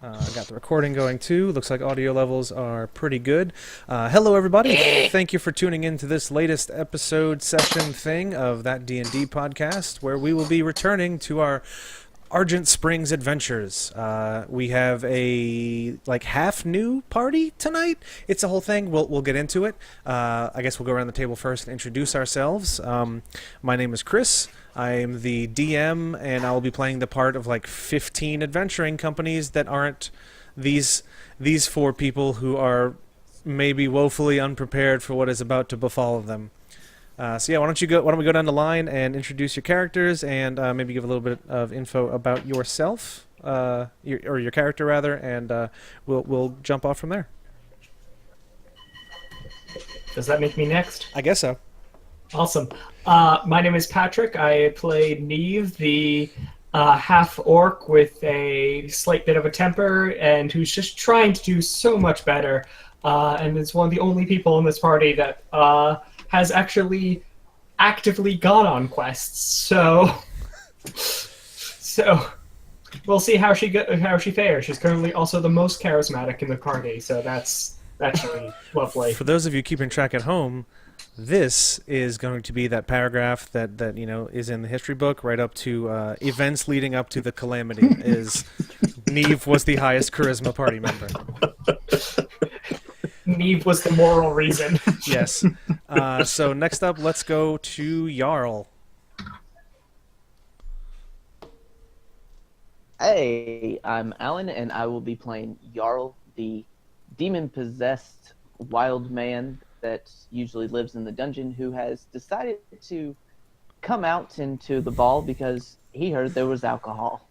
I got the recording going too. Looks like audio levels are pretty good. Hello, everybody. Thank you for tuning in to this latest episode session thing of That D&D podcast, where we will be returning to our Argent Springs adventures. We have a half new party tonight. It's a whole thing. We'll get into it. I guess we'll go around the table first and introduce ourselves. My name is Chris. I am the DM, and I will be playing the part of 15 adventuring companies that aren't these four people who are maybe woefully unprepared for what is about to befall them. So yeah, why don't we go down the line and introduce your characters and maybe give a little bit of info about yourself, your character rather, and we'll jump off from there. Does that make me next? I guess so. Awesome. My name is Patrick. I play Neve, the half-orc with a slight bit of a temper and who's just trying to do so much better, and is one of the only people in this party that has actually actively gone on quests. So we'll see how she fares. She's currently also the most charismatic in the party, so that's really lovely. For those of you keeping track at home, this is going to be that paragraph that is in the history book right up to events leading up to the calamity. Is Neve was the highest charisma party member. Neve was the moral reason. Yes. So next up, let's go to Jarl. Hey, I'm Alan, and I will be playing Jarl, the demon-possessed wild man that usually lives in the dungeon, who has decided to come out into the ball because he heard there was alcohol.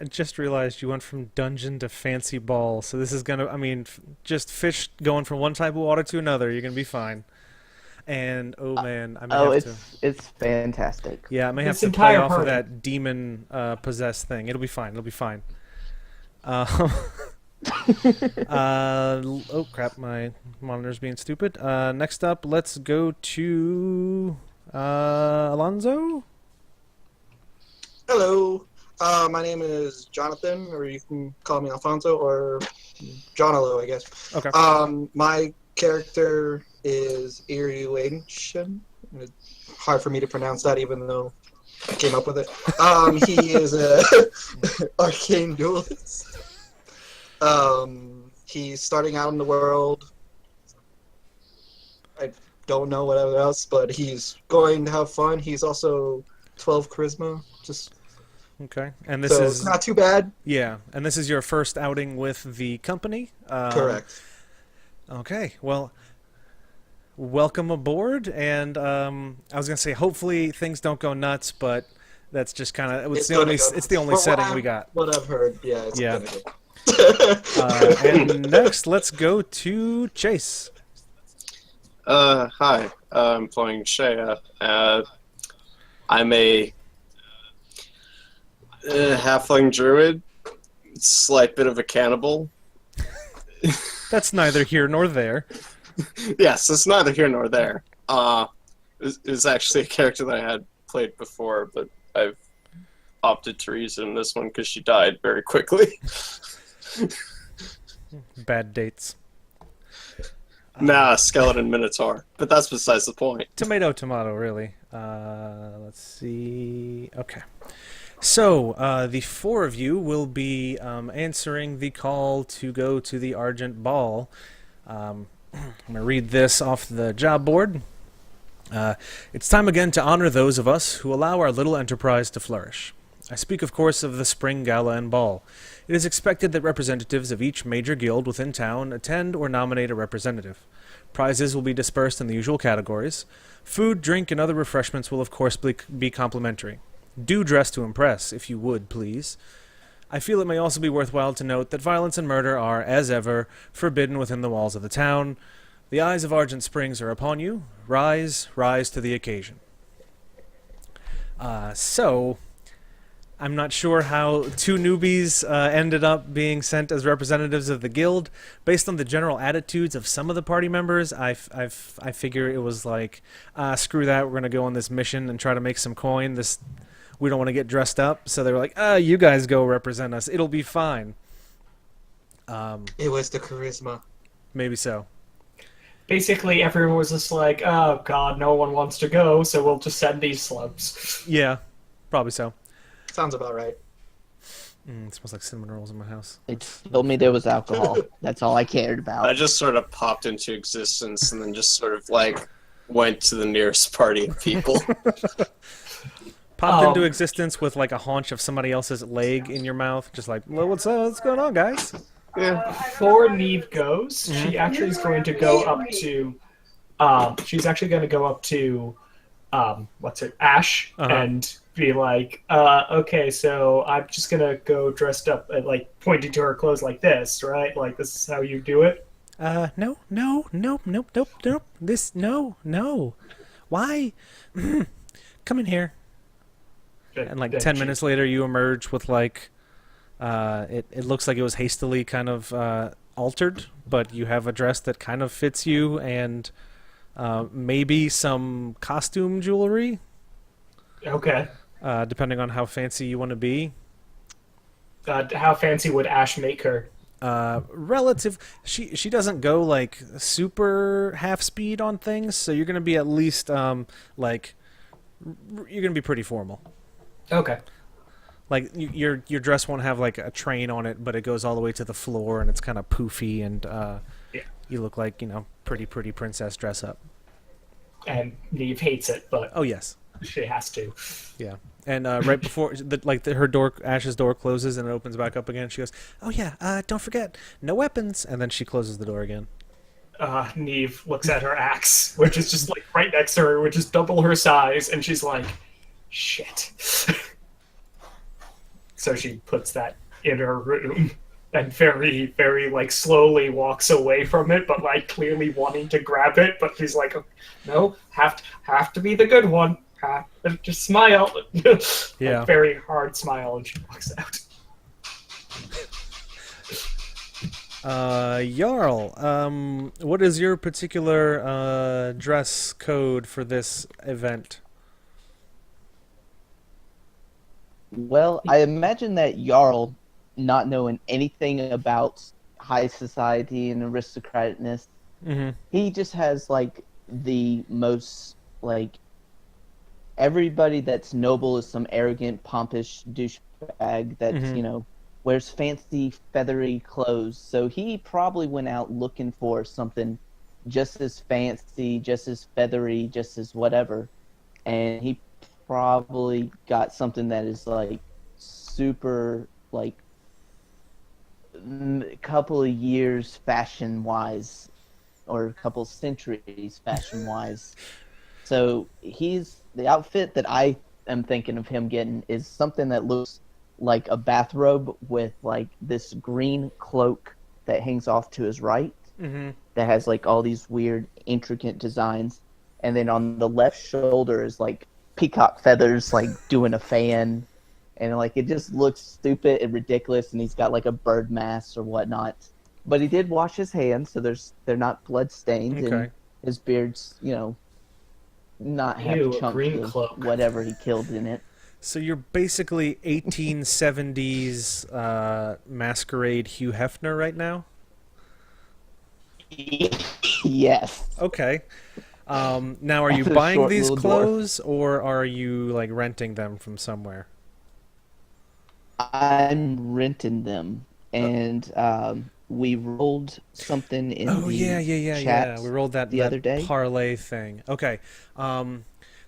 I just realized you went from dungeon to fancy ball, so this is just fish going from one type of water to another. You're gonna be fine. And man, I may have to. It's fantastic. Yeah, I may have to play off of that demon possessed thing. It'll be fine. It'll be fine. Oh crap, my monitor's being stupid. Next up, let's go to Alonzo. Hello. My name is Jonathan, or you can call me Alfonso, or Jonalo, I guess. Okay. My character is Iriuanchin. It's hard for me to pronounce that, even though I came up with it. He is a arcane duelist. He's starting out in the world. I don't know whatever else, but he's going to have fun. He's also 12 charisma. Okay, and this is not too bad. Yeah, and this is your first outing with the company? Correct. Okay, well, welcome aboard, and I was going to say, hopefully things don't go nuts, but that's just kind of, it's the only setting we got. What I've heard, yeah, it's yeah. gonna go. And next, let's go to Chase. Hi, I'm playing Shea. I'm a halfling druid, slight bit of a cannibal. That's neither here nor there. Yes, it's neither here nor there. It was actually a character that I had played before, but I've opted to resume this one because she died very quickly. Bad dates. Nah, skeleton minotaur. But that's besides the point. Tomato, really. Let's see. Okay. So, the four of you will be answering the call to go to the Argent Ball. I'm going to read this off the job board. It's time again to honor those of us who allow our little enterprise to flourish. I speak, of course, of the Spring Gala and Ball. It is expected that representatives of each major guild within town attend or nominate a representative. Prizes will be dispersed in the usual categories. Food, drink, and other refreshments will, of course, be complimentary. Do dress to impress, if you would, please. I feel it may also be worthwhile to note that violence and murder are, as ever, forbidden within the walls of the town. The eyes of Argent Springs are upon you. Rise to the occasion. So, I'm not sure how two newbies ended up being sent as representatives of the guild. Based on the general attitudes of some of the party members, I figure it was like, screw that, we're going to go on this mission and try to make some coin. We don't want to get dressed up. So they were like, you guys go represent us. It'll be fine. It was the charisma. Maybe so. Basically, everyone was just like, "Oh God, no one wants to go, so we'll just send these slubs." Yeah, probably so. Sounds about right. It smells like cinnamon rolls in my house. They told me there was alcohol. That's all I cared I about. just sort of popped into existence and then just sort of like went to the nearest party of people. Popped into existence with like a haunch of somebody else's leg in your mouth, just like, well, what's going on, guys? Yeah. Before Neve goes, she actually is going to go up to. She's actually going to go up to, Ash, and be like, okay, so I'm just gonna go dressed up, and like pointing to her clothes like this, right? Like this is how you do it. No. No. Why? Come in here. And like 10 minutes later, you emerge with like, it looks like it was hastily kind of altered, but you have a dress that kind of fits you, and maybe some costume jewelry, Okay. depending on how fancy you want to be. How fancy would Ash make her? She doesn't go like super half speed on things, so you're gonna be at least like you're gonna be pretty formal. Okay. Like your dress won't have like a train on it, but it goes all the way to the floor, and it's kind of poofy, and you look like pretty princess dress up. And Neve hates it, but Oh yes, she has to. yeah. And right before her door, Ash's door closes and it opens back up again. She goes, "Oh yeah, don't forget, no weapons." And then she closes the door again. Neve looks at her axe, which is just like right next to her, which is double her size, and she's like, "Shit." So she puts that in her room and very, very like slowly walks away from it, but like clearly wanting to grab it. But she's like, "No, have to be the good one. Just smile." Yeah. Like, very hard smile, and she walks out. Jarl, what is your particular dress code for this event? Well, I imagine that Jarl, not knowing anything about high society and aristocraticness, he just has like the most like everybody that's noble is some arrogant, pompous douchebag that wears fancy, feathery clothes. So he probably went out looking for something just as fancy, just as feathery, just as whatever, and he probably got something that is like super like a couple of years fashion wise or a couple centuries fashion wise. So the outfit that I am thinking of him getting is something that looks like a bathrobe with like this green cloak that hangs off to his right, that has like all these weird intricate designs, and then on the left shoulder is like peacock feathers like doing a fan, and like it just looks stupid and ridiculous, and he's got like a bird mask or whatnot, but he did wash his hands, so they're not blood stained, and his beard's not have Ew, a chunks green of cloak. whatever he killed in it. So you're basically 1870s masquerade Hugh Hefner right now? Yes. Okay. Now, are you That's a buying short these little dwarf. clothes, or are you like renting them from somewhere? I'm renting them, and we rolled something in the chat We rolled that the other day. parlay thing. Okay.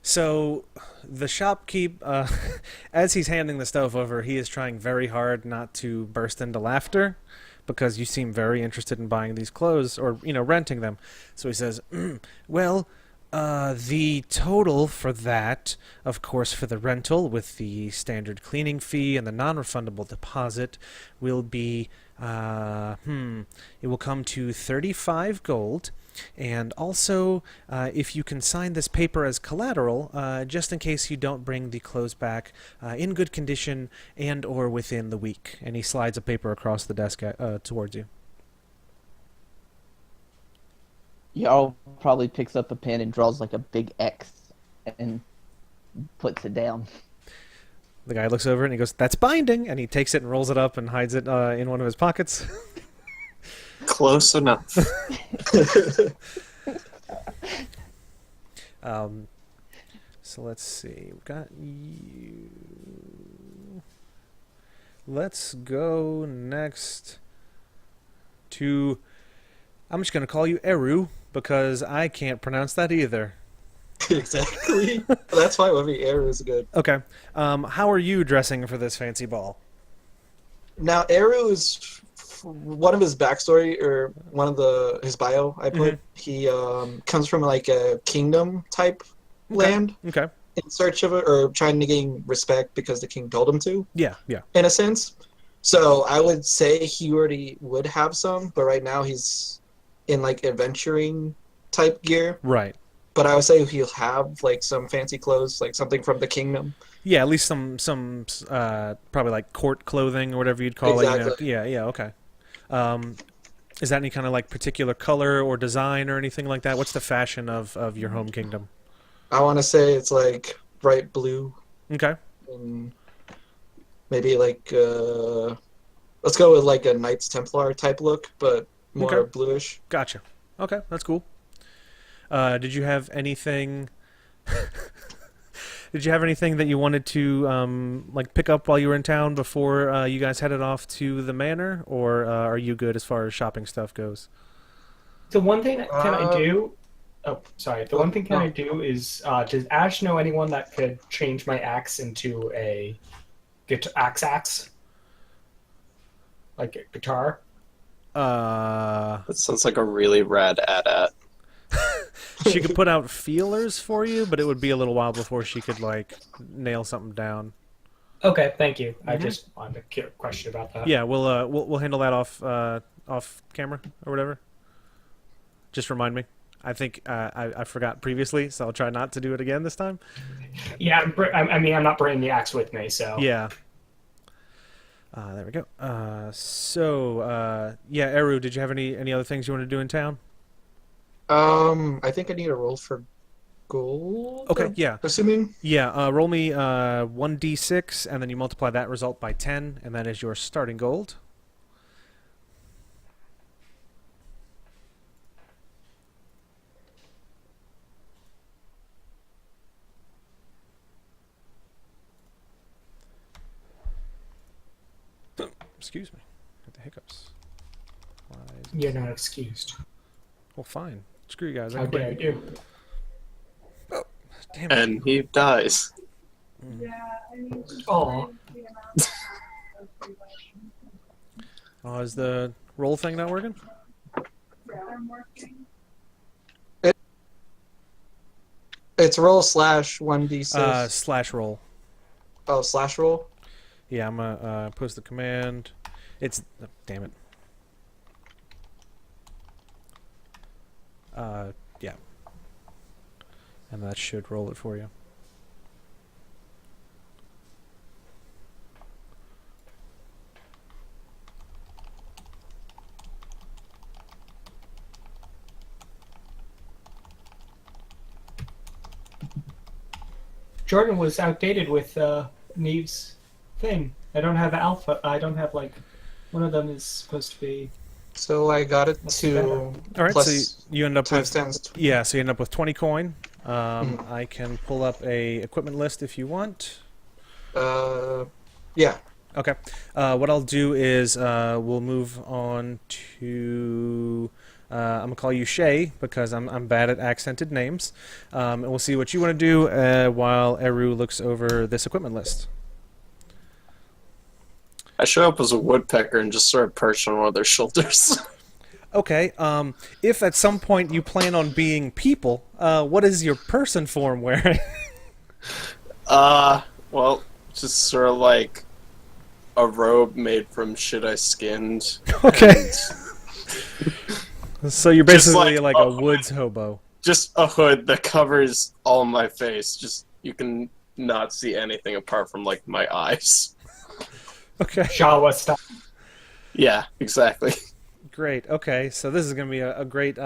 So the shopkeep, as he's handing the stuff over, he is trying very hard not to burst into laughter, because you seem very interested in buying these clothes or renting them. So he says, "Well, the total for that, of course, for the rental with the standard cleaning fee and the non-refundable deposit, will be it will come to 35 gold. And also, if you can sign this paper as collateral, just in case you don't bring the clothes back in good condition and or within the week." And he slides a paper across the desk towards you. Y'all probably picks up a pen and draws like a big X and puts it down. The guy looks over and he goes, "That's binding," and he takes it and rolls it up and hides it in one of his pockets. Close enough. So let's see. We've got you. Let's go next to. I'm just gonna call you Eru because I can't pronounce that either. Exactly. That's fine with me. Eru is good. Okay. How are you dressing for this fancy ball? Now, Eru is one of his backstory, or one of his bio I put. He comes from like a kingdom type land, Okay. in search of it, or trying to gain respect because the king told him to, Yeah. in a sense. So I would say he already would have some, but right now he's in like adventuring type gear. Right. But I would say he'll have like some fancy clothes, like something from the kingdom. Yeah, at least some probably like court clothing or whatever you'd call it. Exactly. Yeah, okay. Is that any kind of like particular color or design or anything like that? What's the fashion of your home kingdom? I want to say it's like bright blue, Okay. and maybe like let's go with like a Knights Templar type look, but more Okay. bluish. Gotcha. Okay, that's cool. Did you have anything? Did you have anything that you wanted to like pick up while you were in town before you guys headed off to the manor, or are you good as far as shopping stuff goes? The one thing that can I do? Oh, sorry. The one thing can I do is does Ash know anyone that could change my axe into a axe? Like a guitar? That sounds like a really rad AT-AT. She could put out feelers for you, but it would be a little while before she could like nail something down. Okay, thank you. I just wanted to question about that. Yeah, we'll handle that off camera or whatever. Just remind me. I think I forgot previously, so I'll try not to do it again this time. Yeah, I'm not bringing the axe with me, so. Yeah. There we go. Yeah, Eru, did you have any other things you want to do in town? I think I need a roll for gold. Okay, yeah. Assuming. Yeah, roll me 1d6, and then you multiply that result by 10, and that is your starting gold. Excuse me. Got the hiccups. Why is it- You're not excused. Well, fine. Screw you guys. How I'm dare quitting. you? Damn it. And he dies. Oh, Oh, is the roll thing not working? It's roll slash 1d6. Slash roll. Oh, slash roll. Yeah, I'm gonna post the command. It's damn it. Yeah. And that should roll it for you. Jordan was outdated with Neve's thing. I don't have alpha. I don't have like one of them is supposed to be. So I got it That's to better. All right, plus so you end up times with 10. yeah, so you end up with 20 coin. I can pull up a equipment list if you want. Yeah. Okay. What I'll do is we'll move on to. I'm gonna call you Shay because I'm bad at accented names, and we'll see what you want to do while Eru looks over this equipment list. I show up as a woodpecker and just sort of perch on one of their shoulders. Okay. If at some point you plan on being people, what is your person form wearing? Well, just sort of like a robe made from shit I skinned. Okay. So you're Just basically like like a a woods hobo. Just a hood that covers all my face. Just you can not see anything apart from like my eyes. Okay. Jawa style. Yeah, exactly. Great. Okay. So this is gonna be a great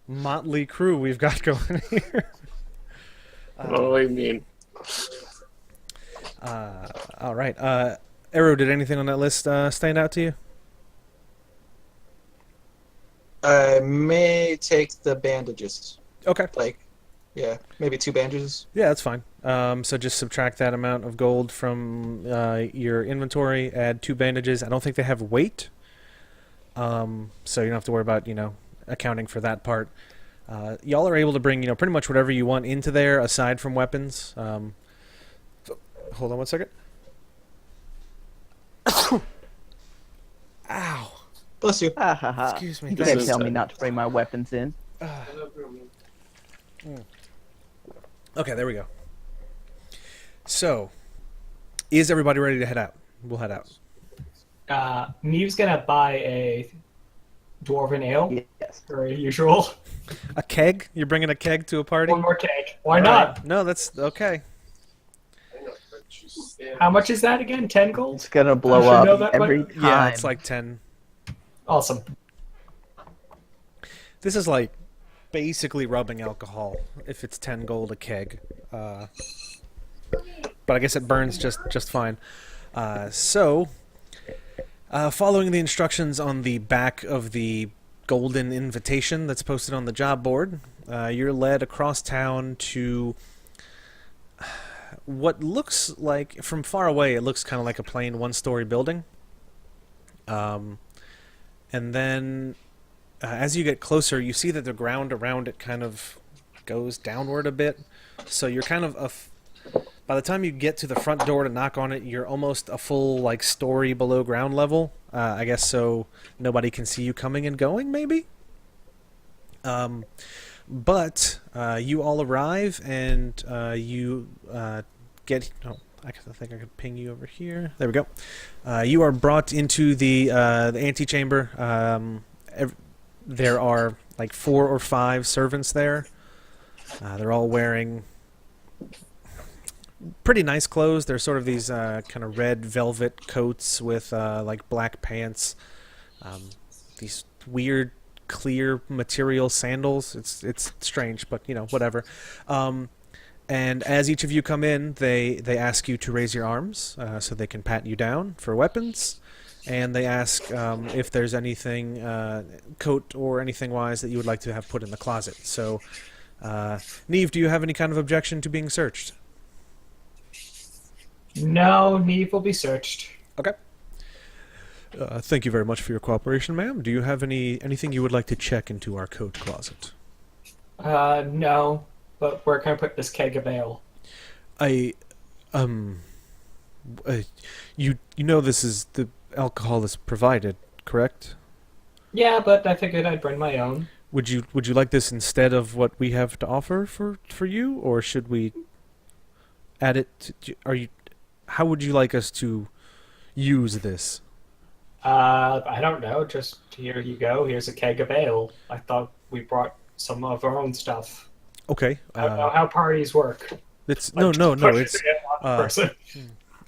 motley crew we've got going here. What do you mean? All right. Eru, did anything on that list stand out to you? I may take the bandages. Okay. Like, yeah, maybe 2 bandages. Yeah, that's fine. So just subtract that amount of gold from your inventory, add 2 bandages. I don't think they have weight, so you don't have to worry about, accounting for that part. Y'all are able to bring, pretty much whatever you want into there aside from weapons. Hold on one second. Ow. Bless you. Ha ha ha. Excuse me. You This can't is- tell me not to bring my weapons in. Okay, there we go. So, is everybody ready to head out? We'll head out. Neve's gonna buy a dwarven ale, Yes. per usual. A keg? You're bringing a keg to a party? One more cake. Why All not? right. No, that's okay. How much is that again? 10 gold? It's gonna I blow should know up that every much. time. Yeah, it's like 10. Awesome. This is like basically rubbing alcohol if it's 10 gold a keg. But I guess it burns just fine. Following the instructions on the back of the golden invitation that's posted on the job board, you're led across town to what looks like, from far away, it looks kind of like a plain 1-story building. And then as you get closer, you see that the ground around it kind of goes downward a bit. So you're kind of by the time you get to the front door to knock on it, you're almost a full story below ground level. I guess so nobody can see you coming and going, maybe. But you all arrive and you get. Oh, I think I could ping you over here. There we go. You are brought into the antechamber. There are like 4 or 5 servants there. They're all wearing pretty nice clothes. They're sort of these kind of red velvet coats with like black pants. These weird clear material sandals. It's strange, but whatever. And as each of you come in, they ask you to raise your arms so they can pat you down for weapons. And they ask if there's anything, coat or anything wise, that you would like to have put in the closet. So, Neve, do you have any kind of objection to being searched? No, Neve will be searched. Okay. Thank you very much for your cooperation, ma'am. Do you have anything you would like to check into our coat closet? No, but where can I put this keg of ale? You know this is the alcohol is provided, correct? Yeah, but I figured I'd bring my own. Would you like this instead of what we have to offer for you, or should we add it? How would you like us to use this? I don't know. Just here you go. Here's a keg of ale. I thought we brought some of our own stuff. Okay. I don't know how parties work. It's Like, no. push it It's to get one person.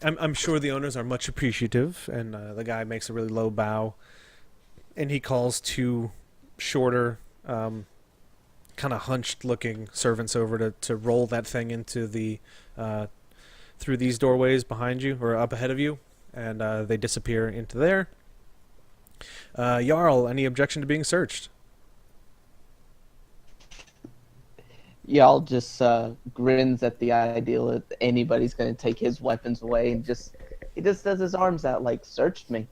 I'm sure the owners are much appreciative, and the guy makes a really low bow, and he calls 2 shorter, kind of hunched-looking servants over to roll that thing into the through these doorways behind you or up ahead of you, and they disappear into there. Jarl, any objection to being searched? Y'all just grins at the idea that anybody's gonna take his weapons away, and he just does his arms out like, searched me.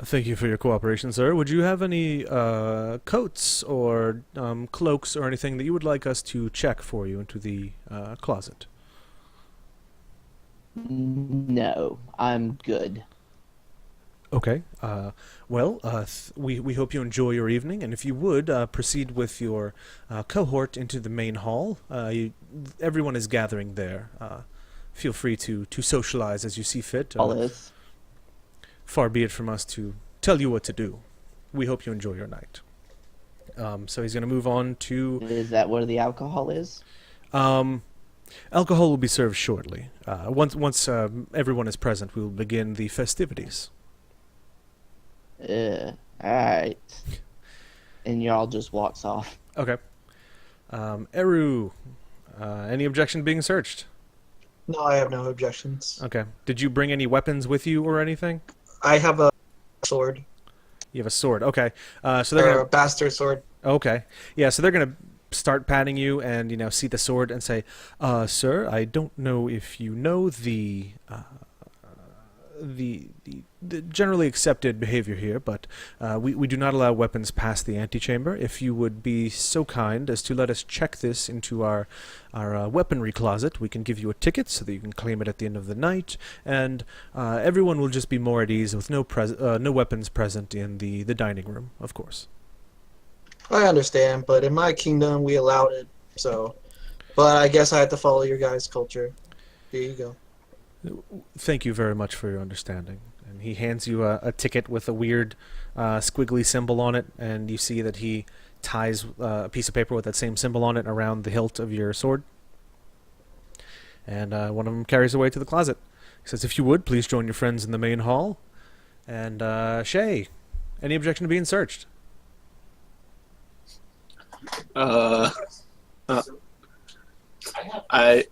Thank you for your cooperation, sir. Would you have any coats or cloaks or anything that you would like us to check for you into the closet? No, I'm good. Okay. We hope you enjoy your evening, and if you would proceed with your cohort into the main hall. Everyone is gathering there. Feel free to socialize as you see fit. All is. Far be it from us to tell you what to do. We hope you enjoy your night. So he's going to move on to... Is that where the alcohol is? Alcohol will be served shortly. Once everyone is present, we will begin the festivities. Alright. And y'all just walks off. Okay. Eru, any objection to being searched? No, I have no objections. Okay. Did you bring any weapons with you or anything? I have a sword. You have a sword. Okay. So they're Or gonna. a bastard sword. Okay. Yeah. So they're gonna start patting you and see the sword and say, "Sir, I don't know if you know the generally accepted behavior here, but we do not allow weapons past the antechamber. If you would be so kind as to let us check this into our weaponry closet, we can give you a ticket so that you can claim it at the end of the night, and everyone will just be more at ease with no weapons present in the dining room, of course." I understand, but in my kingdom, we allowed it, so... But I guess I have to follow your guys' culture. Here you go. Thank you very much for your understanding. And he hands you a ticket with a weird squiggly symbol on it, and you see that he ties a piece of paper with that same symbol on it around the hilt of your sword. And one of them carries away to the closet. He says, "If you would, please join your friends in the main hall." And Shay, any objection to being searched? I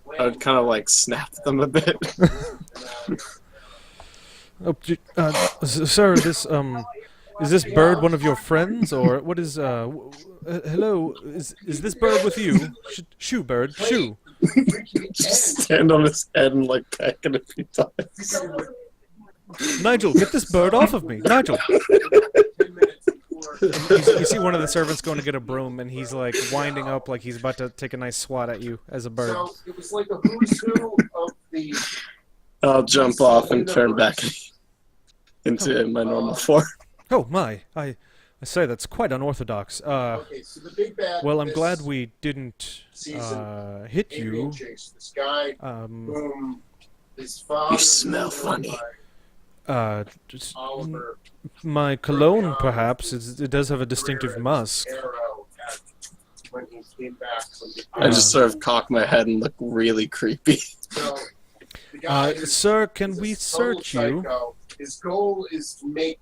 would kind of like snap them a bit. Sir, this is this bird one of your friends, or what is hello, is this bird with you? Shoo, bird, shoo. Just stand on his head and like peck it a few times. Nigel, get this bird off of me, Nigel. You see one of the servants going to get a broom, and he's like winding up like he's about to take a nice swat at you as a bird. So it was like a who's who of the. I'll jump off and turn back into my normal form. Oh my, I say that's quite unorthodox. Okay, so the big bad Well, I'm this glad we didn't season hit came you. and chased this guy whom his father You smell funny. Just Oliver my cologne, perhaps. It does have a distinctive musk. Arrow at when he came back from the I just sort of cock my head and look really creepy. So, the guy is- Sir, can is we a total search you? psycho. His goal is to make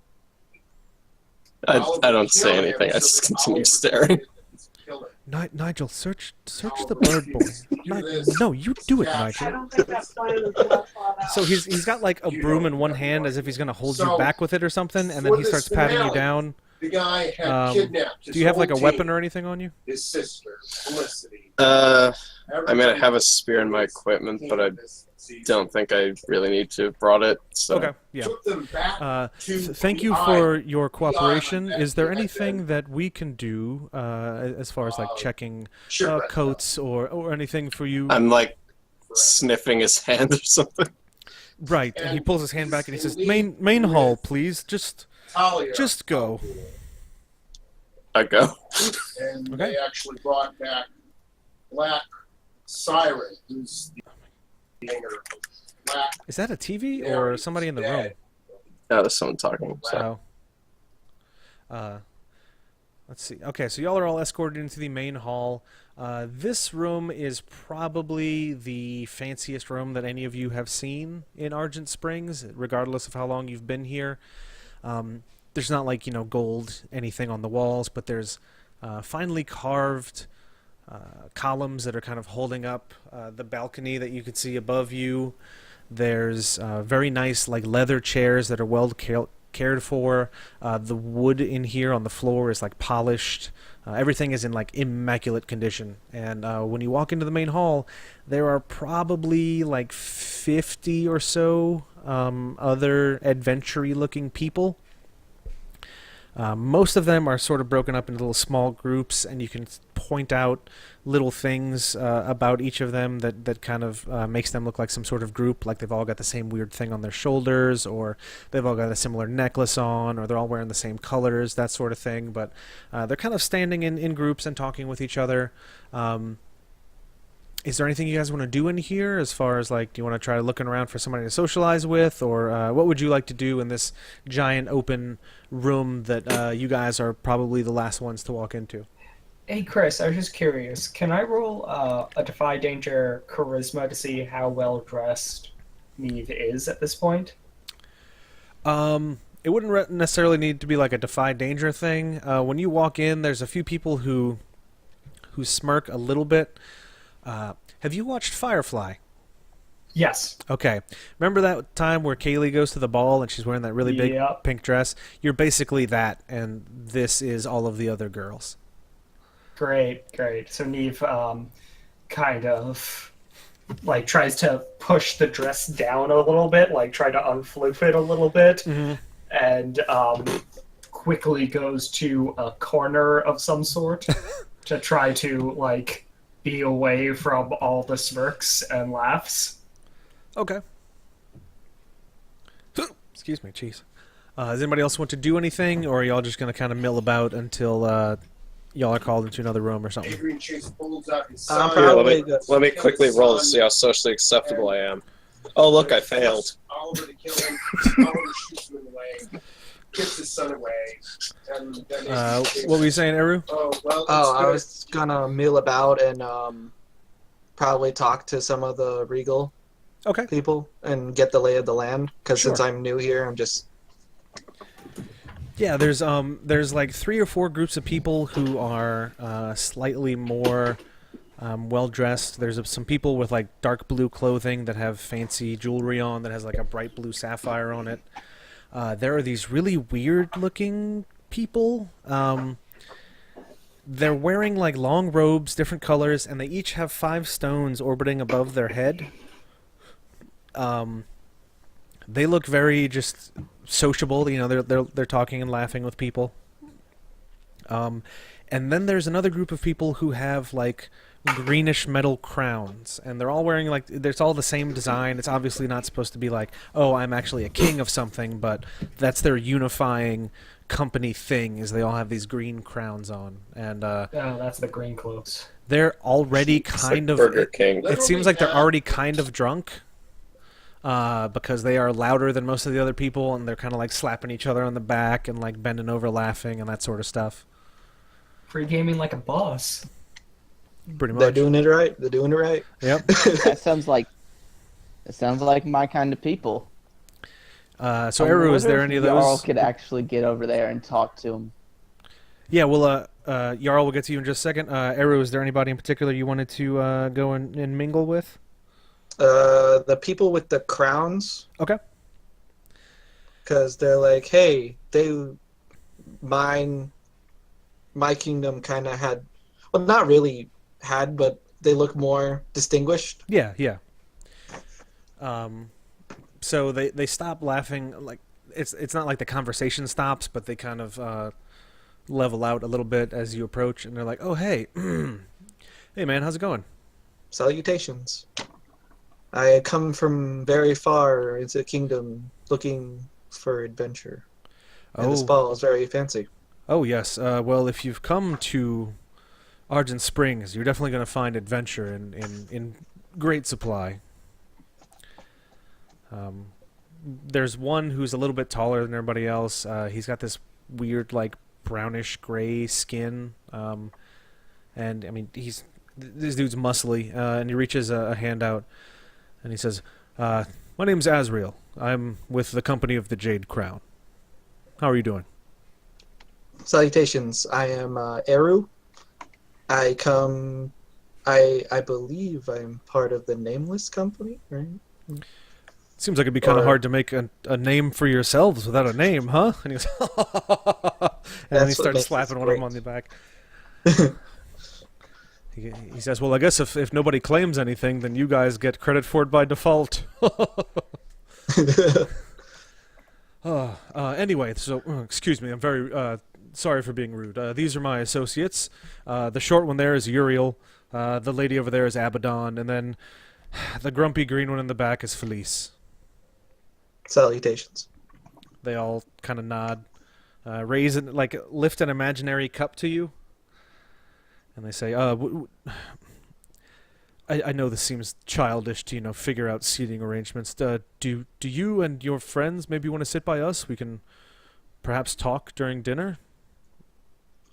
I Oliver don't say kill him anything. I so just that continue Oliver staring. is a killer. Nigel, search the bird boy. No, you do it, Nigel. So he's got like a broom in one hand as if he's gonna hold you back with it or something, and then he starts patting you down. The guy had kidnapped his Do you have like a whole weapon team, or anything on you? his sister, Felicity. I mean, I have a spear in my equipment, but I don't think I really need to have brought it. So. Okay, yeah. Took them back to Thank the you eye. for your cooperation. that Is there had anything been that we can do as far as like checking shipwrecked. coats or anything for you? I'm like sniffing his hand or something. Right, and he pulls his hand back and he says, "Main hall, please. Just Talia. go." I go. And Okay. they actually brought back Black Siren, who's the singer of Black. Is that a TV or somebody in the room? Now there's someone talking. So. Let's see. Okay, so y'all are all escorted into the main hall. This room is probably the fanciest room that any of you have seen in Argent Springs, regardless of how long you've been here. There's not like, gold anything on the walls, but there's finely carved columns that are kind of holding up the balcony that you can see above you. There's very nice like leather chairs that are well cared for. The wood in here on the floor is like polished. Everything is in like immaculate condition. And when you walk into the main hall, there are probably like 50 or so other adventure-y looking people. Most of them are sort of broken up into little small groups, and you can point out little things about each of them that kind of makes them look like some sort of group, like they've all got the same weird thing on their shoulders, or they've all got a similar necklace on, or they're all wearing the same colors, that sort of thing. But they're kind of standing in groups and talking with each other. Is there anything you guys want to do in here as far as like, do you want to try looking around for somebody to socialize with, or what would you like to do in this giant open room that you guys are probably the last ones to walk into? Hey Chris, I was just curious. Can I roll a Defy Danger Charisma to see how well dressed Neve is at this point? It wouldn't necessarily need to be like a Defy Danger thing. When you walk in, there's a few people who smirk a little bit. Have you watched Firefly? Yes. Okay. Remember that time where Kaylee goes to the ball and she's wearing that really big Yep. pink dress? You're basically that, and this is all of the other girls. Great. So Neve kind of like tries to push the dress down a little bit, like try to unfloof it a little bit, and quickly goes to a corner of some sort to try to like be away from all the smirks and laughs. Okay. Excuse me, jeez. Does anybody else want to do anything, or are y'all just going to kind of mill about until y'all are called into another room or something? Adrian Chase pulls out his I'm sign. Here, probably let me quickly roll to see how socially acceptable I am. Oh, look, I failed. Oliver to kill him. Oliver shoots him in the leg. Gets his son away. And then What were you saying, Eru? Oh, well, Oh, it's I good. was gonna mill about and probably talk to some of the Regal Okay. people and get the lay of the land. Because Sure. since I'm new here, I'm just Yeah, there's like 3 or 4 groups of people who are slightly more well dressed. There's some people with like dark blue clothing that have fancy jewelry on that has like a bright blue sapphire on it. There are these really weird looking people. They're wearing like long robes, different colors, and they each have 5 stones orbiting above their head. They look very just sociable. You know, they're talking and laughing with people. And then there's another group of people who have like greenish metal crowns, and they're all wearing like it's all the same design. It's obviously not supposed to be like, oh, I'm actually a king of something, but that's their unifying company thing. Is they all have these green crowns on, and Oh, that's the green cloaks. they're already It's kind like of. Burger King. It seems like they're already kind of drunk. Because they are louder than most of the other people, and they're kind of like slapping each other on the back and like bending over laughing and that sort of stuff. Pre-gaming like a boss. Pretty much. they're doing it right. They're doing it right. Yep. That sounds like my kind of people. So Eru, is there any of Jarl those? could actually get over there and talk to him. Yeah, well, Jarl will get to you in just a second. Eru, is there anybody in particular you wanted to go and mingle with? The people with the crowns, Okay. because they're like, hey, my kingdom kind of had, well, not really had, but they look more distinguished. Yeah. So they stop laughing. Like it's not like the conversation stops, but they kind of level out a little bit as you approach, and they're like, "Oh, hey, hey, man, how's it going?" Salutations. I had come from very far into the kingdom looking for adventure. And this ball is very fancy. Oh, yes. Well, if you've come to Argent Springs, you're definitely going to find adventure in great supply. There's one who's a little bit taller than everybody else. He's got this weird, like, brownish gray skin. And, I mean, this dude's muscly, and he reaches a hand out, and he says, my name's Asriel. I'm with the Company of the Jade Crown. How are you doing? Salutations. I am Eru. I believe I'm part of the Nameless Company, right? Seems like it'd be kind of Or- hard to make a name for yourselves without a name, huh? And he goes, and then he That's what starts makes slapping this one of them great. on the back. He says, well, I guess if nobody claims anything, then you guys get credit for it by default. Anyway, so, excuse me, I'm very sorry for being rude. These are my associates. The short one there is Uriel. The lady over there is Abaddon. And then the grumpy green one in the back is Felice. Salutations. They all kind of nod, lift an imaginary cup to you, and they say, I know this seems childish to, figure out seating arrangements. Do you and your friends maybe want to sit by us? We can perhaps talk during dinner?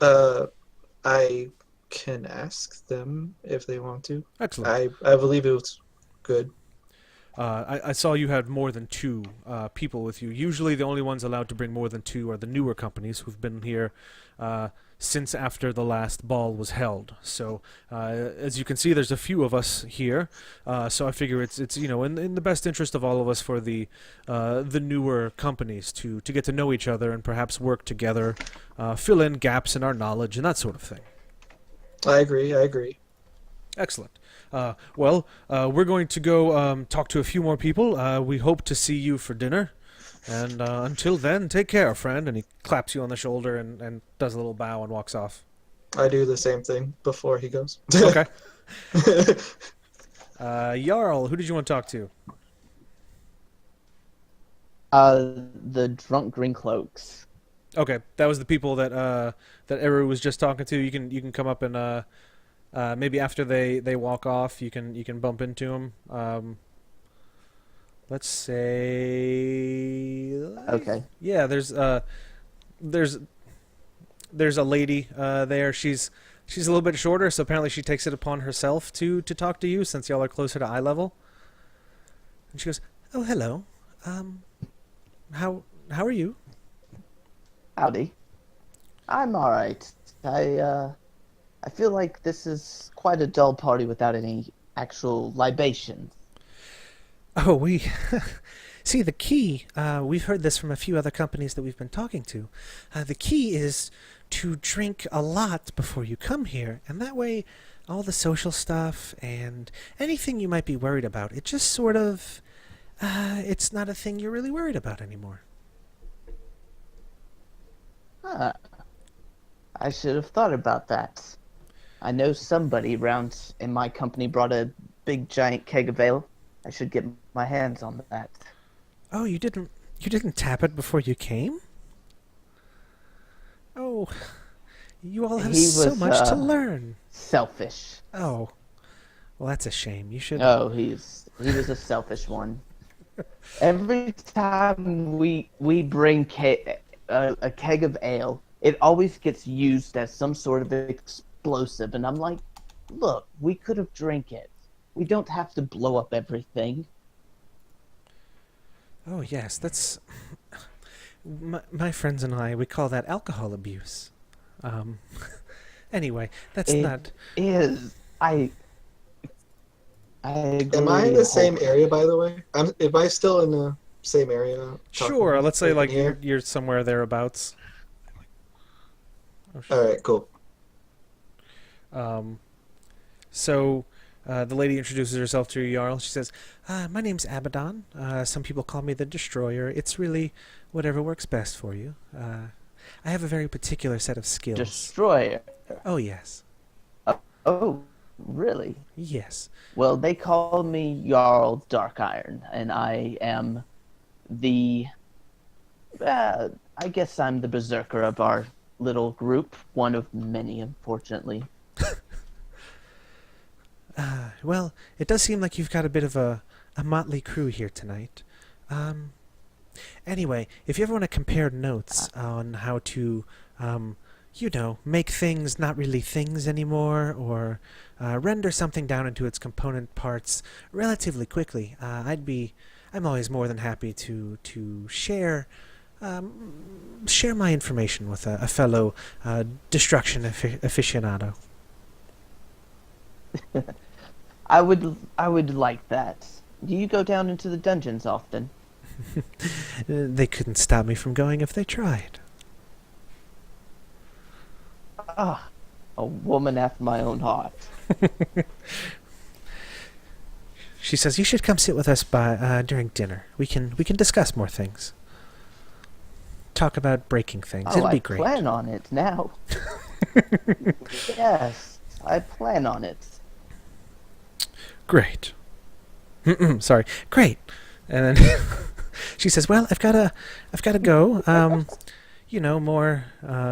I can ask them if they want to. Excellent. I believe it was good. I saw you had more than two people with you. Usually the only ones allowed to bring more than two are the newer companies who've been here since after the last ball was held. So as you can see, there's a few of us here. So I figure it's in the best interest of all of us for the newer companies to get to know each other and perhaps work together, fill in gaps in our knowledge and that sort of thing. I agree. Excellent. Well, we're going to go talk to a few more people. We hope to see you for dinner. And until then, take care, friend. And he claps you on the shoulder and does a little bow and walks off. I do the same thing before he goes. Okay. Jarl, who did you want to talk to? The drunk green cloaks. Okay, that was the people that Eru was just talking to. You can come up and maybe after they walk off, you can bump into them. Let's say. Okay. Yeah, there's a lady there. She's a little bit shorter, so apparently she takes it upon herself to talk to you since y'all are closer to eye level. And she goes, "Oh, hello. How are you?" Howdy. I'm all right. I feel like this is quite a dull party without any actual libations. Oh, we see the key. We've heard this from a few other companies that we've been talking to. The key is to drink a lot before you come here, and that way, all the social stuff and anything you might be worried about, it just sort of, it's not a thing you're really worried about anymore. Huh. I should have thought about that. I know somebody around in my company brought a big giant keg of ale. I should get my hands on that. Oh, you didn't tap it before you came? Oh, you all have so much to learn. Selfish. Oh, well, that's a shame. You should. Oh, he was a selfish one. Every time we bring a keg of ale, it always gets used as some sort of explosive, and I'm like, look, we could have drank it. We don't have to blow up everything. Oh, yes, that's... My friends and I, we call that alcohol abuse. Anyway, that's not... It is. I agree. Am I in the same area, by the way? Am I still in the same area? Sure, let's say like you're somewhere thereabouts. Oh, all right, cool. So... the lady introduces herself to you, Jarl. She says, my name's Abaddon. Some people call me the Destroyer. It's really whatever works best for you. I have a very particular set of skills. Destroyer? Oh, yes. Oh, really? Yes. Well, they call me Jarl Darkiron, and I am the... I guess I'm the berserker of our little group. One of many, unfortunately. Well, it does seem like you've got a bit of a motley crew here tonight. Anyway, if you ever want to compare notes on how to, make things not really things anymore, or render something down into its component parts relatively quickly, I'm always more than happy to share my information with a fellow destruction aficionado. I would like that. Do you go down into the dungeons often? They couldn't stop me from going if they tried. Ah, a woman after my own heart. She says, you should come sit with us during dinner. We can discuss more things. Talk about breaking things. It'll be great. I plan on it now. Yes, I plan on it. Great. Sorry. Great. And then she says, "Well, I've gotta go.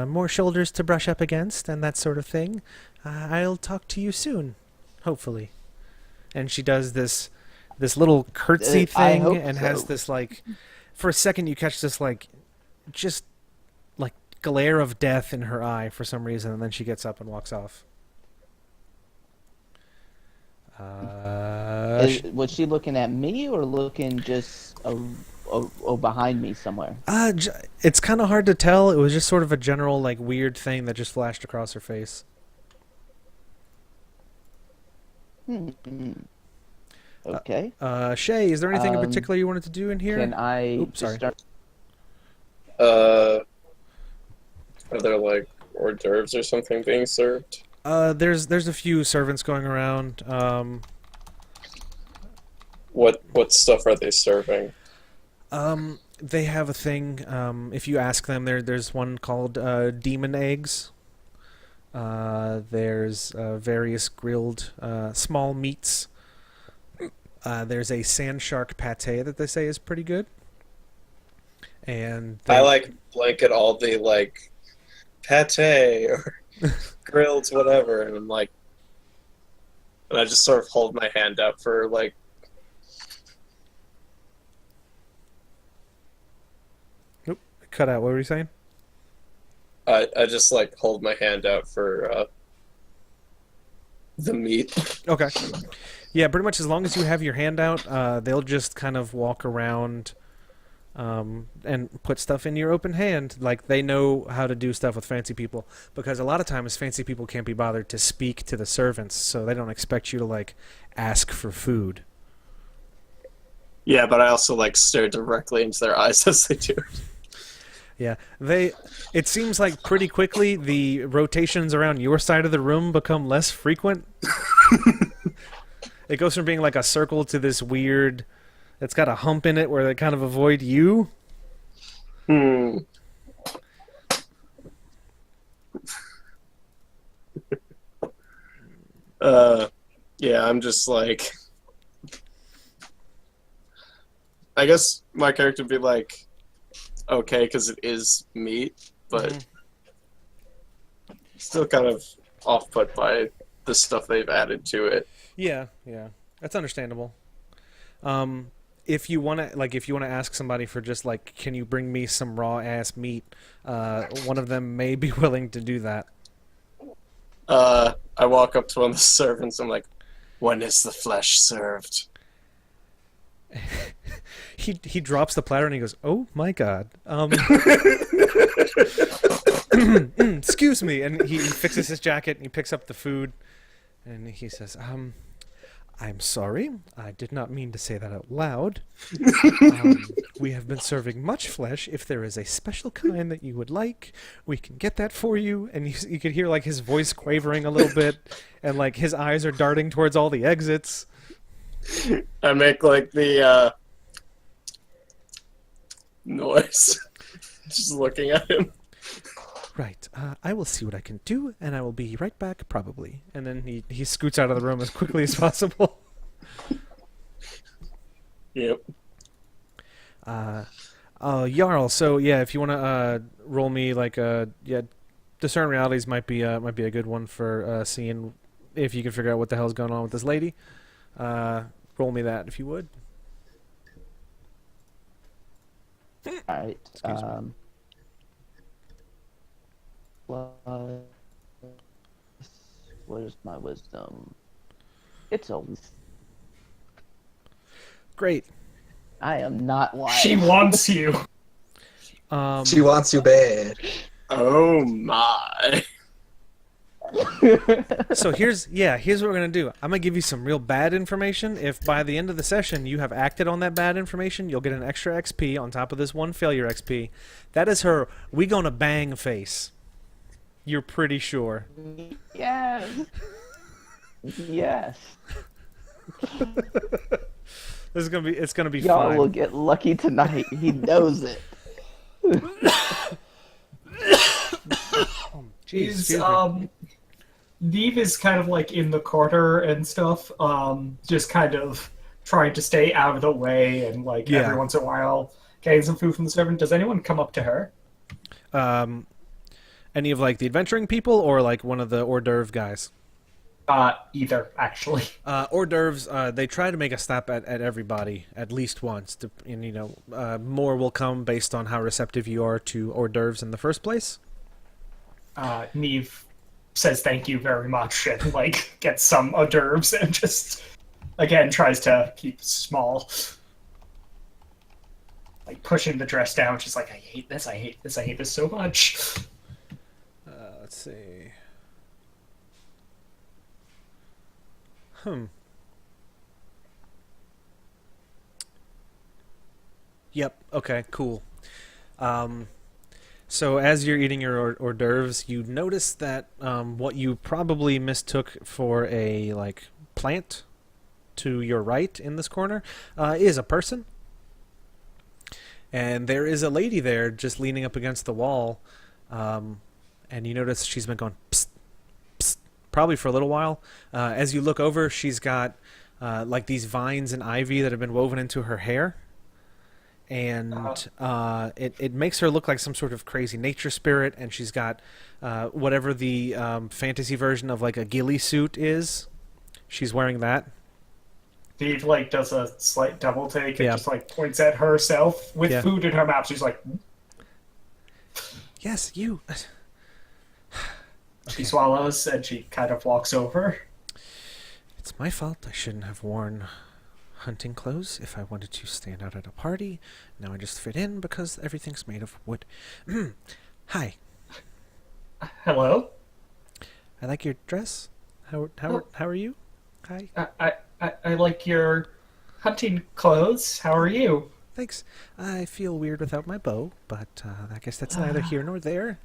More shoulders to brush up against and that sort of thing. I'll talk to you soon, hopefully." And she does this little curtsy thing and has this like, for a second you catch this like, just like glare of death in her eye for some reason, and then she gets up and walks off. Was she looking at me or looking just behind me somewhere? It's kind of hard to tell. It was just sort of a general, like, weird thing that just flashed across her face. Okay. Shay, is there anything in particular you wanted to do in here? Can I Oops, sorry. start? Are there like hors d'oeuvres or something being served? There's a few servants going around. What stuff are they serving? They have a thing. If you ask them, there's one called demon eggs. There's various grilled small meats. There's a sand shark pate that they say is pretty good. And I like blanket all the like pate or grilled whatever, and I'm like, and I just sort of hold my hand out for like. Nope, cut out. What were you saying? I just like hold my hand out for the meat. Okay. Yeah, pretty much as long as you have your hand out, they'll just kind of walk around and put stuff in your open hand. Like, they know how to do stuff with fancy people. Because a lot of times, fancy people can't be bothered to speak to the servants, so they don't expect you to, like, ask for food. Yeah, but I also like stare directly into their eyes as they do it. Yeah, it seems like pretty quickly the rotations around your side of the room become less frequent. It goes from being like a circle to this weird, it's got a hump in it where they kind of avoid you. Yeah, I'm just like, I guess my character would be like, okay, because it is meat, but still kind of off-put by the stuff they've added to it. Yeah, that's understandable. If you want to ask somebody for just like, can you bring me some raw ass meat? One of them may be willing to do that. I walk up to one of the servants. I'm like, when is the flesh served? He drops the platter and he goes, "Oh my god." Excuse me, and he fixes his jacket and he picks up the food, and he says, "I'm sorry, I did not mean to say that out loud. We have been serving much flesh. If there is a special kind that you would like, we can get that for you." And you could hear like his voice quavering a little bit, and like his eyes are darting towards all the exits. I make like the noise, just looking at him. Right. I will see what I can do, and I will be right back, probably. And then he scoots out of the room as quickly as possible. Yep. Jarl. So yeah, if you want to roll me like discern realities might be a good one for seeing if you can figure out what the hell's going on with this lady. Roll me that if you would. Alright. Excuse me. What is my wisdom? It's always. Great. I am not lying. She wants you. She wants you bad. Oh my. So here's what we're gonna do. I'm gonna give you some real bad information. If by the end of the session you have acted on that bad information, you'll get an extra XP on top of this one failure XP. That is her "we gonna bang" face. You're pretty sure. Yes. Yes. It's gonna be Y'all fine. will get lucky tonight. He knows it. Jeez, Neve is kind of like in the corner and stuff, just kind of trying to stay out of the way and like every once in a while getting some food from the servant. Does anyone come up to her? Any of like the adventuring people or like one of the hors d'oeuvre guys? Either, actually. Hors d'oeuvres, they try to make a stop at everybody at least once, and more will come based on how receptive you are to hors d'oeuvres in the first place. Neve says thank you very much and like gets some hors d'oeuvres and just again tries to keep small, like pushing the dress down. She's like, I hate this. I hate this. I hate this so much. Let's see. Yep. Okay. Cool. So as you're eating your hors d'oeuvres, you notice that what you probably mistook for a plant to your right in this corner is a person, and there is a lady there just leaning up against the wall, and you notice she's been going psst, psst, probably for a little while. As you look over, she's got these vines and ivy that have been woven into her hair. And it makes her look like some sort of crazy nature spirit, and she's got whatever the fantasy version of a ghillie suit is. She's wearing that. Steve does a slight double take and Yeah. just points at herself with Yeah. food in her mouth. She's like, Yes, you. she swallows and she kind of walks over. It's my fault. I shouldn't have worn hunting clothes if I wanted to stand out at a party. Now I just fit in because everything's made of wood. Hi. Hello. I like your dress. How are you? Hi. I like your hunting clothes. How are you? Thanks. I feel weird without my bow, but I guess that's neither here nor there.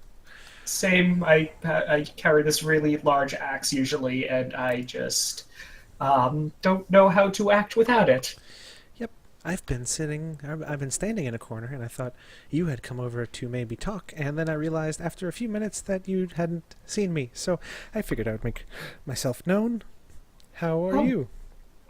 Same. I carry this really large axe usually, and I just don't know how to act without it. Yep. I've been standing in a corner, and I thought you had come over to maybe talk, and then I realized after a few minutes that you hadn't seen me, so I figured I would make myself known. How are you?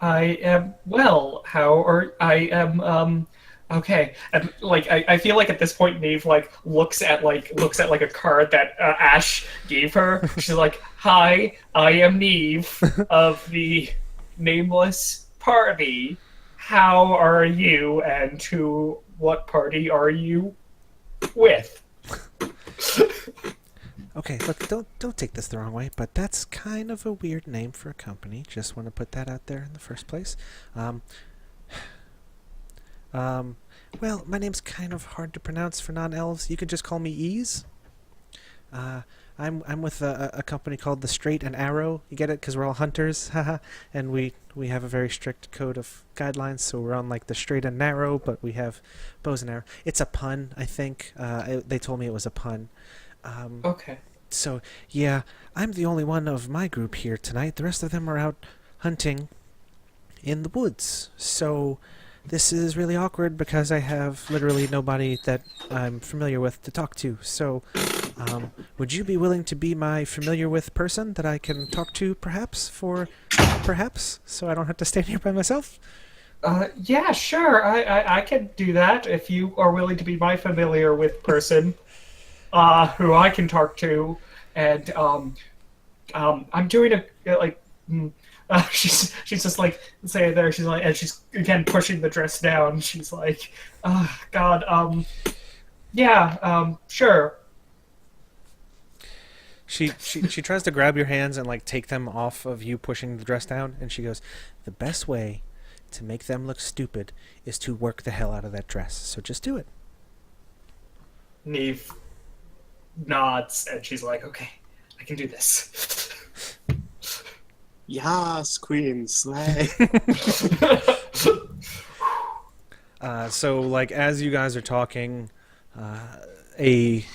I am well. I am okay. And I feel like at this point Neve looks at a card that Ash gave her. She's like, "Hi, I am Neve of the nameless party. How are you? And to what party are you with?" Okay, look, don't take this the wrong way, but that's kind of a weird name for a company. Just want to put that out there in the first place. Well, my name's kind of hard to pronounce for non-elves. You could just call me Ease. I'm with a company called the Straight and Arrow. You get it? Because we're all hunters, haha. And we have a very strict code of guidelines, so we're on the straight and narrow, but we have bows and arrows. It's a pun, I think. They told me it was a pun. Okay. So, yeah, I'm the only one of my group here tonight. The rest of them are out hunting in the woods. So, this is really awkward because I have literally nobody that I'm familiar with to talk to. So, would you be willing to be my familiar with person that I can talk to, perhaps, so I don't have to stand here by myself? Yeah, sure. I can do that if you are willing to be my familiar with person. Who I can talk to, and I'm doing she's just say there. She's and she's again pushing the dress down. She's like, oh God, yeah, sure. She tries to grab your hands and take them off of you pushing the dress down, and she goes, "The best way to make them look stupid is to work the hell out of that dress. So just do it." Neve nods, and she's like, "Okay, I can do this." Yas, queen, slay. So as you guys are talking, a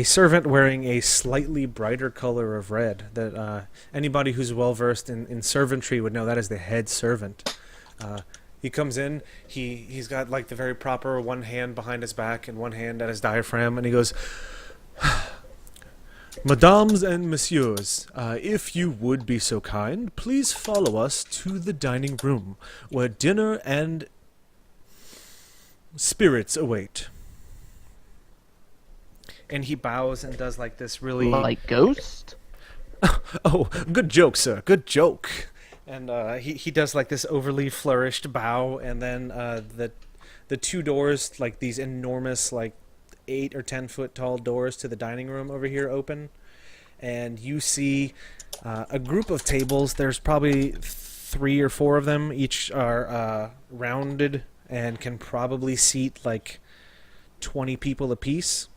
servant wearing a slightly brighter color of red that anybody who's well versed in servantry would know that is the head servant. He comes in, he's got the very proper one hand behind his back and one hand at his diaphragm, and he goes, "Mesdames and messieurs, if you would be so kind, please follow us to the dining room, where dinner and spirits await." And he bows and does this really... Like Ghost? Oh, good joke, sir, good joke. And he does this overly flourished bow, and then the two doors, these enormous 8 or 10 foot tall doors to the dining room over here open, and you see a group of tables. There's probably 3 or 4 of them. Each are rounded and can probably seat like 20 people apiece.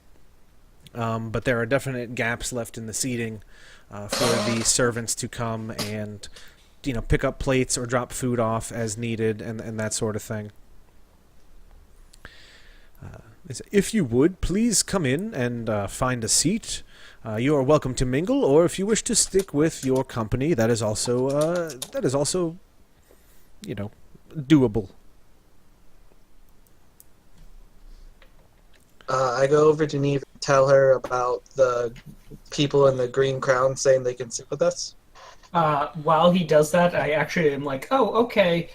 But there are definite gaps left in the seating for the servants to come and, pick up plates or drop food off as needed and that sort of thing. If you would, please come in and find a seat. You are welcome to mingle, or if you wish to stick with your company, that is also doable. I go over to Neve and tell her about the people in the green crown saying they can sit with us. While he does that, I actually am like, oh, okay.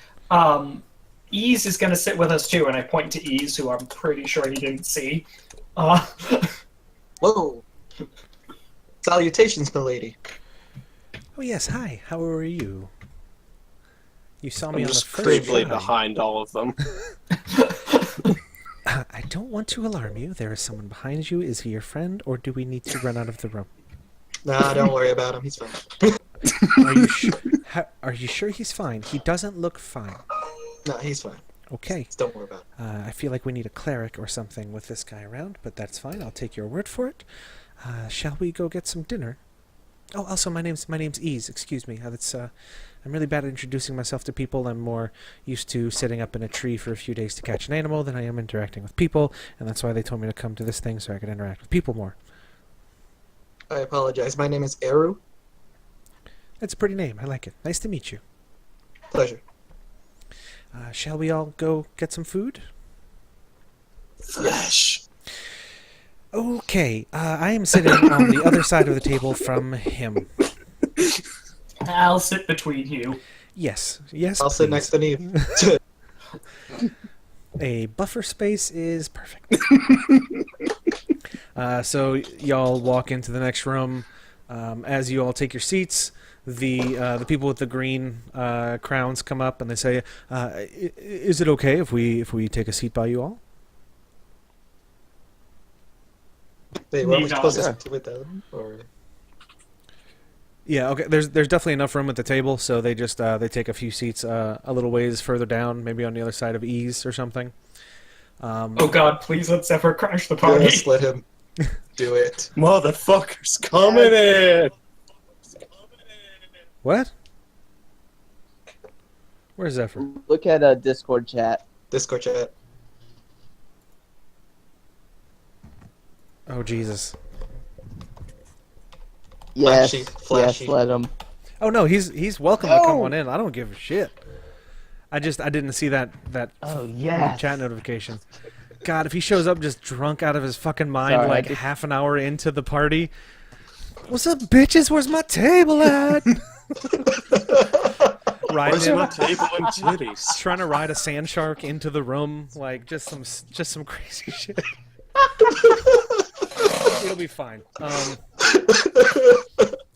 Ease is going to sit with us too, and I point to Ease, who I'm pretty sure he didn't see. Whoa. Salutations, milady. Oh yes, hi. How are you? You saw me I'm on the just first creepily try. behind all of them. I don't want to alarm you. There is someone behind you. Is he your friend, or do we need to run out of the room? Nah, don't worry about him. He's fine. Are you sure he's fine? He doesn't look fine. No, he's fine. Okay. Just don't worry about it. I feel like we need a cleric or something with this guy around, but that's fine. I'll take your word for it. Shall we go get some dinner? Oh, also, my name's Ease. Excuse me. I'm really bad at introducing myself to people. I'm more used to sitting up in a tree for a few days to catch an animal than I am interacting with people, and that's why they told me to come to this thing so I could interact with people more. I apologize. My name is Eru. That's a pretty name. I like it. Nice to meet you. Pleasure. Shall we all go get some food? Flesh. Okay. I am sitting on the other side of the table from him. I'll sit between you. Yes, I'll sit please. next to Neve. A buffer space is perfect. So y'all walk into the next room. As you all take your seats, the people with the green crowns come up and they say, "Is it okay if we take a seat by you all?" Wait, what are we Neve supposed nods. to do with them? Or... Yeah, okay. There's definitely enough room at the table, so they just they take a few seats a little ways further down, maybe on the other side of Ease or something. Oh god, please let's ever crash the party. Just let him do it. Motherfuckers coming in! What? Where's Zephyr? Look at a Discord chat. Discord chat. Oh Jesus! Yes, Flashy. yes, let him. Oh no, he's welcome to come on in. I don't give a shit. I didn't see that Oh yes. chat notification. God, if he shows up just drunk out of his fucking mind, Sorry, like half an hour into the party. What's up, bitches? Where's my table at? Where's my Riding, table and titties? trying to ride a sand shark into the room, like just some crazy shit. It'll be fine.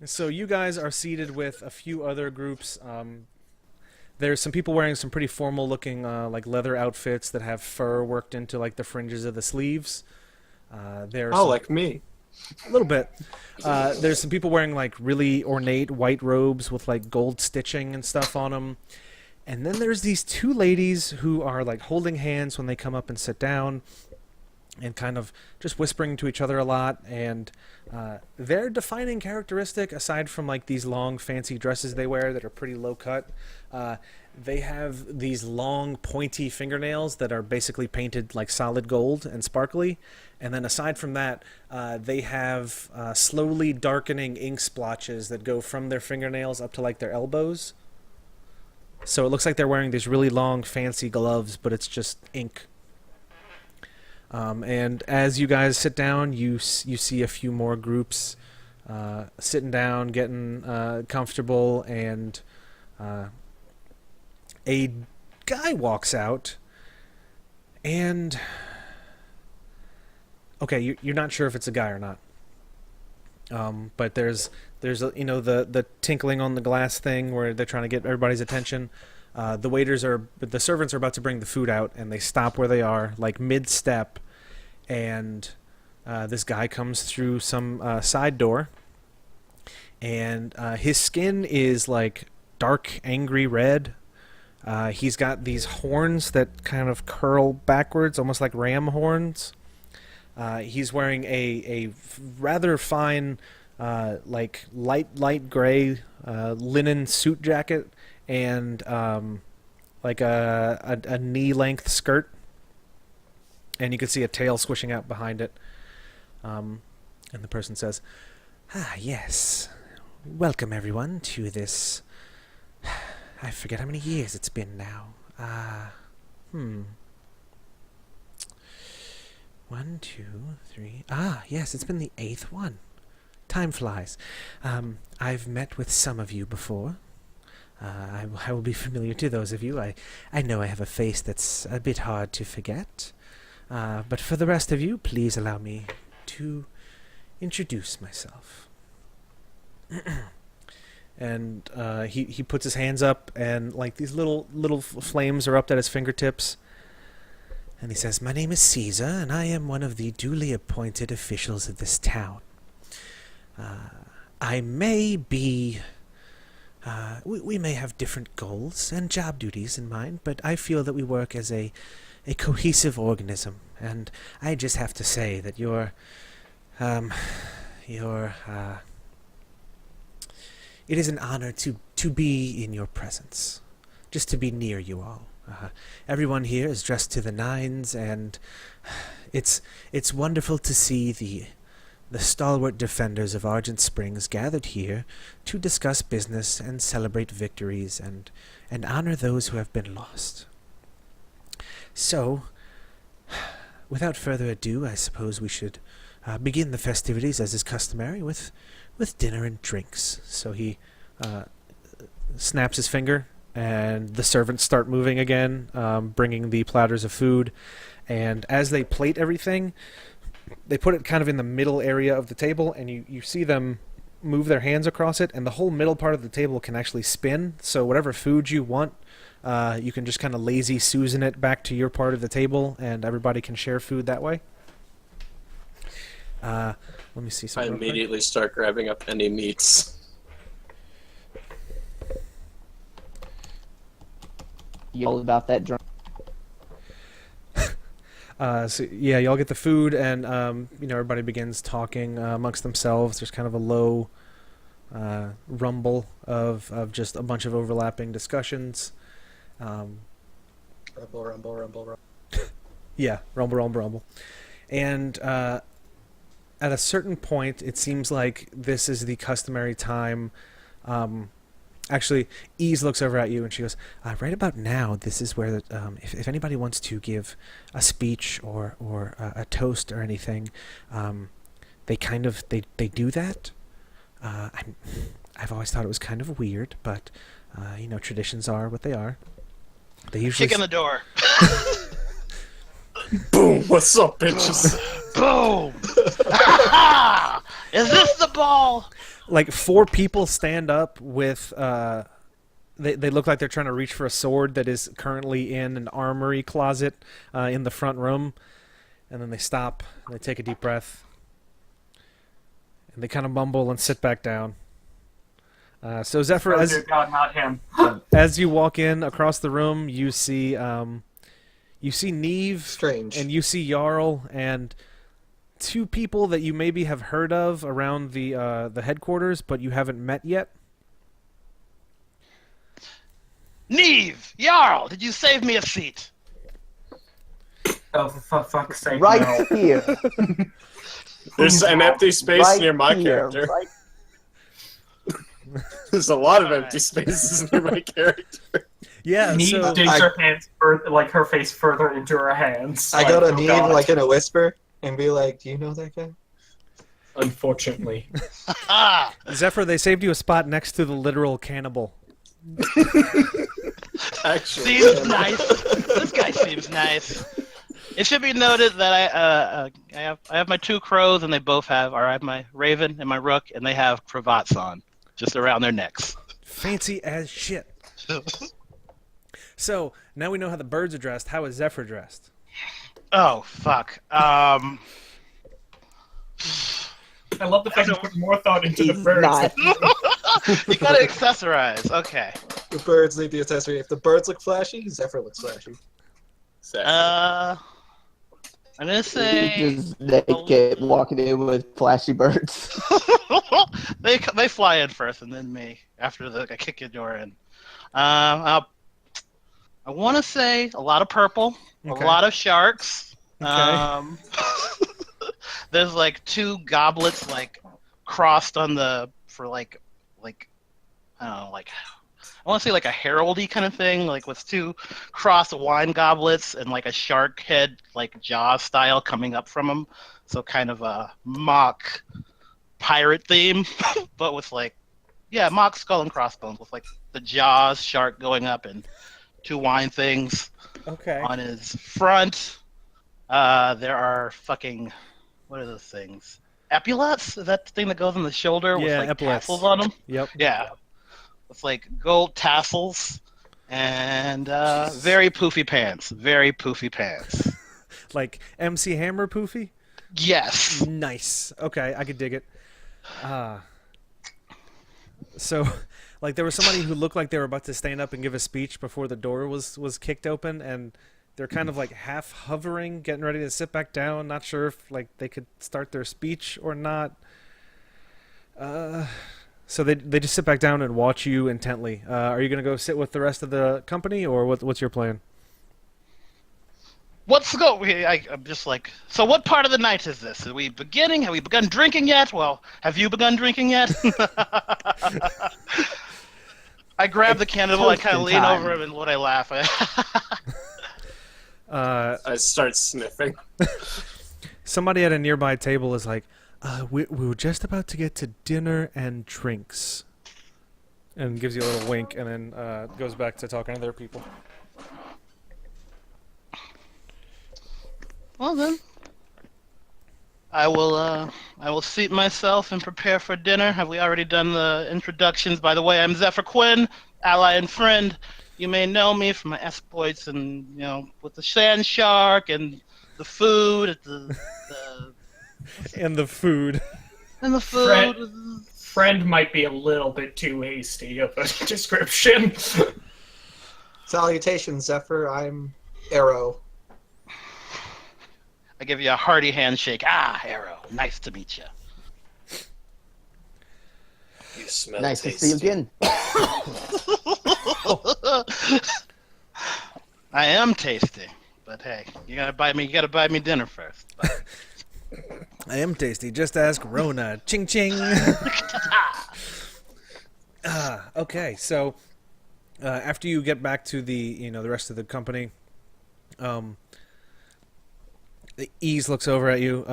So you guys are seated with a few other groups. There's some people wearing some pretty formal-looking like leather outfits that have fur worked into like the fringes of the sleeves. There's some, Like me. a little bit. There's some people wearing like really ornate white robes with like gold stitching and stuff on them. And then there's these two ladies who are like holding hands when they come up and sit down, and kind of just whispering to each other a lot. And their defining characteristic, aside from like these long fancy dresses they wear that are pretty low cut, they have these long pointy fingernails that are basically painted like solid gold and sparkly. And then aside from that, they have slowly darkening ink splotches that go from their fingernails up to like their elbows. So it looks like they're wearing these really long fancy gloves, but it's just ink. And as you guys sit down, you see a few more groups sitting down, getting comfortable, and a guy walks out. And okay, you're not sure if it's a guy or not. But there's a, the tinkling on the glass thing where they're trying to get everybody's attention. The servants are about to bring the food out, and they stop where they are, like mid-step, and this guy comes through some side door, and his skin is like dark, angry red. He's got these horns that kind of curl backwards, almost like ram horns. He's wearing a rather fine, like light gray linen suit jacket and like a knee-length skirt. And you can see a tail swishing out behind it. And the person says, "Ah, yes. Welcome, everyone, to this... I forget how many years it's been now. 1, 2, 3... Ah, yes, it's been the 8th one. Time flies. I've met with some of you before. I will be familiar to those of you. I know I have a face that's a bit hard to forget. But for the rest of you, please allow me to introduce myself." And he puts his hands up, and like these little flames are up at his fingertips. And he says, "My name is Caesar, and I am one of the duly appointed officials of this town. I may be... we may have different goals and job duties in mind, but I feel that we work as a cohesive organism, and I just have to say that it is an honor to be in your presence, just to be near you all. Everyone here is dressed to the nines, and it's wonderful to see the stalwart defenders of Argent Springs gathered here to discuss business and celebrate victories and honor those who have been lost. So, without further ado, I suppose we should begin the festivities as is customary with dinner and drinks." So he snaps his finger, and the servants start moving again, bringing the platters of food. And as they plate everything, they put it kind of in the middle area of the table, and you see them move their hands across it, and the whole middle part of the table can actually spin. So whatever food you want, you can just kind of lazy Susan it back to your part of the table, and everybody can share food that way. Let me see I something. immediately start grabbing up any meats. You all about that drunk? So yeah, y'all get the food, and everybody begins talking amongst themselves. There's kind of a low rumble of just a bunch of overlapping discussions. Rumble. Yeah, rumble. And at a certain point, it seems like this is the customary time. Actually, Eze looks over at you and she goes, "Right about now, this is where if anybody wants to give a speech or a toast or anything, they do that. I've always thought it was kind of weird, but traditions are what they are. They usually Kick in the door. Boom! What's up, bitches? Boom! Is this the ball? Like 4 people stand up with they look like they're trying to reach for a sword that is currently in an armory closet in the front room, and then they stop, they take a deep breath, and they kind of mumble and sit back down. So Zephyr, Oh, dear God, not him. as you walk in across the room, you see Neve, Strange. and you see Jarl, and 2 people that you maybe have heard of around the headquarters, but you haven't met yet. Neve! Jarl, did you save me a seat? Oh, for fuck's sake, Right no. here. There's an empty space Right near my here, character. right- There's a lot of Alright. empty spaces near my character. Yeah, Neve so digs her hands her face further into her hands. I go to oh Neve God. like in a whisper and be like, "Do you know that guy?" Unfortunately. Ah! Zephyr, they saved you a spot next to the literal cannibal. Actually, Seems nice. This guy seems nice. It should be noted that I have my 2 crows, and they both have, or I have my raven and my rook, and they have cravats on, just around their necks. Fancy as shit. So now we know how the birds are dressed. How is Zephyr dressed? Oh fuck. I love the fact you put more thought into the He's birds. not. You gotta accessorize. Okay. The birds need the accessory. If the birds look flashy, Zephyr looks flashy. Exactly. I'm gonna say Just naked, walking in with flashy birds. they fly in first, and then me after I kick your door in. I want to say a lot of purple, Okay. a lot of sharks. Okay. There's like 2 goblets like crossed on for like I don't know, like I want to say like a heraldy kind of thing, like with 2 crossed wine goblets and like a shark head, like jaw style coming up from them. So kind of a mock pirate theme, but with like, yeah, mock skull and crossbones with like the jaws shark going up and 2 wine things Okay. on his front. There are fucking, what are those things? Epaulets? Is that the thing that goes on the shoulder with Yeah, like epaulets. tassels on them? Yep. Yeah. With like gold tassels and very poofy pants. Very poofy pants. Like MC Hammer poofy? Yes. Nice. Okay, I could dig it. So, like, there was somebody who looked like they were about to stand up and give a speech before the door was kicked open, and they're kind of like half hovering, getting ready to sit back down. Not sure if like they could start their speech or not. So they just sit back down and watch you intently. Are you gonna go sit with the rest of the company, or what's your plan? What's go? I'm just like. So, what part of the night is this? Are we beginning? Have we begun drinking yet? Well, have you begun drinking yet? I grab the candle. I kind of lean time. over him, and I laugh. I start sniffing. Somebody at a nearby table is like, we were just about to get to dinner and drinks. And gives you a little wink, and then goes back to talking to their people. Well then, I will seat myself and prepare for dinner. Have we already done the introductions? By the way, I'm Zephyr Quinn, ally and friend. You may know me from my exploits and with the sand shark and the food at the And the food. and the food. Friend might be a little bit too hasty of a description. Salutations, Zephyr. I'm Arrow. I give you a hearty handshake. Ah, Arrow, nice to meet you. You smell Nice to tasty. see you again. I am tasty, but hey, you gotta buy me dinner first. I am tasty. Just ask Rona. Ching ching. Okay, so after you get back to the the rest of the company, Ease looks over at you,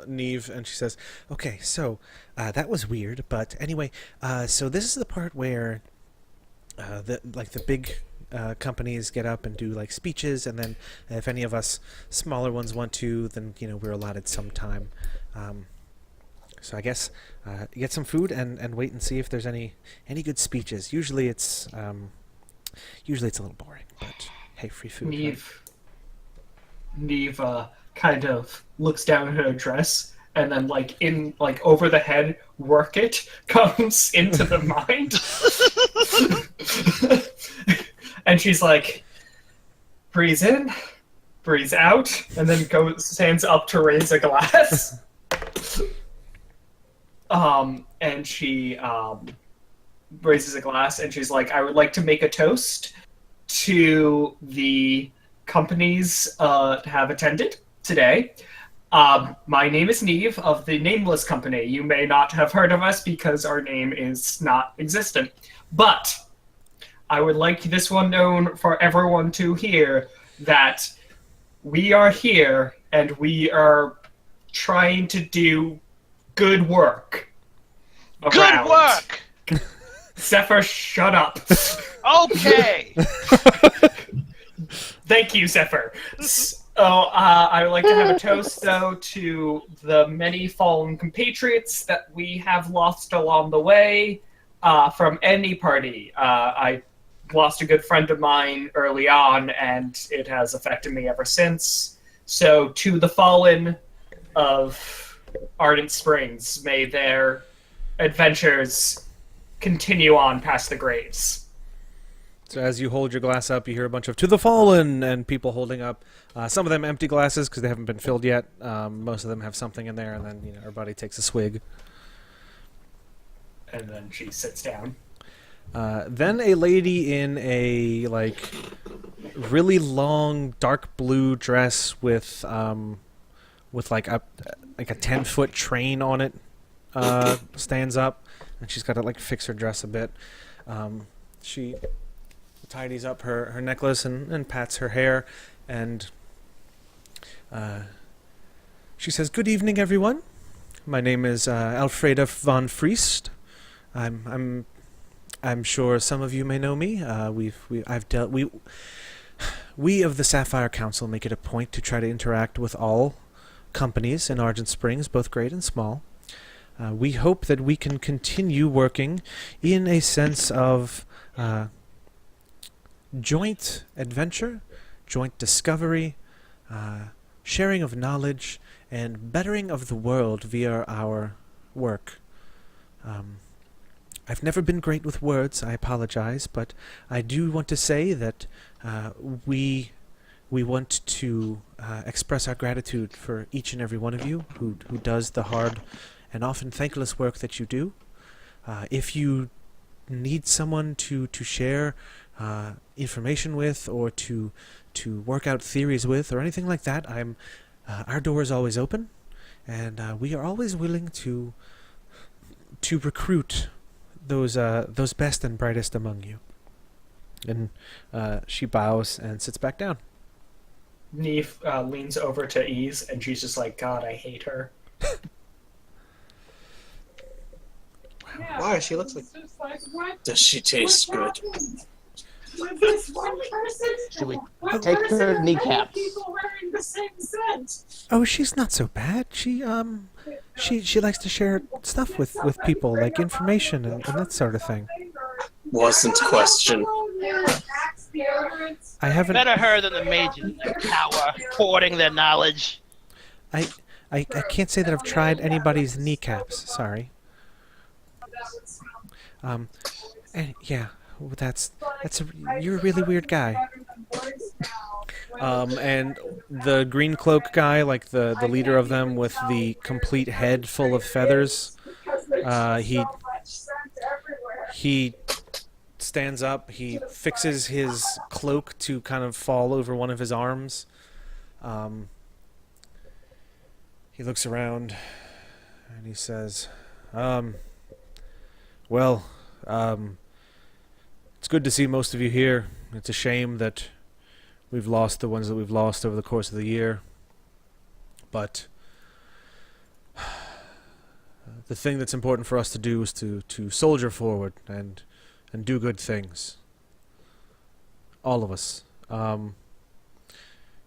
Neve, and she says, "Okay, so that was weird, but anyway, so this is the part where the big companies get up and do like speeches, and then if any of us smaller ones want to, then we're allotted some time. So I guess get some food and wait and see if there's any good speeches. Usually it's a little boring, but hey, free food. Right? Neve kind of looks down at her dress, and then over the head work it comes into the mind. And she's like, breathe in, breathe out, and then stands up to raise a glass. And she raises a glass, and she's like, I would like to make a toast to the companies have attended today. My name is Neve of the Nameless Company. You may not have heard of us because our name is not existent. But I would like this one known for everyone to hear that we are here and we are trying to do good work. Good work! Zephyr, shut up. Okay! Thank you, Zephyr. I would like to have a toast, though, to the many fallen compatriots that we have lost along the way from any party. I lost a good friend of mine early on, and it has affected me ever since. So, to the fallen of Ardent Springs, may their adventures continue on past the graves. So as you hold your glass up, you hear a bunch of "To the Fallen" and people holding up. Some of them empty glasses because they haven't been filled yet. Most of them have something in there, and then everybody takes a swig. And then she sits down. Then a lady in a really long dark blue dress with like a 10-foot train on it stands up, and she's got to fix her dress a bit. She tidies up her necklace and pats her hair, and she says, "Good evening, everyone. My name is Alfreda von Friest. I'm sure some of you may know me. We of the Sapphire Council make it a point to try to interact with all companies in Argent Springs, both great and small. We hope that we can continue working in a sense of joint adventure, joint discovery, sharing of knowledge, and bettering of the world via our work. I've never been great with words, I apologize, but I do want to say that we want to express our gratitude for each and every one of you who does the hard and often thankless work that you do. If you need someone to share information with, or to work out theories with, or anything like that, our door is always open, and we are always willing to recruit those best and brightest among you." And she bows and sits back down. Neve leans over to Ease, and she's just like, "God, I hate her." Why? She looks like... Does she taste good? Should we take her kneecaps? Oh, she's not so bad. She likes to share stuff with people, like information and that sort of thing. Wasn't question. I haven't. Better her than the mages in their tower, hoarding their knowledge. I can't say that I've tried anybody's kneecaps. Sorry. And yeah, you're a really weird guy. And the green cloak guy, like the leader of them with the complete head full of feathers, he stands up, he fixes his cloak to kind of fall over one of his arms. He looks around and he says, well, it's good to see most of you here. It's a shame that we've lost the ones that we've lost over the course of the year. But the thing that's important for us to do is to soldier forward and do good things. All of us.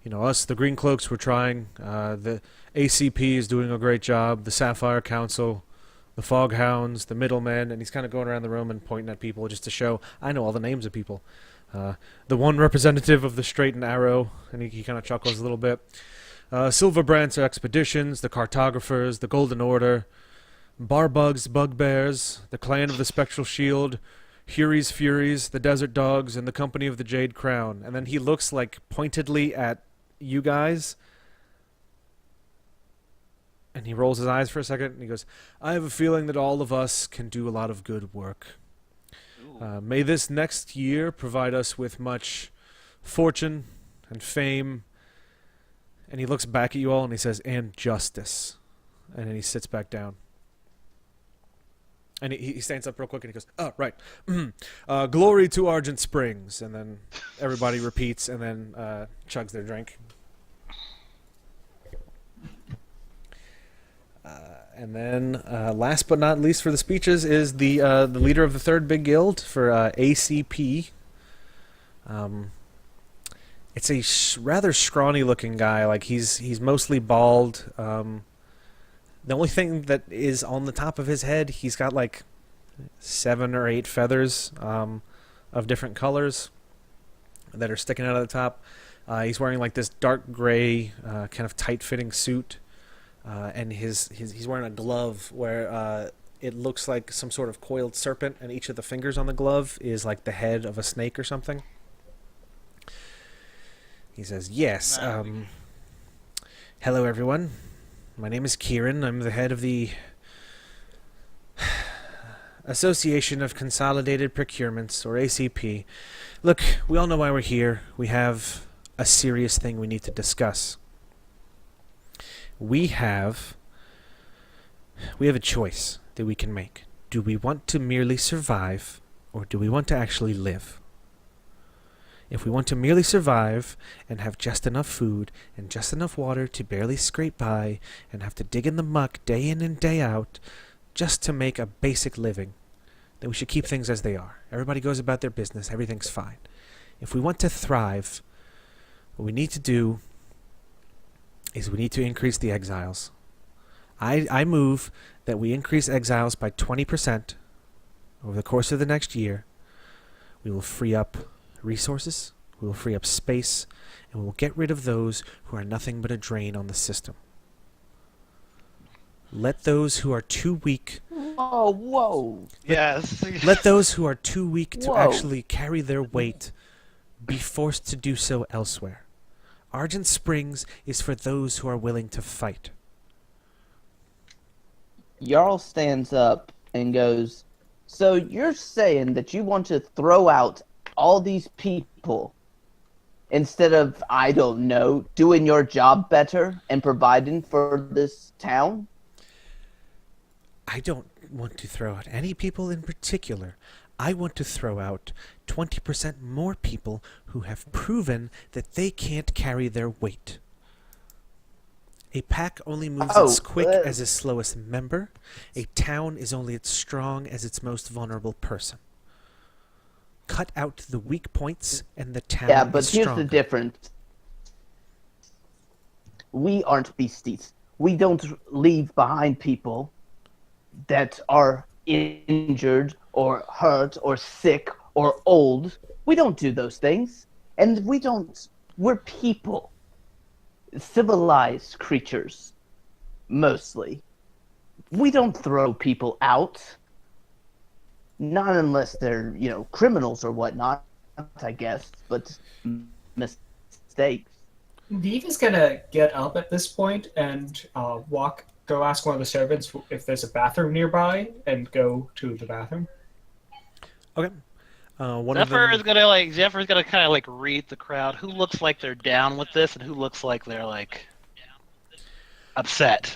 Us, the Green Cloaks, we're trying. The ACP is doing a great job. The Sapphire Council, the Foghounds, the Middlemen, and he's kind of going around the room and pointing at people just to show I know all the names of people. The one representative of the Straight and Arrow, and he kind of chuckles a little bit. Silverbrands Expeditions, the Cartographers, the Golden Order, Barbugs, Bugbears, the Clan of the Spectral Shield, Huri's Furies, the Desert Dogs, and the Company of the Jade Crown. And then he looks pointedly at you guys, and he rolls his eyes for a second, and he goes, I have a feeling that all of us can do a lot of good work. May this next year provide us with much fortune and fame. And he looks back at you all and he says, and justice. And then he sits back down. And he stands up real quick and he goes, oh, right. Glory to Argent Springs. And then everybody repeats and then chugs their drink. And then, last but not least for the speeches is the leader of the third big guild for ACP. It's a rather scrawny-looking guy. He's mostly bald. The only thing that is on the top of his head, he's got 7 or 8 feathers of different colors that are sticking out of the top. He's wearing this dark gray, kind of tight-fitting suit. And he's wearing a glove where it looks like some sort of coiled serpent, and each of the fingers on the glove is like the head of a snake or something. He says, yes, hello everyone. My name is Kieran. I'm the head of the Association of Consolidated Procurements, or ACP. Look, we all know why we're here. We have a serious thing we need to discuss. We have a choice that we can make. Do we want to merely survive, or do we want to actually live? If we want to merely survive and have just enough food and just enough water to barely scrape by and have to dig in the muck day in and day out just to make a basic living, then we should keep things as they are. Everybody goes about their business. Everything's fine. If we want to thrive, what we need to do is we need to increase the exiles. I move that we increase exiles by 20% over the course of the next year. We will free up resources, we will free up space, and we will get rid of those who are nothing but a drain on the system. Let those who are too weak... Whoa. Yes. Let those who are too weak to Whoa. actually carry their weight be forced to do so elsewhere. Argent Springs is for those who are willing to fight. Jarl stands up and goes, so you're saying that you want to throw out all these people instead of, I don't know, doing your job better and providing for this town? I don't want to throw out any people in particular. I want to throw out 20% more people who have proven that they can't carry their weight. A pack only moves as quick as its slowest member. A town is only as strong as its most vulnerable person. Cut out the weak points and the town Yeah, but is here's stronger. the difference. We aren't beasties. We don't leave behind people that are injured or hurt or sick or old. We don't do those things. And we're people. Civilized creatures, mostly. We don't throw people out. Not unless they're, criminals or whatnot, I guess, but mistakes. Neve is gonna get up at this point and go ask one of the servants if there's a bathroom nearby, and go to the bathroom. Okay. Zephyr's gonna kind of like read the crowd. Who looks like they're down with this, and who looks like they're like upset?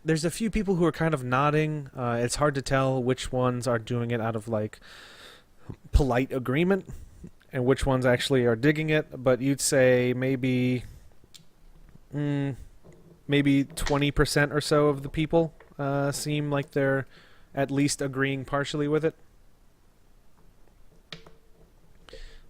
There's a few people who are kind of nodding. It's hard to tell which ones are doing it out of like polite agreement and which ones actually are digging it. But you'd say maybe 20% or so of the people seem like they're at least agreeing partially with it.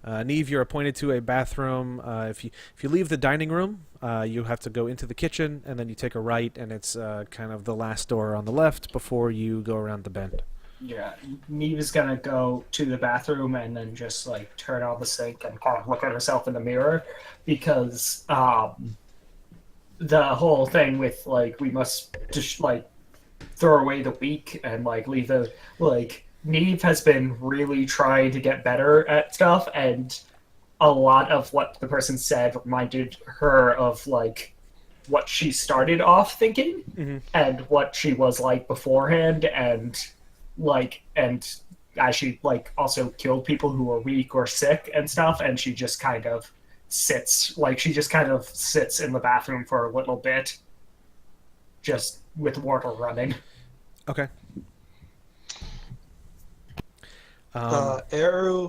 Neve, you're appointed to a bathroom. If you leave the dining room, you have to go into the kitchen, and then you take a right, and it's kind of the last door on the left before you go around the bend. Yeah, Neve is gonna go to the bathroom and then just like turn on the sink and kind of look at herself in the mirror, because the whole thing with like we must just like throw away the weak and like leave the like. Neve has been really trying to get better at stuff, and a lot of what the person said reminded her of like what she started off thinking and what she was like beforehand, and as she like also killed people who were weak or sick and stuff, and she just kind of sits in the bathroom for a little bit just with water running. Okay. Eru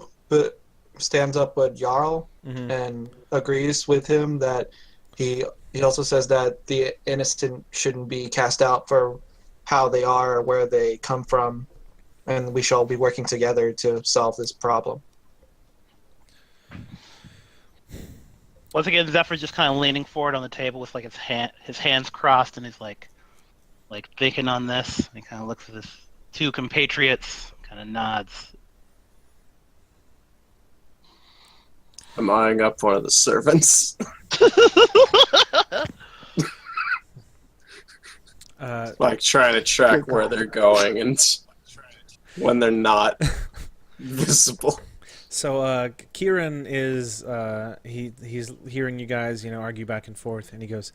stands up with Jarl and agrees with him that he also says that the innocent shouldn't be cast out for how they are or where they come from, and we shall be working together to solve this problem. Once again, Zephyr's just kind of leaning forward on the table with like his hands crossed, and he's like thinking on this. He kind of looks at his two compatriots, kind of nods. I'm eyeing up one of the servants. Like trying to track where they're going and when they're not visible. So Kieran is he's hearing you guys, argue back and forth, and he goes,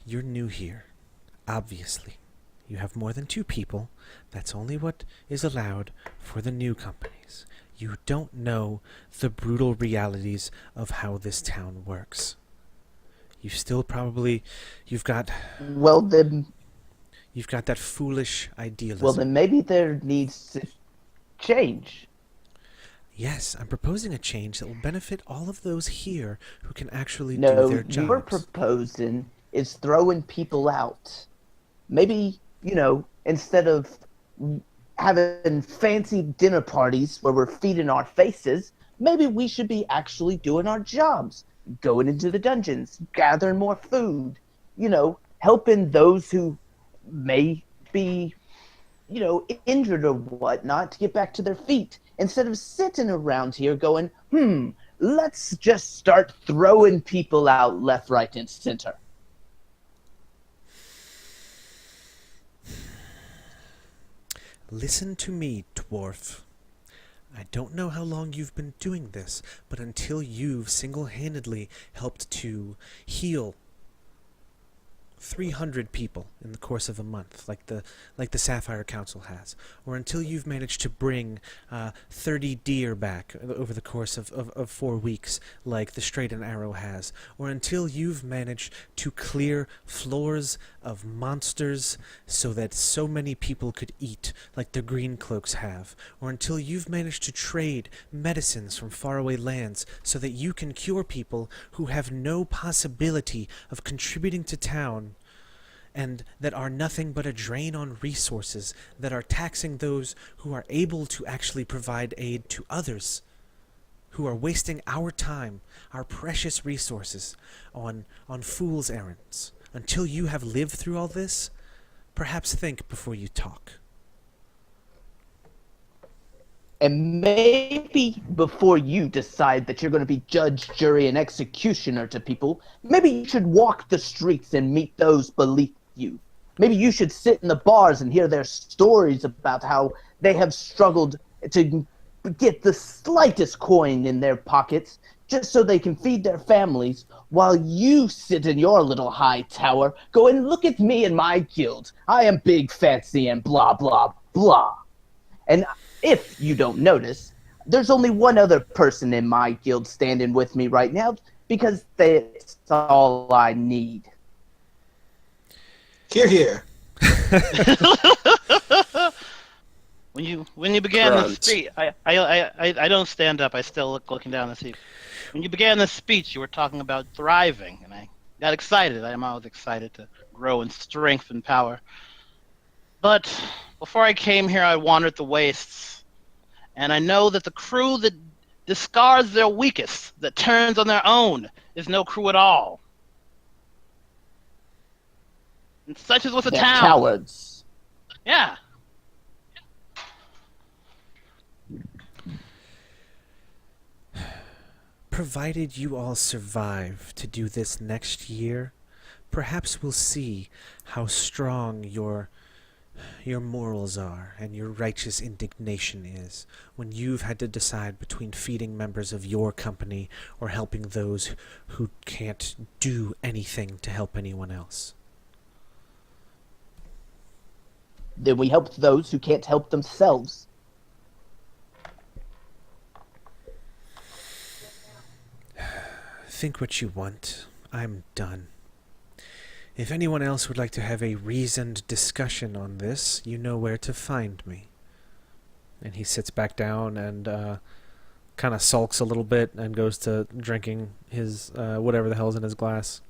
"You're new here, obviously. You have more than 2 people. That's only what is allowed for the new companies. You don't know the brutal realities of how this town works. You still you've got Well then, that foolish idealism." well then, maybe there needs to change. Yes, I'm proposing a change that will benefit all of those here who can actually do No, their you're jobs. proposing is throwing people out. Maybe, instead of having fancy dinner parties where we're feeding our faces, maybe we should be actually doing our jobs, going into the dungeons, gathering more food, helping those who may be, injured or whatnot to get back to their feet, instead of sitting around here going, let's just start throwing people out left, right, and center. Listen to me, dwarf. I don't know how long you've been doing this, but until you've single-handedly helped to heal 300 people in the course of a month, like the Sapphire Council has, or until you've managed to bring 30 deer back over the course of 4 weeks, like the Straight and Arrow has, or until you've managed to clear floors of monsters so that so many people could eat, like the Green Cloaks have, or until you've managed to trade medicines from faraway lands so that you can cure people who have no possibility of contributing to town, and that are nothing but a drain on resources, that are taxing those who are able to actually provide aid to others, who are wasting our time, our precious resources, on fool's errands. Until you have lived through all this, perhaps think before you talk. And maybe before you decide that you're going to be judge, jury, and executioner to people, maybe you should walk the streets and meet those beneath you. Maybe you should sit in the bars and hear their stories about how they have struggled to get the slightest coin in their pockets just so they can feed their families, while you sit in your little high tower going, look at me and my guild. I am big, fancy, and blah, blah, blah. And if you don't notice, there's only one other person in my guild standing with me right now, because that's all I need. Hear, hear. When you began the Grunt. speech, I don't stand up. I still looking down the seat. When you began the speech, you were talking about thriving, and I got excited. I am always excited to grow in strength and power. But before I came here, I wandered the wastes, and I know that the crew that discards their weakest, that turns on their own, is no crew at all. And such is with the They're town. cowards. Yeah. Provided you all survive to do this next year, perhaps we'll see how strong your morals are and your righteous indignation is when you've had to decide between feeding members of your company or helping those who can't do anything to help anyone else. Then we help those who can't help themselves. Think what you want. I'm done. If anyone else would like to have a reasoned discussion on this, you know where to find me. And he sits back down and kind of sulks a little bit and goes to drinking his whatever the hell's in his glass.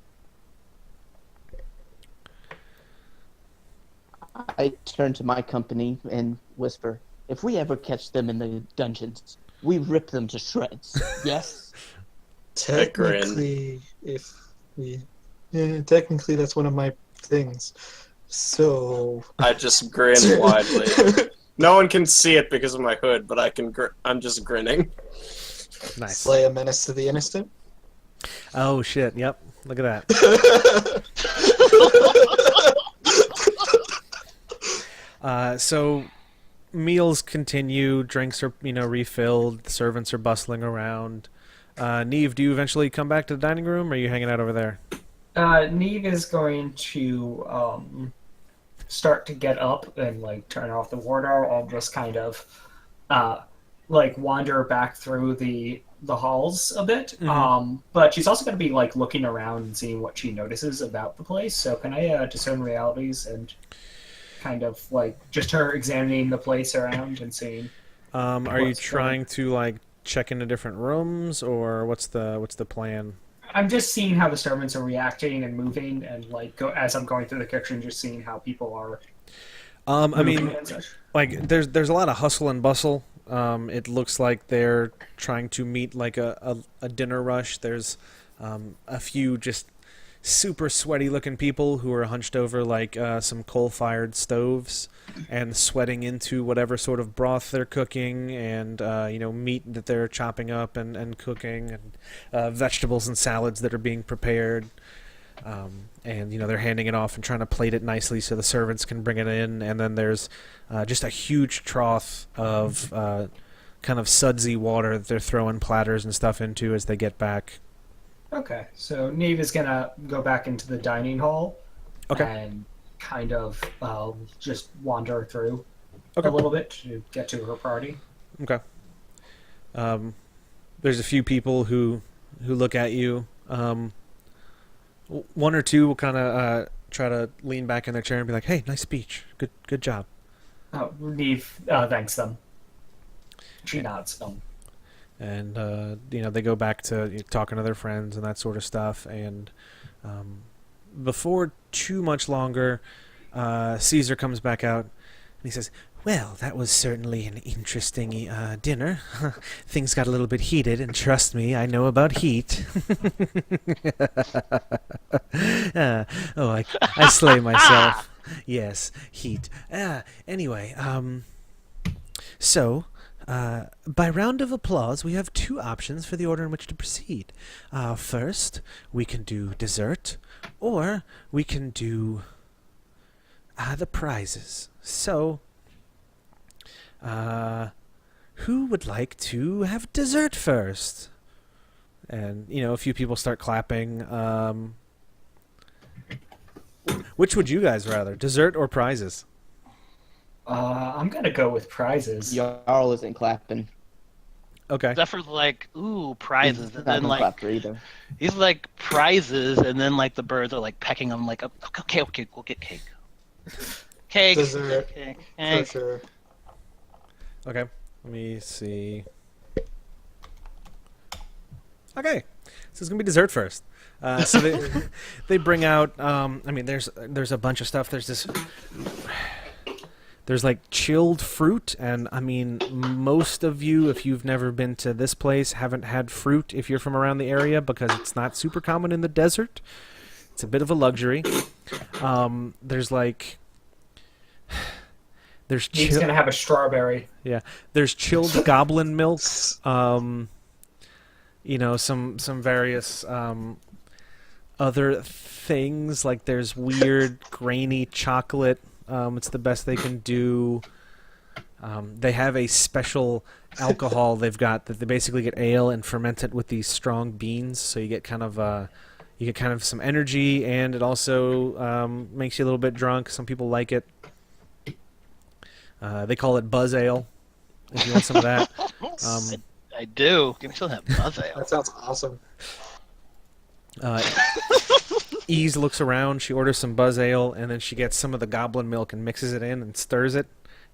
I turn to my company and whisper, if we ever catch them in the dungeons, we rip them to shreds. Yes? Technically, technically that's one of my things. So I just grin widely. No one can see it because of my hood, but I'm just grinning. Nice. slay a menace to the innocent. Oh shit! Yep. Look at that. So meals continue, drinks are refilled, the servants are bustling around. Neve, do you eventually come back to the dining room, or are you hanging out over there? Neve is going to start to get up and like turn off the water and just kind of like wander back through the halls a bit. But she's also going to be like looking around and seeing what she notices about the place. So can I discern realities and kind of like just her examining the place around and seeing? Are you trying to like check into different rooms, or what's the plan? I'm just seeing how the servants are reacting and moving, and like as I'm going through the kitchen, just seeing how people are. I mean, like there's a lot of hustle and bustle. It looks like they're trying to meet like a dinner rush. There's a few just super sweaty looking people who are hunched over like some coal-fired stoves and sweating into whatever sort of broth they're cooking, and meat that they're chopping up and cooking, and vegetables and salads that are being prepared, and they're handing it off and trying to plate it nicely so the servants can bring it in. And then there's just a huge trough of kind of sudsy water that they're throwing platters and stuff into as they get back. Okay, so Neve is gonna go back into the dining hall, and kind of just wander through a little bit to get to her party. Okay. There's a few people who look at you. One or two will kind of try to lean back in their chair and be like, "Hey, nice speech. Good job." Oh, Neve thanks them. She nods. And they go back to talking to their friends and that sort of stuff. And before too much longer, Caesar comes back out and he says, "Well, that was certainly an interesting dinner. Things got a little bit heated, and trust me, I know about heat." I slay myself. Yes, heat. Anyway, so... by round of applause, we have two options for the order in which to proceed. First, we can do dessert, or we can do the prizes. So, who would like to have dessert first? And, a few people start clapping. Which would you guys rather, dessert or prizes? I'm gonna go with prizes. Jarl isn't clapping. Okay. Zephyr's like, ooh, prizes, He's and not then gonna like clap for either. he's like prizes, and then like the birds are like pecking him. Like, okay, we'll get cake. Cake. Dessert, Cake. for sure. Okay, let me see. Okay, so it's gonna be dessert first. So they bring out. There's a bunch of stuff. There's like chilled fruit, and I mean, most of you, if you've never been to this place, haven't had fruit if you're from around the area, because it's not super common in the desert. It's a bit of a luxury. There's He's gonna have a strawberry. Yeah, there's chilled goblin milk. Some various other things, like there's weird grainy chocolate. It's the best they can do. They have a special alcohol they've got that they basically get ale and ferment it with these strong beans, so you get kind of some energy, and it also makes you a little bit drunk. Some people like it. They call it buzz ale. If you want some of that, I do. Can I still have buzz ale? That sounds awesome. Ease looks around. She orders some buzz ale, and then she gets some of the goblin milk and mixes it in and stirs it,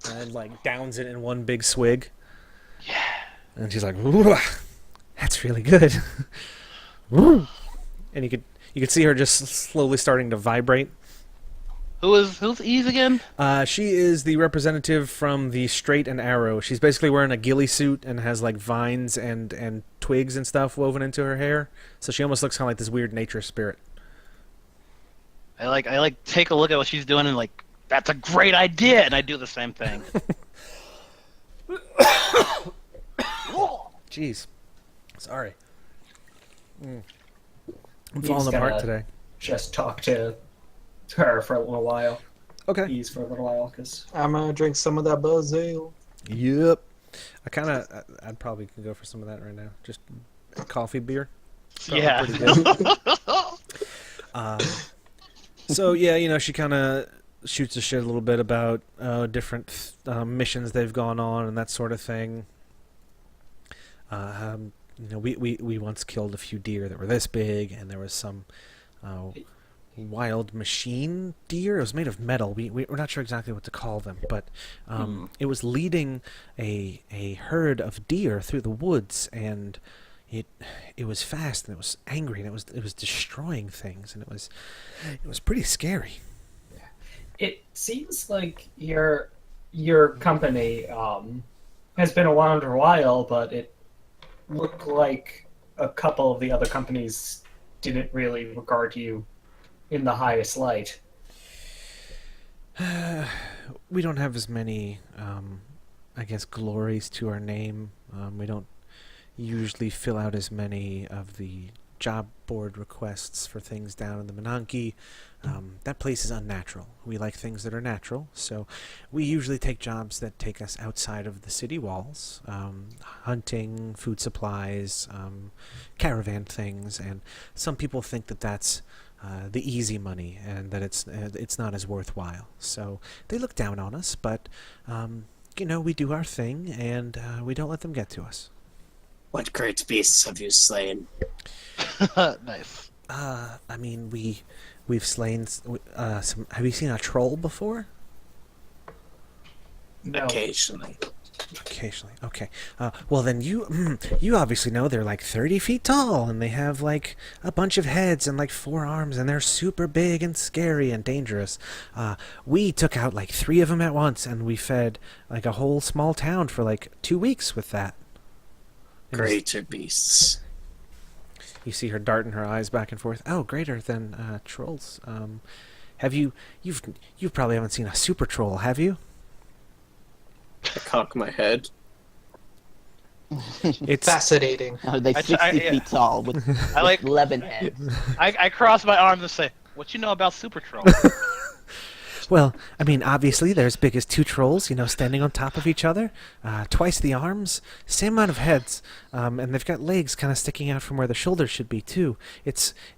and like downs it in one big swig. Yeah. And she's like, "Ooh, that's really good." Woo. And you could see her just slowly starting to vibrate. Who's Eve again? She is the representative from the Straight and Arrow. She's basically wearing a ghillie suit and has like vines and twigs and stuff woven into her hair. So she almost looks kind of like this weird nature spirit. I take a look at what she's doing and like, that's a great idea, and I do the same thing. Jeez. Sorry. I'm He's falling apart gonna today. Just talk to her for a little while. Okay. ease for a little while, because I'm gonna drink some of that buzz ale. Yep. I'd probably could go for some of that right now. Just coffee beer. Probably Yeah. pretty good. So yeah, she kind of shoots the shit a little bit about different missions they've gone on and that sort of thing. We once killed a few deer that were this big, and there was some wild machine deer. It was made of metal. We're not sure exactly what to call them, but it was leading a herd of deer through the woods, and it was fast, and it was angry, and it was destroying things, and it was pretty scary. it seems like your company has been around for a while, but it looked like a couple of the other companies didn't really regard you in the highest light. We don't have as many, I guess, glories to our name. We don't usually fill out as many of the job board requests for things down in the Menanke. That place is unnatural. We like things that are natural, so we usually take jobs that take us outside of the city walls. Hunting, food supplies, caravan things, and some people think that that's the easy money, and that it's not as worthwhile. So they look down on us, but we do our thing, and we don't let them get to us. What great beasts have you slain? Nice. I mean, we've slain some. Have you seen a troll before? No. Occasionally. Occasionally. Okay. Well, then you obviously know they're like 30 feet tall, and they have like a bunch of heads and like 4 arms, and they're super big and scary and dangerous. We took out like 3 of them at once, and we fed like a whole small town for like 2 weeks with that. And Greater beasts. you see her darting her eyes back and forth. Oh, greater than trolls. You've probably haven't seen a super troll, have you? I cock my head. It's Fascinating. Are they 60 feet tall with I like. 11 heads? I cross my arms and say, "What you know about Super Troll?" Well, I mean, obviously they're as big as 2 trolls, standing on top of each other, twice the arms, same amount of heads, and they've got legs kind of sticking out from where the shoulders should be too.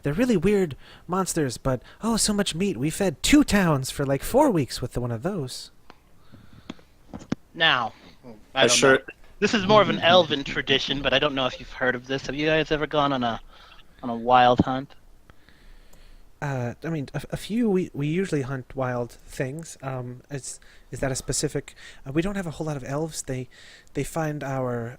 They're really weird monsters, but so much meat. We fed 2 towns for like 4 weeks with one of those. Now, I don't know. This is more of an elven tradition, but I don't know if you've heard of this. Have you guys ever gone on a wild hunt? I mean, a few. We usually hunt wild things. Is that a specific? We don't have a whole lot of elves. They find our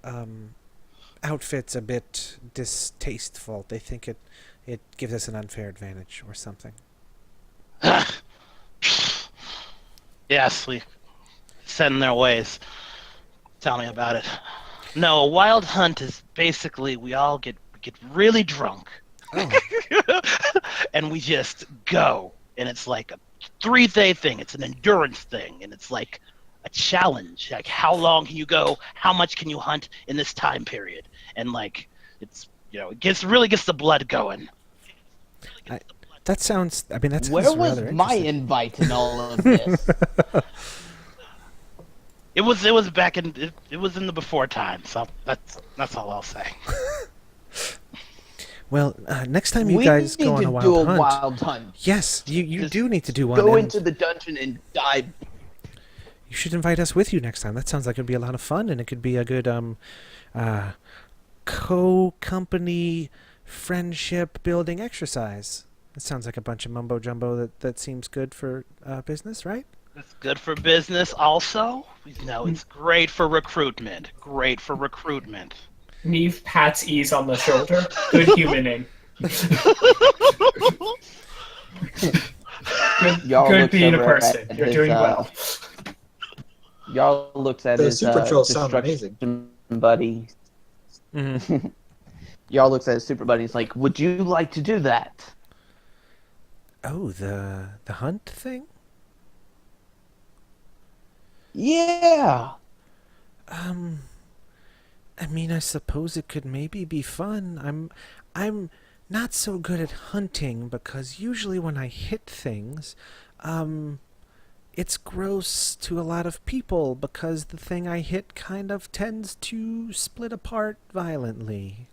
outfits a bit distasteful. They think it gives us an unfair advantage or something. Yes, we set in their ways. Tell me about it. No, a wild hunt is basically we all get really drunk. Oh. And we just go. And it's like a 3-day thing. It's an endurance thing. And it's like a challenge. Like, how long can you go? How much can you hunt in this time period? And, like, it's, it really gets the blood going. That sounds. I mean, that sounds Where was rather my interesting. invite in all of this? It was back in it was in the before time. So that's all I'll say. Well, next time you guys go on a wild hunt. We need to do a wild hunt. Yes, you Just do need to do one. Go and into the dungeon and die. You should invite us with you next time. That sounds like it'd be a lot of fun, and it could be a good co-company friendship building exercise. It sounds like a bunch of mumbo jumbo that seems good for business, right? It's good for business also. It's great for recruitment. Great for recruitment. Neve pats Ease on the shoulder. Good humaning. Jarl Good looks being a over person. at You're his, doing well. Jarl looks at The his super trolls sound destruction buddy. Mm-hmm. Jarl looks at his super buddy. He's like, "Would you like to do that?" Oh, the hunt thing? Yeah. I mean, I suppose it could maybe be fun. I'm not so good at hunting because usually when I hit things, it's gross to a lot of people because the thing I hit kind of tends to split apart violently.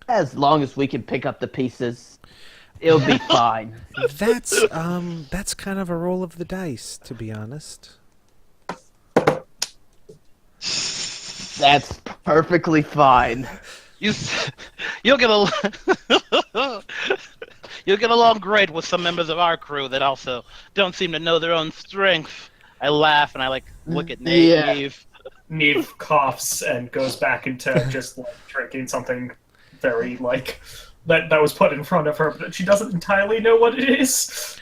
As long as we can pick up the pieces, it'll be fine. That's kind of a roll of the dice, to be honest. That's perfectly fine. You'll get you'll get along great with some members of our crew that also don't seem to know their own strength. I laugh and I look at Nave. Neve coughs and goes back into just drinking something very that was put in front of her, but she doesn't entirely know what it is.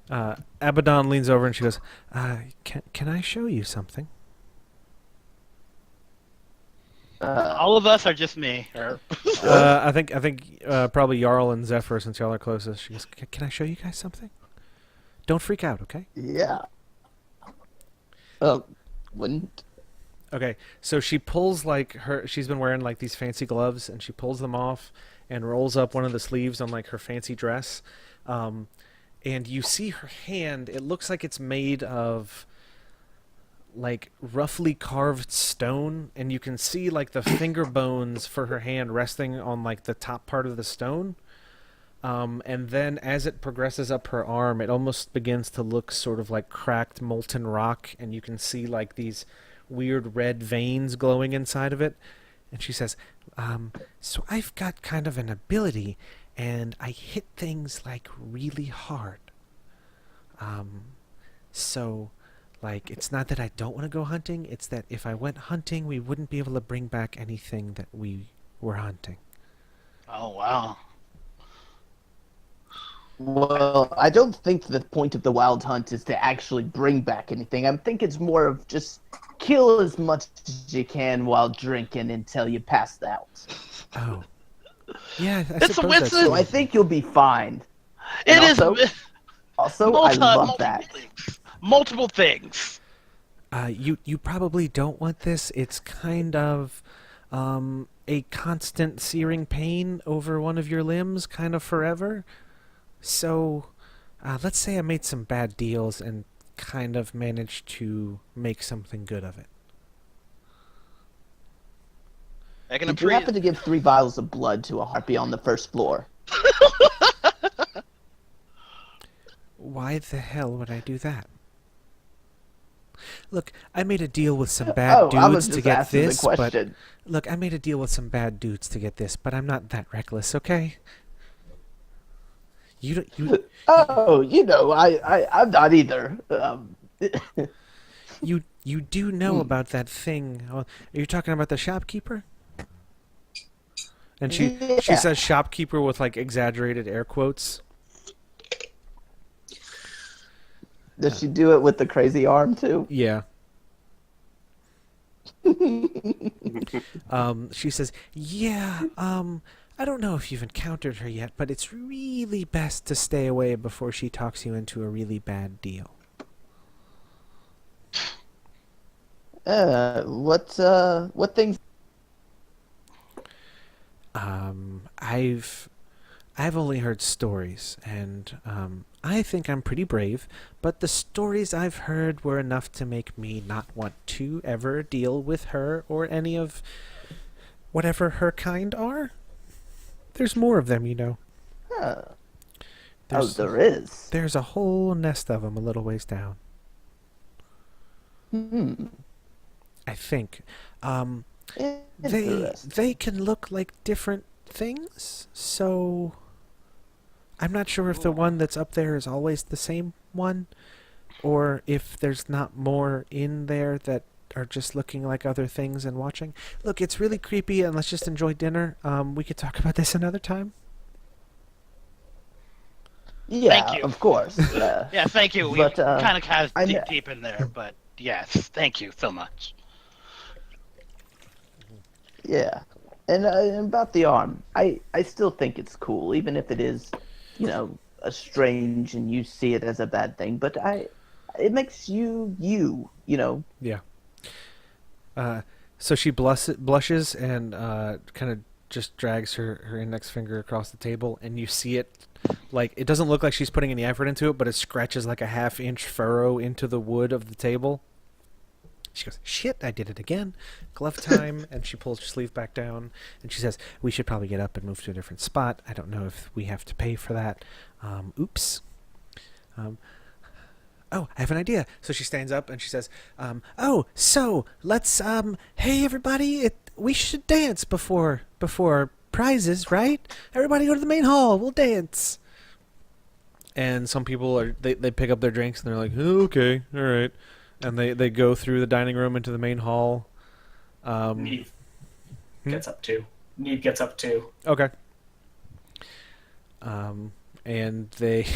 Abaddon leans over and she goes, can I show you something? All of us are just me. I think probably Jarl and Zephyr, since y'all are closest. She goes, can I show you guys something? Don't freak out, okay? Yeah. Wouldn't. Okay, so she pulls she's been wearing these fancy gloves, and she pulls them off and rolls up one of the sleeves on her fancy dress. And you see her hand, it looks like it's made of roughly carved stone, and you can see the finger bones for her hand resting on the top part of the stone. And then as it progresses up her arm, it almost begins to look sort of like cracked molten rock, and you can see these weird red veins glowing inside of it. And she says, so I've got kind of an ability, and I hit things really hard. So it's not that I don't want to go hunting, it's that if I went hunting, we wouldn't be able to bring back anything that we were hunting. Oh, wow. Well, I don't think the point of the wild hunt is to actually bring back anything. I think it's more of just kill as much as you can while drinking until you passed out. Oh. Yeah, I It's suppose that's So I think you'll be fine. And also, I love that. Multiple things. You probably don't want this. It's kind of a constant searing pain over one of your limbs, kind of forever. So, let's say I made some bad deals and kind of managed to make something good of it. Did you happen to give 3 vials of blood to a harpy on the first floor? Why the hell would I do that? Look, I made a deal with some bad dudes to get this, but look, I made a deal with some bad dudes to get this, but I'm not that reckless, okay? I'm not either. You do know about that thing. Are you talking about the shopkeeper? And she says shopkeeper with exaggerated air quotes. Does she do it with the crazy arm too? Yeah. She says, yeah, I don't know if you've encountered her yet, but it's really best to stay away before she talks you into a really bad deal. What things? I've only heard stories, and I think I'm pretty brave, but the stories I've heard were enough to make me not want to ever deal with her or any of whatever her kind are. There's more of them, you know. There is. There's a whole nest of them a little ways down. I think. They can look like different things, so I'm not sure if the one that's up there is always the same one, or if there's not more in there that are just looking like other things and watching. Look, it's really creepy, and let's just enjoy dinner. We could talk about this another time. Yeah, Thank you. Of course. Yeah, thank you. We But, kind of dig deep in there, but yes, thank you so much. Yeah. And about the arm, I still think it's cool, even if it is, a strange and you see it as a bad thing. But it makes you. Yeah. So she blushes and kind of just drags her index finger across the table, and you see it. Like, it doesn't look like she's putting any effort into it, but it scratches like a half-inch furrow into the wood of the table. She goes, "Shit, I did it again. Glove time." And she pulls her sleeve back down, and she says, "We should probably get up and move to a different spot. I don't know if we have to pay for that. Oops. Oh, I have an idea." So she stands up and she says, "Oh, so let's, hey everybody, we should dance before prizes, right? Everybody go to the main hall. We'll dance." And some people they pick up their drinks and they're like, "Oh, okay, all right," and they go through the dining room into the main hall. Neve gets up too. Neve gets up too. Okay. And they.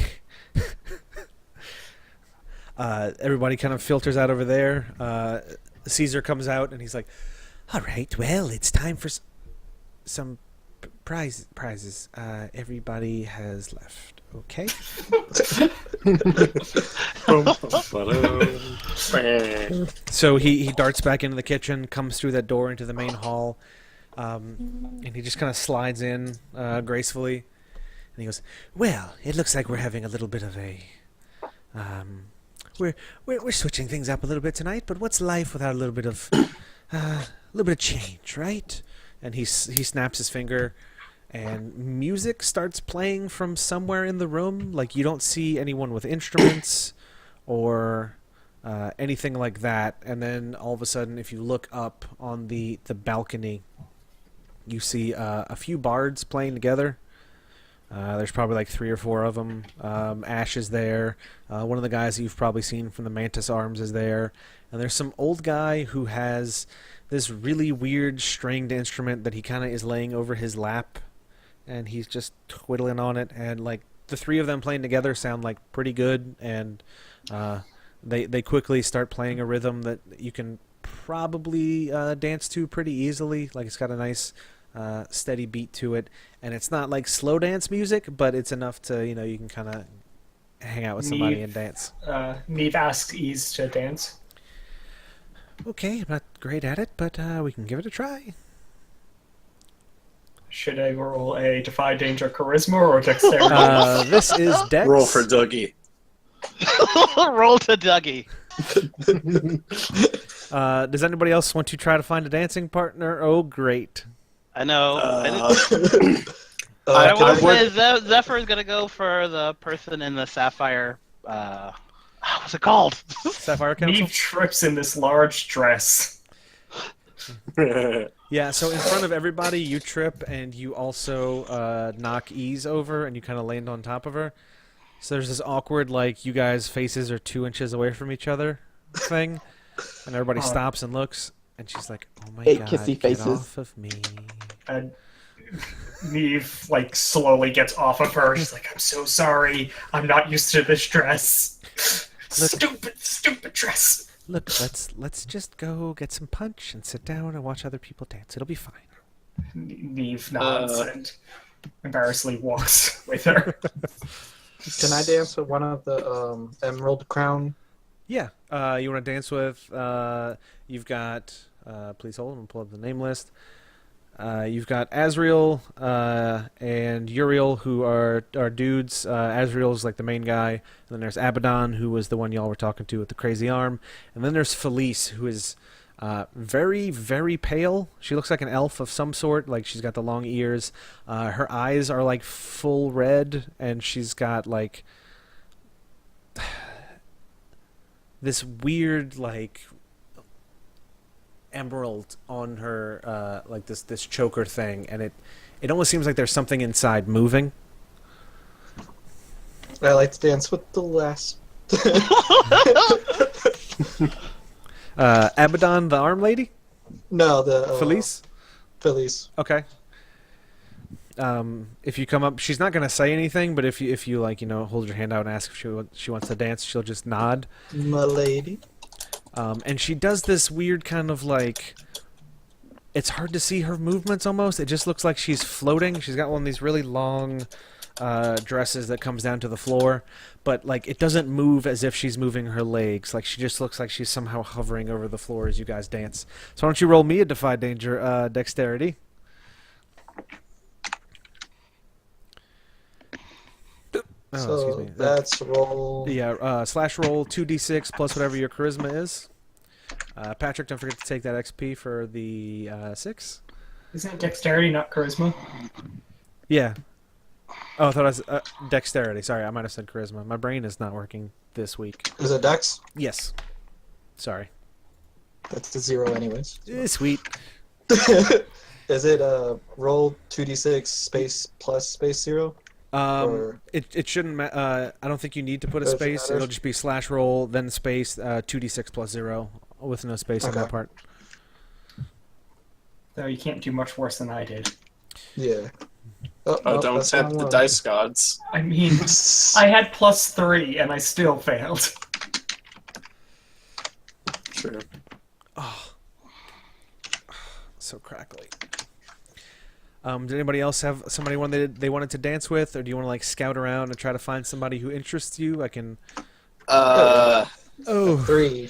Everybody kind of filters out over there. Caesar comes out and he's like, "All right, well, it's time for some prizes. Everybody has left. Okay." So he darts back into the kitchen, comes through that door into the main hall, and he just kind of slides in gracefully. And he goes, "Well, it looks like we're having a little bit of a... We're switching things up a little bit tonight, but what's life without a little bit of change, right?" And he snaps his finger, and music starts playing from somewhere in the room. Like, you don't see anyone with instruments or anything like that. And then all of a sudden, if you look up on the balcony, you see a few bards playing together. There's probably like 3 or 4 of them. Ash is there. One of the guys that you've probably seen from the Mantis Arms is there. And there's some old guy who has this really weird stringed instrument that he kind of is laying over his lap. And he's just twiddling on it. And like the 3 of them playing together sound like pretty good. And they quickly start playing a rhythm that you can probably dance to pretty easily. Like, it's got a nice... steady beat to it, and it's not like slow dance music, but it's enough to, you can kind of hang out with somebody and dance. Neve asks Ease to dance. Okay, I'm not great at it, but we can give it a try. Should I roll a Defy Danger Charisma or Dexterity? This is Dex. Roll for Dougie. Roll to Dougie. Does anybody else want to try to find a dancing partner? Oh, great. I know. I want to would- say Zephyr is going to go for the person in the Sapphire... what's it called? Sapphire Council? Neve trips in this large dress. Yeah, so in front of everybody, you trip, and you also knock Ease over, and you kind of land on top of her. So there's this awkward, like, you guys' faces are 2 inches away from each other thing, and everybody stops and looks, and she's like, "Oh my god, kissy get faces. off of me." And Neve, like, slowly gets off of her. She's like, "I'm so sorry. I'm not used to this dress. Stupid dress." Look, let's just go get some punch and sit down and watch other people dance. It'll be fine. Neve nods and embarrassedly walks with her. Can I dance with one of the Emerald Crown? Yeah, you want to dance with, you've got, please hold, I'm going to pull up the name list. You've got Azriel and Uriel, who are dudes. Azriel's like the main guy. And then there's Abaddon, who was the one y'all were talking to with the crazy arm. And then there's Felice, who is very, very pale. She looks like an elf of some sort. Like, she's got the long ears. Her eyes are like full red, and she's got like this weird like emerald on her, like this choker thing, and it almost seems like there's something inside moving. I like to dance with the last. Abaddon, the arm lady? No, the Felice? Felice. Okay. If you come up, she's not gonna say anything, but if you like, hold your hand out and ask if she wants to dance, she'll just nod. My lady. And she does this weird kind of like, it's hard to see her movements almost. It just looks like she's floating. She's got one of these really long dresses that comes down to the floor, but like it doesn't move as if she's moving her legs. Like, she just looks like she's somehow hovering over the floor as you guys dance. So why don't you roll me a Defy Danger dexterity? Oh, excuse me. That's roll. Yeah, slash roll 2d6 plus whatever your charisma is. Patrick, don't forget to take that XP for the 6. Isn't it dexterity, not charisma? Yeah. Oh, I thought I was dexterity. Sorry, I might have said charisma. My brain is not working this week. Is it Dex? Yes. Sorry. That's a 0 anyways. Sweet. Is it roll 2d6 space plus space 0? It shouldn't. I don't think you need to put a Doesn't space. matter. It'll just be slash roll then space 2d6 plus 0 with no space on that Okay. part. So you can't do much worse than I did. Yeah. Oh, don't that's tempt not the one. dice gods. I mean, I had +3 and I still failed. True. So crackly. Did anybody else have somebody they wanted to dance with, or do you want to like scout around and try to find somebody who interests you? I can. Oh. 3.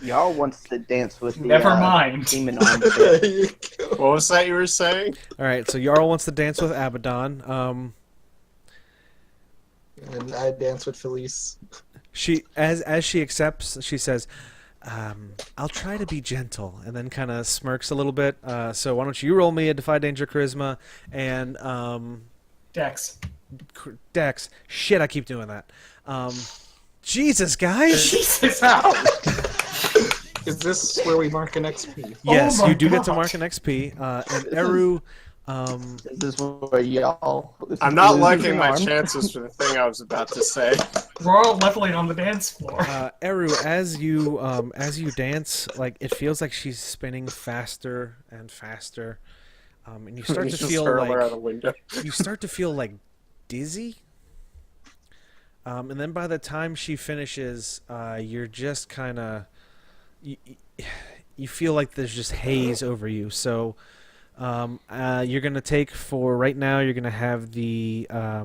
Y'all wants to dance with the Never mind. demon arm. There you go. What was that you were saying? All right, so Jarl wants to dance with Abaddon. And I dance with Felice. She as she accepts, she says, "I'll try to be gentle," and then kind of smirks a little bit. So why don't you roll me a Defy Danger Charisma and Dex. Dex? Shit, I keep doing that. Jesus, guys. Jesus. Is this where we mark an XP? Yes, Oh my you do get to God. mark an XP. And Eru, This is where y'all. I'm not losing liking your my arm. chances for the thing I was about to say. We're all leveling on the dance floor. Eru, as you dance, like it feels like she's spinning faster and faster, and you start to Just feel hurl her out like the window. you start to feel like dizzy. And then by the time she finishes, you're just kind of you feel like there's just haze over you. So you're gonna take for right now. You're gonna have the I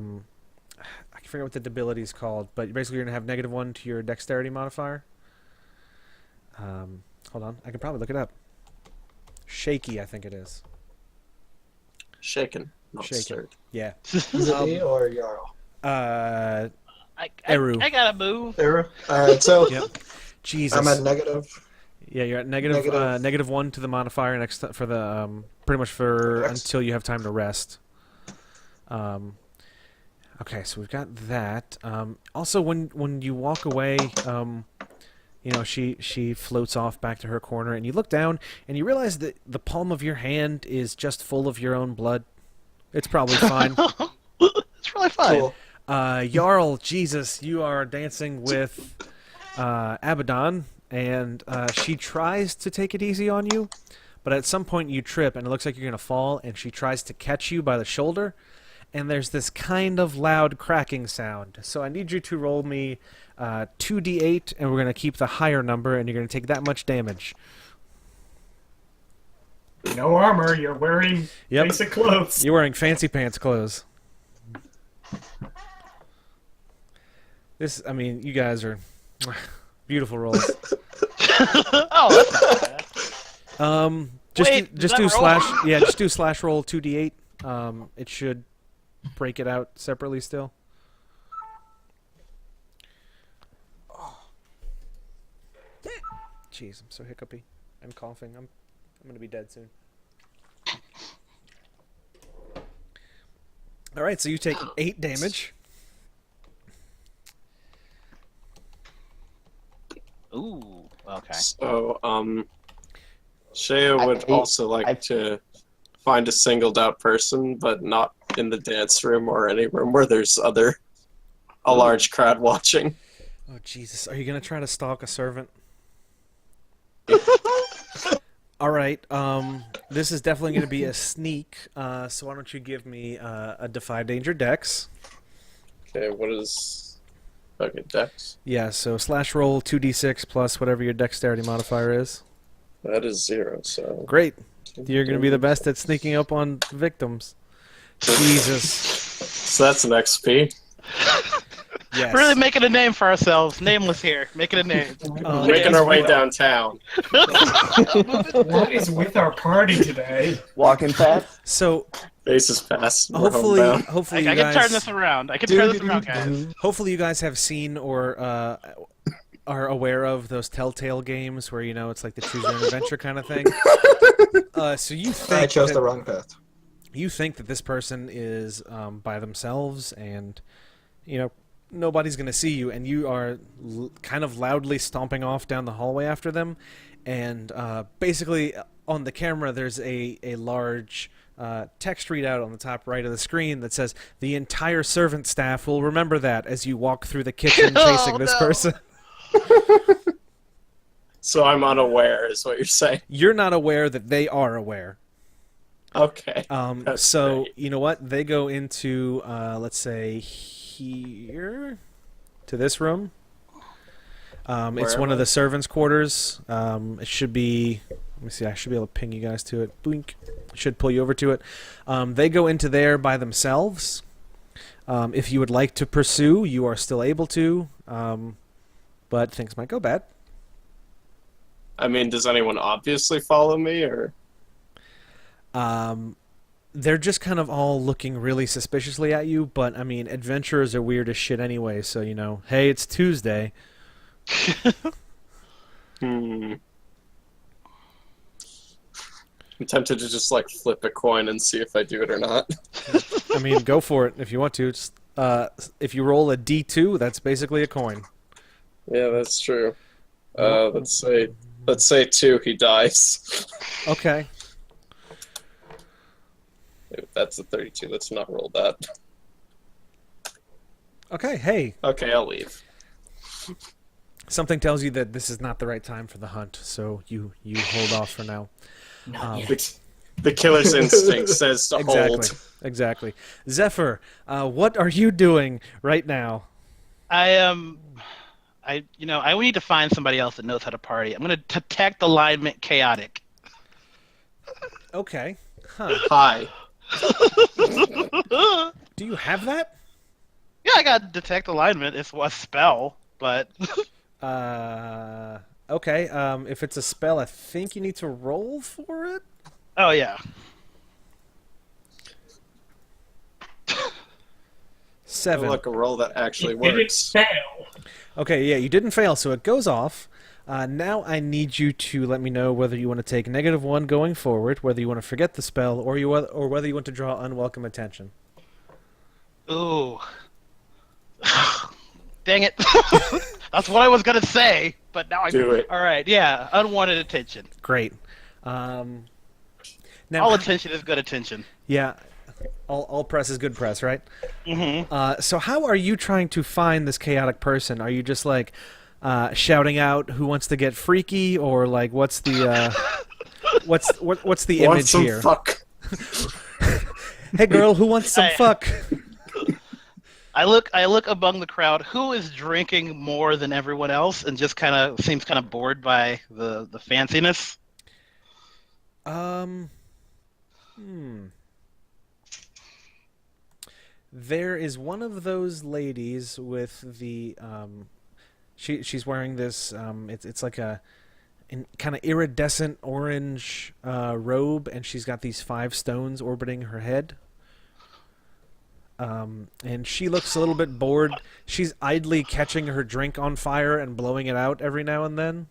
forget what the debility is called, but basically you're gonna have -1 to your dexterity modifier. Hold on, I can probably look it up. Shaky, I think it is. Shaken, not Shaken. stirred. Yeah. Is it me or Jarl? Eru. I gotta move. Sarah? Alright, so Yep. Jesus. I'm at negative. Yeah, you're at negative -1 to the modifier next for the pretty much for Correct. until you have time to rest. Okay, so we've got that. Also, when you walk away, you know she floats off back to her corner, and you look down and you realize that the palm of your hand is just full of your own blood. It's probably fine. It's really fine. Cool. Jarl, Jesus, you are dancing with Abaddon, and she tries to take it easy on you, but at some point you trip, and it looks like you're going to fall, and she tries to catch you by the shoulder, and there's this kind of loud cracking sound. So I need you to roll me 2d8, and we're going to keep the higher number, and you're going to take that much damage. No armor, you're wearing Yep. basic clothes. You're wearing fancy pants clothes. I mean, you guys are beautiful rolls. Oh, that's not bad. Just Wait, do, does just that do roll? slash. Yeah, just do slash roll 2d8. It should break it out separately still. Jeez, I'm so hiccupy. I'm coughing. I'm gonna be dead soon. All right, so you take 8 damage. Ooh, okay. So, Shea would I- also like to find a singled out person, but not in the dance room or any room where there's a large crowd watching. Oh Jesus! Are you gonna try to stalk a servant? All right. This is definitely gonna be a sneak. So why don't you give me a Defy Danger Dex? Okay, what is okay, Dex? Yeah. So slash roll 2d6 plus whatever your dexterity modifier is. That is 0, so Great. You're gonna be the best at sneaking up on victims. Jesus. So that's an XP. Yes. Really making a name for ourselves. Nameless here. Making a name. Making our way downtown. What is with our party today? Walking fast. So Faces pass. We're hopefully, homebound. hopefully I you can turn guys, this around. I can turn this around, guys. hopefully you guys have seen or are aware of those Telltale games where it's like the choose your own adventure kind of thing. So you think I chose that, the wrong path. you think that this person is by themselves and nobody's going to see you, and you are kind of loudly stomping off down the hallway after them, and basically on the camera there's a large text readout on the top right of the screen that says the entire servant staff will remember that as you walk through the kitchen chasing this person. So I'm unaware, is what you're saying. You're not aware that they are aware. Okay. That's So great. you know what? They go into let's say here to this room. It's Where one am of I? the servants' quarters. It should be. Let me see. I should be able to ping you guys to it. Blink. Should pull you over to it. They go into there by themselves. If you would like to pursue, you are still able to. But things might go bad. I mean, does anyone obviously follow me, or? They're just kind of all looking really suspiciously at you, but I mean, adventurers are weird as shit anyway, so hey, it's Tuesday. I'm tempted to just flip a coin and see if I do it or not. I mean, go for it if you want to. Just, if you roll a D2, that's basically a coin. Yeah, that's true. Let's say 2, he dies. Okay. That's a 32. Let's not roll that. Okay, hey. Okay, I'll leave. Something tells you that this is not the right time for the hunt, so you hold off for now. Not yet. The killer's instinct says to hold. Exactly. Zephyr, what are you doing right now? I need to find somebody else that knows how to party. I'm going to detect alignment chaotic. Okay. Huh. Hi. Do you have that? Yeah, I got detect alignment. It's a spell, but Okay. If it's a spell, I think you need to roll for it. oh yeah. 7. Look, a roll that actually It didn't works. fail. Okay, yeah, you didn't fail, so it goes off. Now I need you to let me know whether you want to take -1 going forward, whether you want to forget the spell, or whether you want to draw unwelcome attention. Ooh. Dang it. That's what I was going to say, but now I Do it. All right, yeah, unwanted attention. Great. Now, All attention is good attention. yeah, all press is good press, right? Mm-hmm. So how are you trying to find this chaotic person? Are you just shouting out who wants to get freaky, or what's the what's the Want image some here? fuck? Hey girl, who wants some Hey. fuck? I look among the crowd. Who is drinking more than everyone else, and just seems bored by the fanciness? There is one of those ladies with the she's wearing this it's like a kind of iridescent orange robe, and she's got these 5 stones orbiting her head. And she looks a little bit bored. She's idly catching her drink on fire and blowing it out every now and then.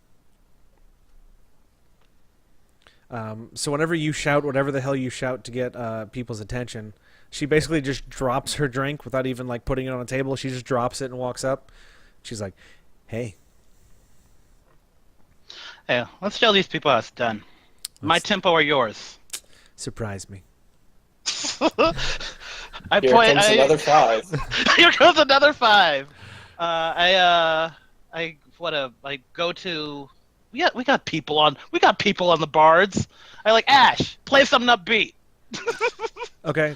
So whenever you shout whatever the hell you shout to get people's attention, she basically just drops her drink without even putting it on a table. She just drops it and walks up. She's like, "Hey, Hey, let's tell these people how it's done. My tempo or yours? surprise me." I Here point. comes another 5. Here comes another 5. I go to. We got people on the bards. I Ash, play something upbeat. Okay,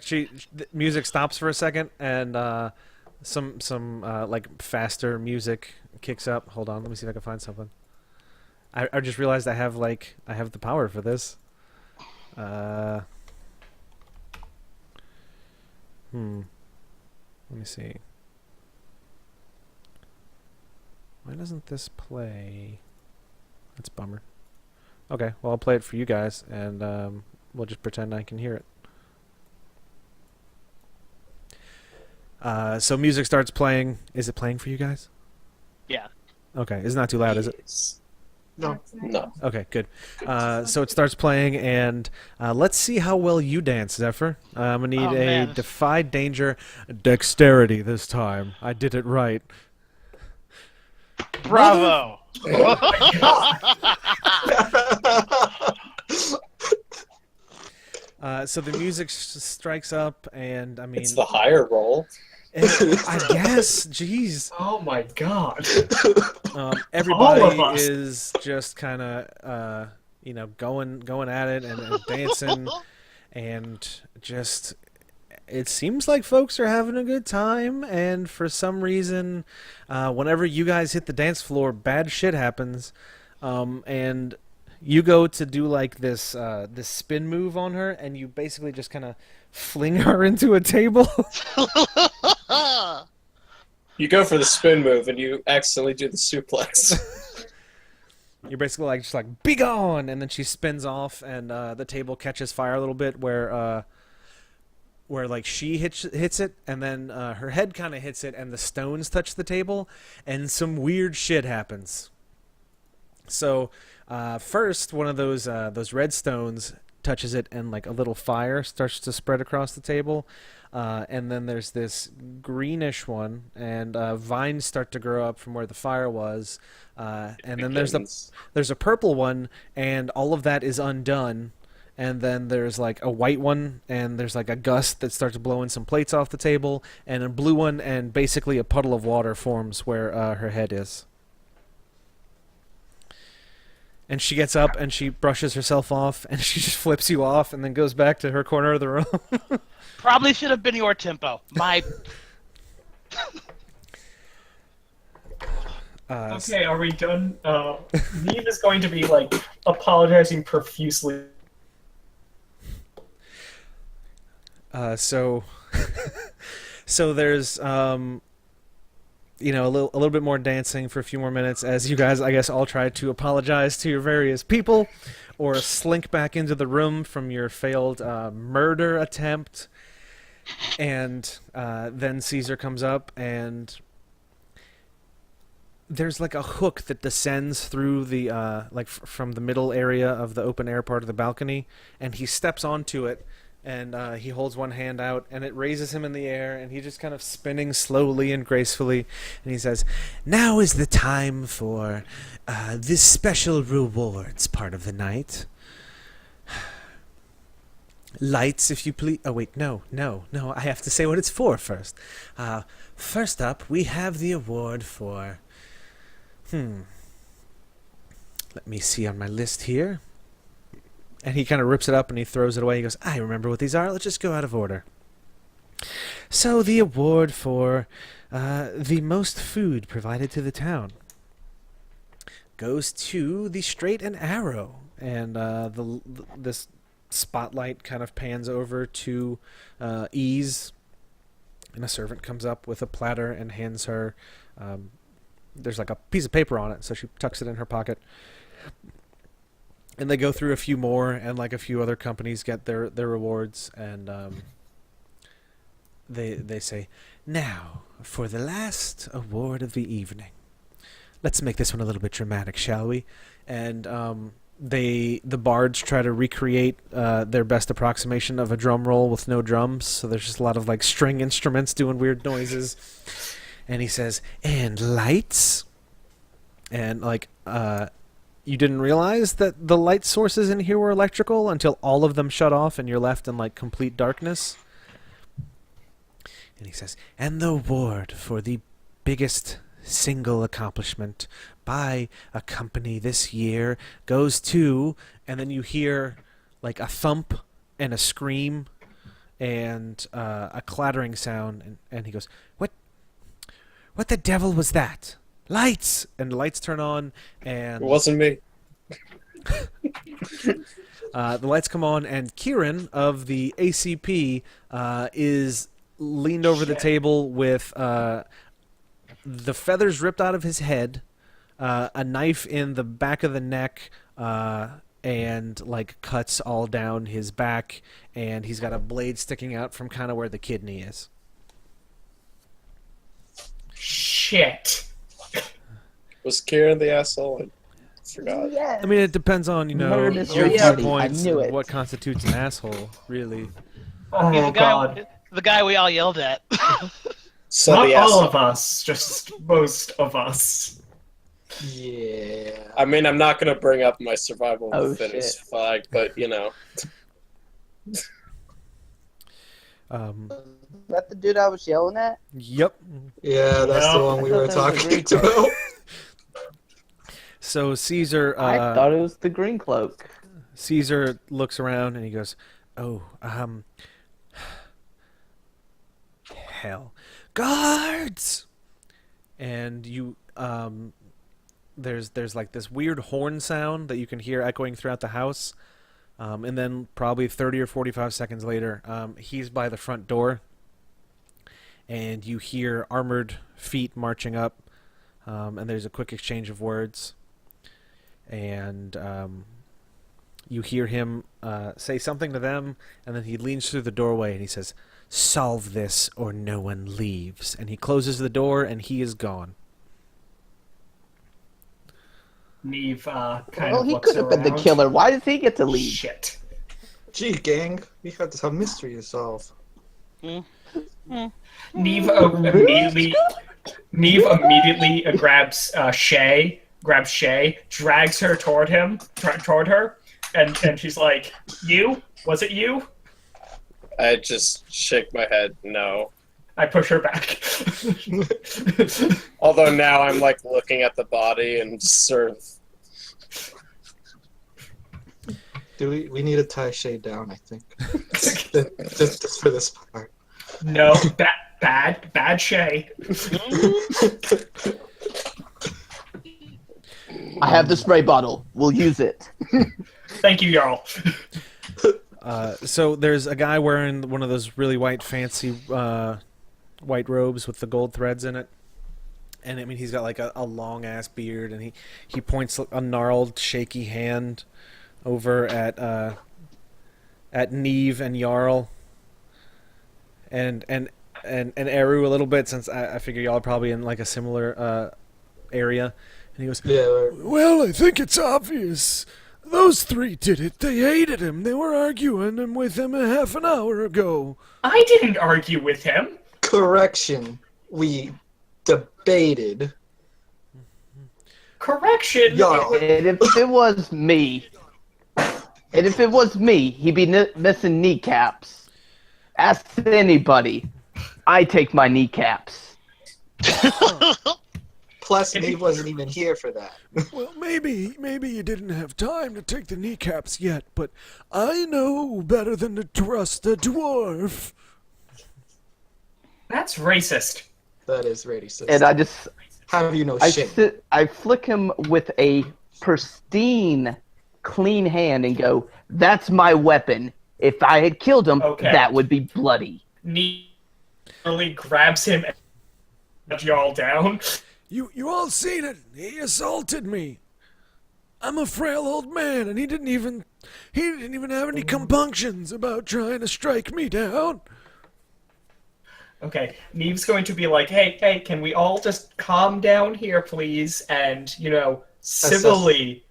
the music stops for a second, and some faster music kicks up. Hold on, let me see if I can find something. I just realized I have the power for this. Let me see. Why doesn't this play? That's a bummer. Okay, well, I'll play it for you guys, and we'll just pretend I can hear it. So music starts playing. Is it playing for you guys? Yeah. Okay, it's not too loud, is it? No. Okay, good. So it starts playing, and let's see how well you dance, Zephyr. I'm going to need a man. Defy Danger Dexterity this time. I did it right. Bravo. So the music strikes up, and I mean... It's the higher roll. I guess, jeez. Oh my god. Everybody us. is just kind of, going at it and dancing, and just it seems like folks are having a good time. And for some reason, whenever you guys hit the dance floor, bad shit happens, and you go to do like this spin move on her, and you basically just kind of fling her into a table. You go for the spin move and you accidentally do the suplex. You're basically just like, be gone, and then she spins off, and the table catches fire a little bit, where like she hits it, and then her head kind of hits it, and the stones touch the table, and some weird shit happens. So first, one of those red stones touches it, and like a little fire starts to spread across the table. And then there's this greenish one, and vines start to grow up from where the fire was. And then there's a purple one, and all of that is undone. And then there's like a white one, and there's like a gust that starts blowing some plates off the table, and a blue one, and basically a puddle of water forms where her head is. And she gets up, and she brushes herself off, and she just flips you off, and then goes back to her corner of the room. Probably should have been your tempo. My. Okay, are we done? Neve is going to be like apologizing profusely. So there's a little bit more dancing for a few more minutes as you guys, I guess, all try to apologize to your various people, or slink back into the room from your failed murder attempt. And then Caesar comes up, and there's like a hook that descends through the from the middle area of the open air part of the balcony, and he steps onto it, and he holds one hand out, and it raises him in the air, and he's just kind of spinning slowly and gracefully, and he says, "Now is the time for this special rewards part of the night. Lights, if you please." Oh, wait, no. I have to say what it's for first. First up, we have the award for... Let me see on my list here. And he kind of rips it up and he throws it away. He goes, "I remember what these are. Let's just go out of order." So the award for the most food provided to the town goes to the Straight and Arrow. And this spotlight kind of pans over to Ease, and a servant comes up with a platter and hands her... there's like a piece of paper on it, so she tucks it in her pocket. And they go through a few more, and like a few other companies get their rewards, and they say, "Now, for the last award of the evening. Let's make this one a little bit dramatic, shall we?" And the bards try to recreate their best approximation of a drum roll with no drums, so there's just a lot of like string instruments doing weird noises. And he says, "And lights?" And like you didn't realize that the light sources in here were electrical until all of them shut off and you're left in like complete darkness. And he says, "And the award for the biggest single accomplishment by a company this year goes to..." And then you hear like a thump and a scream and a clattering sound, and he goes, What the devil was that? Lights!" And the lights turn on, and It wasn't me. the lights come on, and Kieran of the ACP is leaned over the table with the feathers ripped out of his head, a knife in the back of the neck, and like cuts all down his back, and he's got a blade sticking out from kind of where the kidney is. Shit. Was Kieran the asshole? I forgot. Yes. I mean, it depends on Murder your mystery party. I viewpoints knew and it. what constitutes an asshole, really. Oh He's god. the guy we all yelled at. So Not the all asshole. of us, just most of us. Yeah. I mean, I'm not going to bring up my survival of Oh, the fittest shit. flag, but you know. Is that the dude I was yelling at? Yep. Yeah, that's the No. one we I were thought that was talking a green about. So Caesar, I thought it was the green cloak. Caesar looks around and he goes, "Oh, hell, guards!" And you, there's like this weird horn sound that you can hear echoing throughout the house, and then probably 30 or 45 seconds later, he's by the front door, and you hear armored feet marching up, and there's a quick exchange of words, and you hear him say something to them, and then he leans through the doorway and he says, "Solve this or no one leaves." And he closes the door and he is gone. Neve kind Well, of he looks could have been the around. killer. Why does he get to leave? Shit. Gee, gang, we had some mystery to solve. Neve immediately grabs Shay, drags her toward her, and she's like, "You? Was it you?" I just shake my head, no. I push her back. Although now I'm like looking at the body and sort of. We need to tie Shay down, I think. just for this part. No, bad Shay. I have the spray bottle. We'll use it. Thank you, Jarl. So there's a guy wearing one of those really fancy white robes with the gold threads in it. And I mean, he's got like a long ass beard, and he points a gnarled, shaky hand over at Neve and Jarl and Eru a little bit, since I figure y'all are probably in like a similar area. And he goes, Yeah, "Well, I think it's obvious. Those three did it. They hated him. They were arguing with him a half an hour ago." I didn't argue with him. correction. We debated. Correction. Jarl. And if it was me, he'd be missing kneecaps. Ask anybody. I take my kneecaps. Plus, Neve wasn't even here for that. Well, maybe you didn't have time to take the kneecaps yet, but I know better than to trust a dwarf. That's racist. That is racist. And I just, How do you know I shit? flick him with a pristine, clean hand and go, "That's my weapon. If I had killed him, Okay. that would be bloody." Nearly grabs him and puts Jarl down. You all seen it. He assaulted me. I'm a frail old man, and he didn't even have any compunctions about trying to strike me down. Okay, Neve's going to be like, hey, can we all just calm down here, please, and, civilly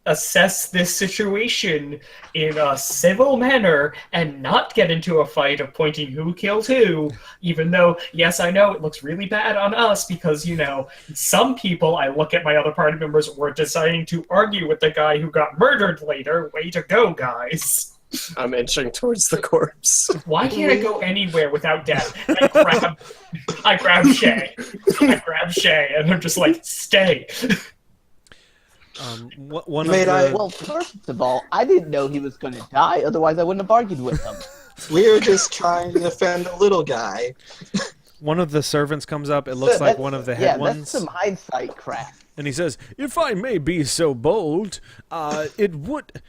assess this situation in a civil manner and not get into a fight of pointing who killed who, even though, yes, I know it looks really bad on us because, some people, I look at my other party members, were deciding to argue with the guy who got murdered later. Way to go, guys. I'm inching towards the corpse. Why can't I go anywhere without death? I grab Shay. And I'm just like, stay. One Mate, of the, Well, first of all, I didn't know he was going to die. Otherwise, I wouldn't have argued with him. We're just trying to defend a little guy. one of the servants comes up. It looks like one of the head that's ones. some hindsight crap. And he says, "If I may be so bold, it would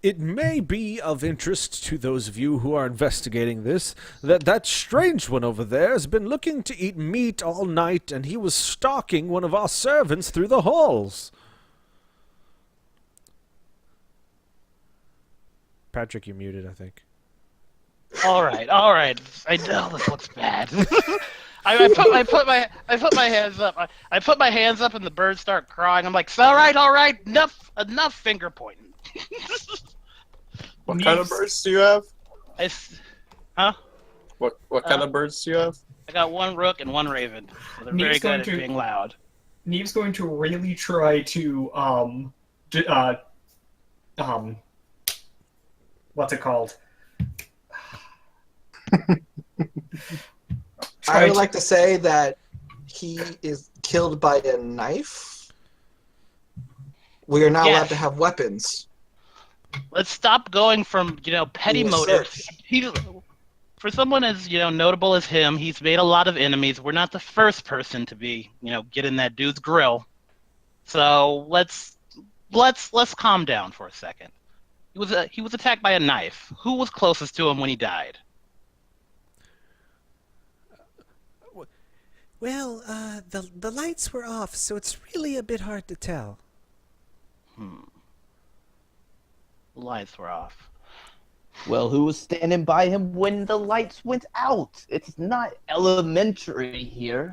It may be of interest to those of you who are investigating this that strange one over there has been looking to eat meat all night, and he was stalking one of our servants through the halls. Patrick, you muted, I think. All right. I know this looks bad. I put my hands up. I put my hands up, and the birds start crying. I'm like, all right, enough finger pointing. What kind of birds do you have? Huh? What kind of birds do you have? I got one rook and one raven. So they're very good at being loud. Neve's going to really try to what's it called? I would like to say that he is killed by a knife. We are not allowed to have weapons. Let's stop going from, petty motives. For someone as, notable as him, he's made a lot of enemies. We're not the first person to be, get in that dude's grill. So let's calm down for a second. He was attacked by a knife. Who was closest to him when he died? Well, the lights were off, so it's really a bit hard to tell. The lights were off. Well, who was standing by him when the lights went out? It's not elementary here.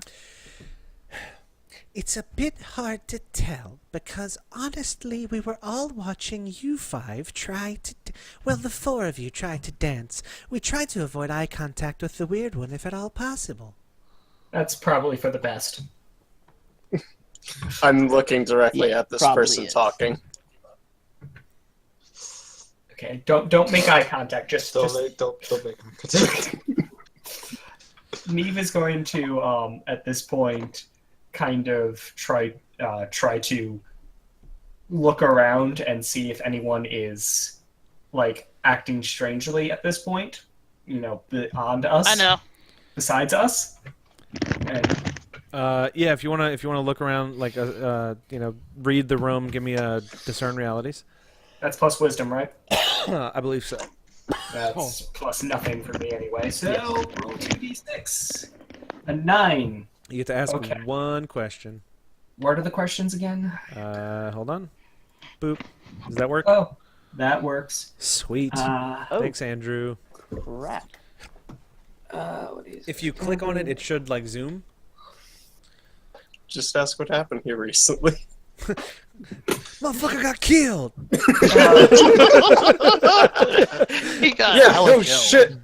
It's a bit hard to tell, because honestly, we were all watching you five try to... Well, the four of you try to dance. We tried to avoid eye contact with the weird one, if at all possible. That's probably for the best. I'm looking directly at this person talking. Okay, don't make eye contact. Don't make eye contact. Neve is going to, at this point, kind of try to look around and see if anyone is, acting strangely at this point. Beyond us. I know. Besides us. And, yeah, if you wanna look around, read the room, give me a discern realities. that's plus wisdom, right? I believe so. That's plus nothing for me anyway. So roll 2d6. A 9. You get to ask one question. What are the questions again? Hold on. Boop. Does that work? Oh, that works. Sweet. Thanks, Andrew. Crap. If you click on it, it should zoom. Just ask what happened here recently. Motherfucker got killed! He got killed. Shit.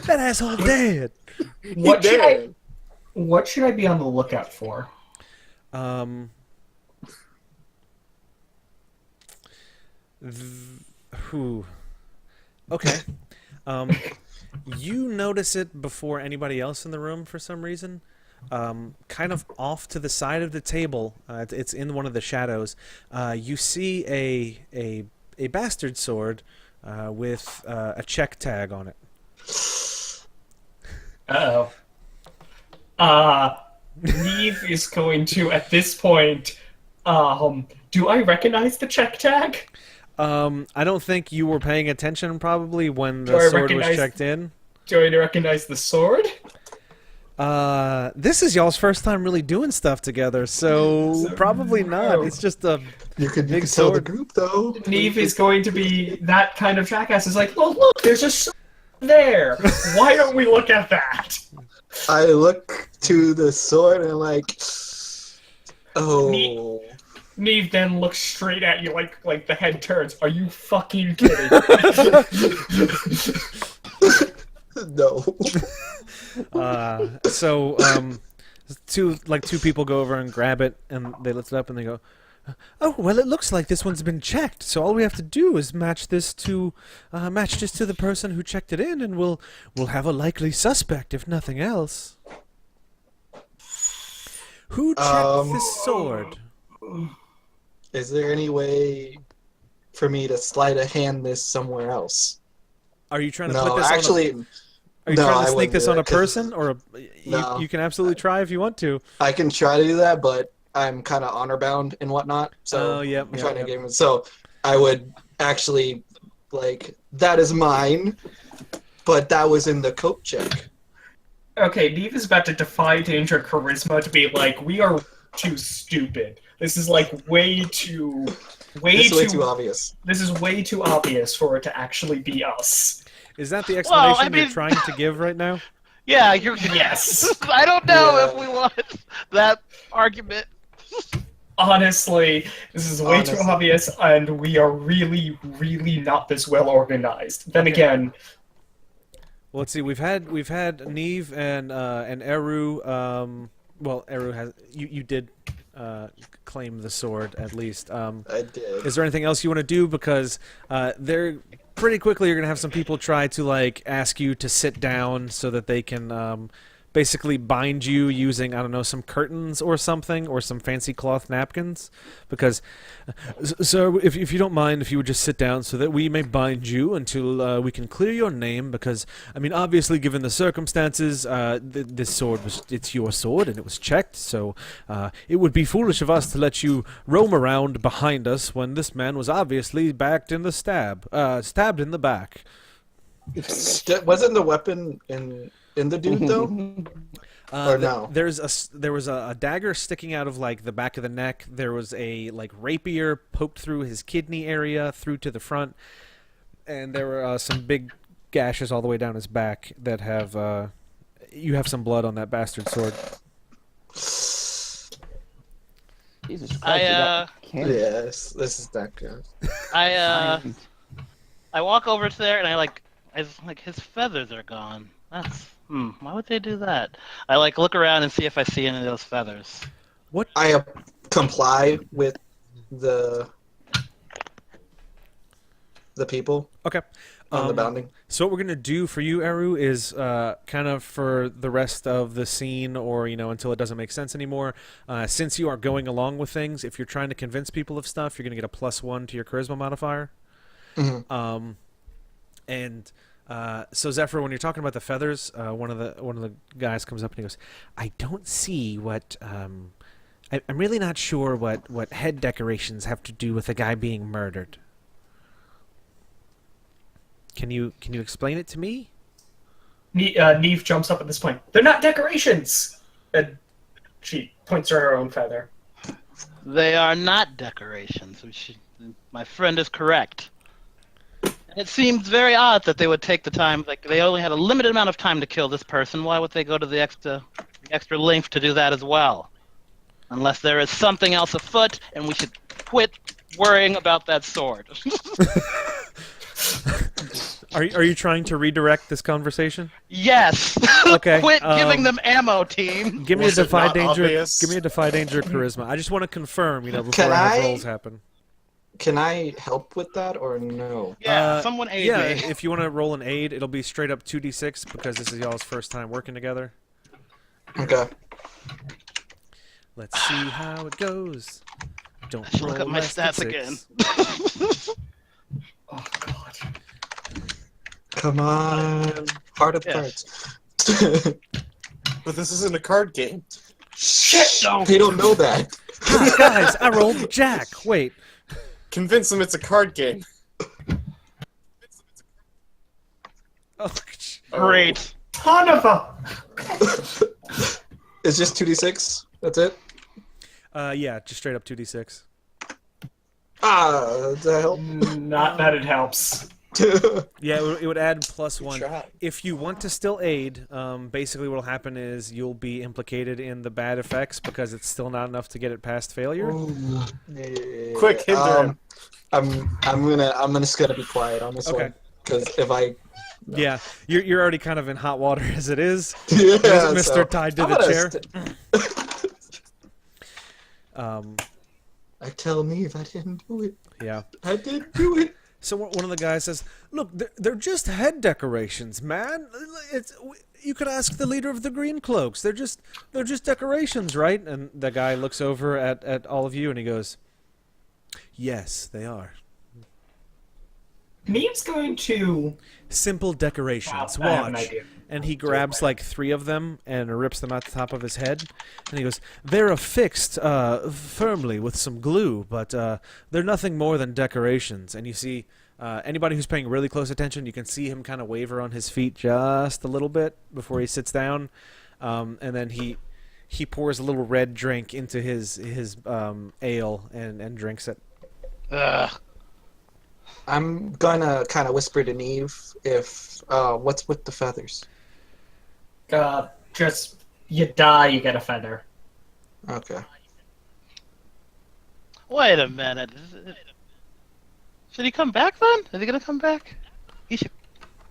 That asshole dead! What should I be on the lookout for? Okay. You notice it before anybody else in the room for some reason. Kind of off to the side of the table, it's in one of the shadows. You see a bastard sword with a check tag on it. Uh-oh. Neve is going to, at this point, do I recognize the check tag? I don't think you were paying attention probably when the sword was checked in. Do I recognize the sword? This is y'all's first time really doing stuff together, so probably not. It's just a You could big tell the sword. group, though. Neve is going to be that kind of jackass. Is like, oh, look, there's a sword there. Why don't we look at that? I look to the sword and oh. Neve then looks straight at you like the head turns. Are you fucking kidding? No. So two people go over and grab it, and they lift it up, and they go, "Oh, well, it looks like this one's been checked. So all we have to do is match this to the person who checked it in, and we'll have a likely suspect, if nothing else." Who checked this sword? Is there any way for me to sleight of hand this somewhere else? Are you trying to No, put this actually, on Are you trying to I sneak wouldn't this do on a that, 'cause- person, or you can absolutely try if you want to. I can try to do that, but I'm kind of honor bound and whatnot. So Oh, yep, I'm trying to get him. So I would actually like, that is mine, but that was in the coat check. Okay, Neve is about to defy danger charisma to be like, we are too stupid. This is like way too obvious. This is way too obvious for it to actually be us. Is that the explanation mean- you're trying to give right now? Yeah, you're. Yes. I don't know Yeah. if we want that argument. Honestly, this is way too Honestly. obvious, and we are really, really not this well organized. Then again, Well, let's see. We've had Neve and Eru. Well, Eru has you did claim the sword at least. I did. Is there anything else you want to do? Because they're pretty quickly you're gonna have some people try to like ask you to sit down so that they can basically bind you using, I don't know, some curtains or something, or some fancy cloth napkins. Because, sir, if you don't mind, if you would just sit down so that we may bind you until we can clear your name. Because, I mean, obviously, given the circumstances, this sword it's your sword and it was checked. So it would be foolish of us to let you roam around behind us when this man was obviously stabbed in the back. Wasn't the weapon in the dude though? Or no? There was a dagger sticking out of like the back of the neck. There was a like rapier poked through his kidney area through to the front, and there were some big gashes all the way down his back that have you have some blood on that bastard sword. Jesus Christ, I, you got cannon. Yes, this is that good. I walk over to there and I his feathers are gone. That's why would they do that? I like look around and see if I see any of those feathers. What? I comply with the people Okay. on the bounding. So what we're gonna do for you, Eru, is kind of for the rest of the scene, or until it doesn't make sense anymore. Since you are going along with things, if you're trying to convince people of stuff, you're gonna get a +1 to your charisma modifier. Mm-hmm. So Zephyr, when you're talking about the feathers, one of the guys comes up and he goes, "I don't see what I'm really not sure what head decorations have to do with a guy being murdered. Can you explain it to me?" Neve jumps up at this point. They're not decorations! And she points to her own feather. They are not decorations. My friend is correct. It seems very odd that they would take the time. Like they only had a limited amount of time to kill this person. Why would they go to the extra length to do that as well? Unless there is something else afoot, and we should quit worrying about that sword. Are you trying to redirect this conversation? Yes. Okay. Quit giving them ammo, team. Give me Was a it defy not danger. obvious? Give me a defy danger charisma. I just want to confirm, before Can I have I- rolls happen. Can I help with that or no? Yeah. Someone aid Yeah, me. if you want to roll an aid, it'll be straight up 2d6 because this is y'all's first time working together. Okay. Let's see how it goes. Don't should roll look up my less than stats 6. again. Oh, God. Come on. Heart of Yes. hearts. But this isn't a card game. Shit! They don't know that. Ah, guys, I rolled Jack. Wait. Convince them it's a card game. Oh, Great. Ton of them! It's just 2d6? That's it? yeah, just straight up 2d6. Does that help? Not that it helps. Yeah, it would add +1. Try. If you want to still aid, basically what will happen is you'll be implicated in the bad effects because it's still not enough to get it past failure. Yeah. Quick, hinder him. I'm just gonna be quiet on this Okay. one because if I Yeah, you're already kind of in hot water as it is. yeah, Mr. so Tied to I'm the gonna chair. I tell Neve I didn't do it. Yeah. I didn't do it. So one of the guys says, "Look, they're just head decorations, man. You could ask the leader of the Green Cloaks. They're just decorations, right?" And the guy looks over at all of you and he goes, "Yes, they are. Neve's going to... Simple decorations. I have an Watch." idea. And he grabs like 3 of them and rips them out the top of his head. And he goes, "They're affixed firmly with some glue, but they're nothing more than decorations." And you see Anybody who's paying really close attention, you can see him kind of waver on his feet just a little bit before he sits down, and then he pours a little red drink into his ale and drinks it. I'm gonna kind of whisper to Neve if what's with the feathers. Just you die, you get a feather. Okay. Wait a minute. Should he come back then? Is he gonna come back? He should.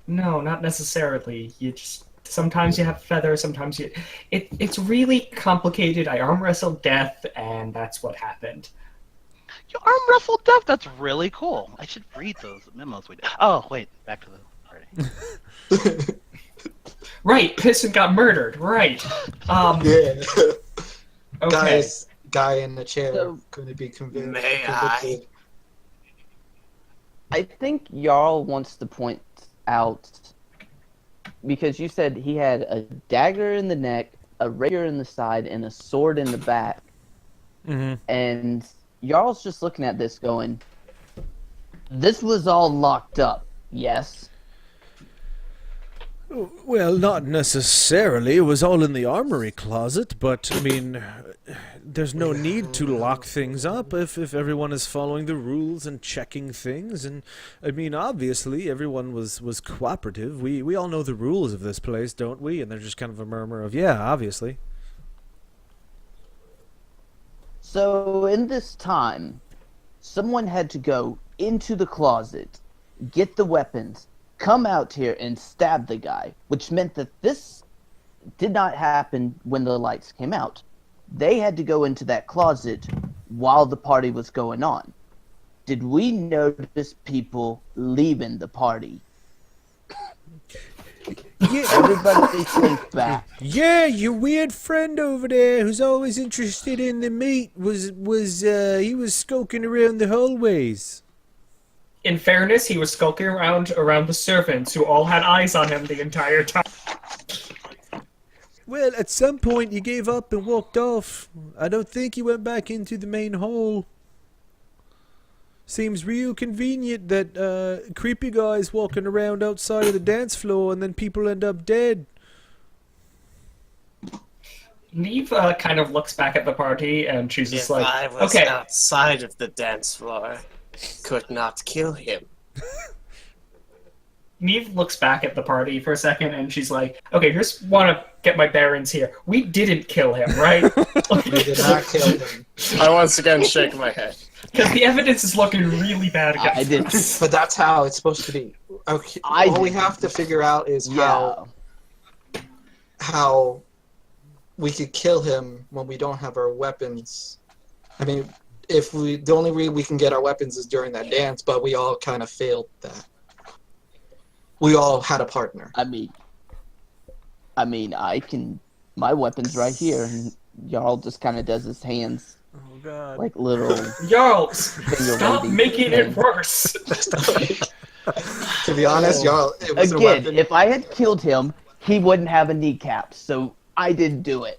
No, not necessarily. You just sometimes you have a feather, sometimes you. It's really complicated. I arm wrestled death, and that's what happened. You arm wrestled death? That's really cool. I should read those memos we did. Oh, wait. Back to the party. Right, Piston got murdered. Right. Yeah. Okay. Guy in the chair So- going to be convinced. May I? I think Jarl wants to point out, because you said he had a dagger in the neck, a rapier in the side, and a sword in the back. Mm-hmm. And Jarl's just looking at this going, this was all locked up, yes? Well, not necessarily. It was all in the armory closet, but, I mean, there's no need to lock things up if everyone is following the rules and checking things. And, I mean, obviously, everyone was cooperative. We all know the rules of this place, don't we? And there's just kind of a murmur of, yeah, obviously. So, in this time, someone had to go into the closet, get the weapons, come out here and stab the guy, which meant that this did not happen when the lights came out. They had to go into that closet while the party was going on. Did we notice people leaving the party? Yeah. Everybody think back. Yeah, your weird friend over there who's always interested in the meat was he was skulking around the hallways. In fairness, he was skulking around the servants, who all had eyes on him the entire time. Well, at some point he gave up and walked off. I don't think he went back into the main hall. Seems real convenient that creepy guys walking around outside of the dance floor and then people end up dead. Neve kind of looks back at the party, and she's just If like, I was okay. outside of the dance floor, could not kill him. Neve looks back at the party for a second, and she's like, okay, just want to get my bearings here. We didn't kill him, right? We did not kill him. I once again shake my head. Because the evidence is looking really bad I against did. us. But that's how it's supposed to be. Okay. All we have to figure out is Yeah. how we could kill him when we don't have our weapons. I mean, the only way we can get our weapons is during that dance, but we all kind of failed that. We all had a partner. I mean, I can. My weapon's right here, and Jarl just kind of does his hands Oh god. like little. Yo, finger stop waving making it thing. worse. To be honest, y'all, it was a Again, weapon. if I had killed him, he wouldn't have a kneecap, so I didn't do it.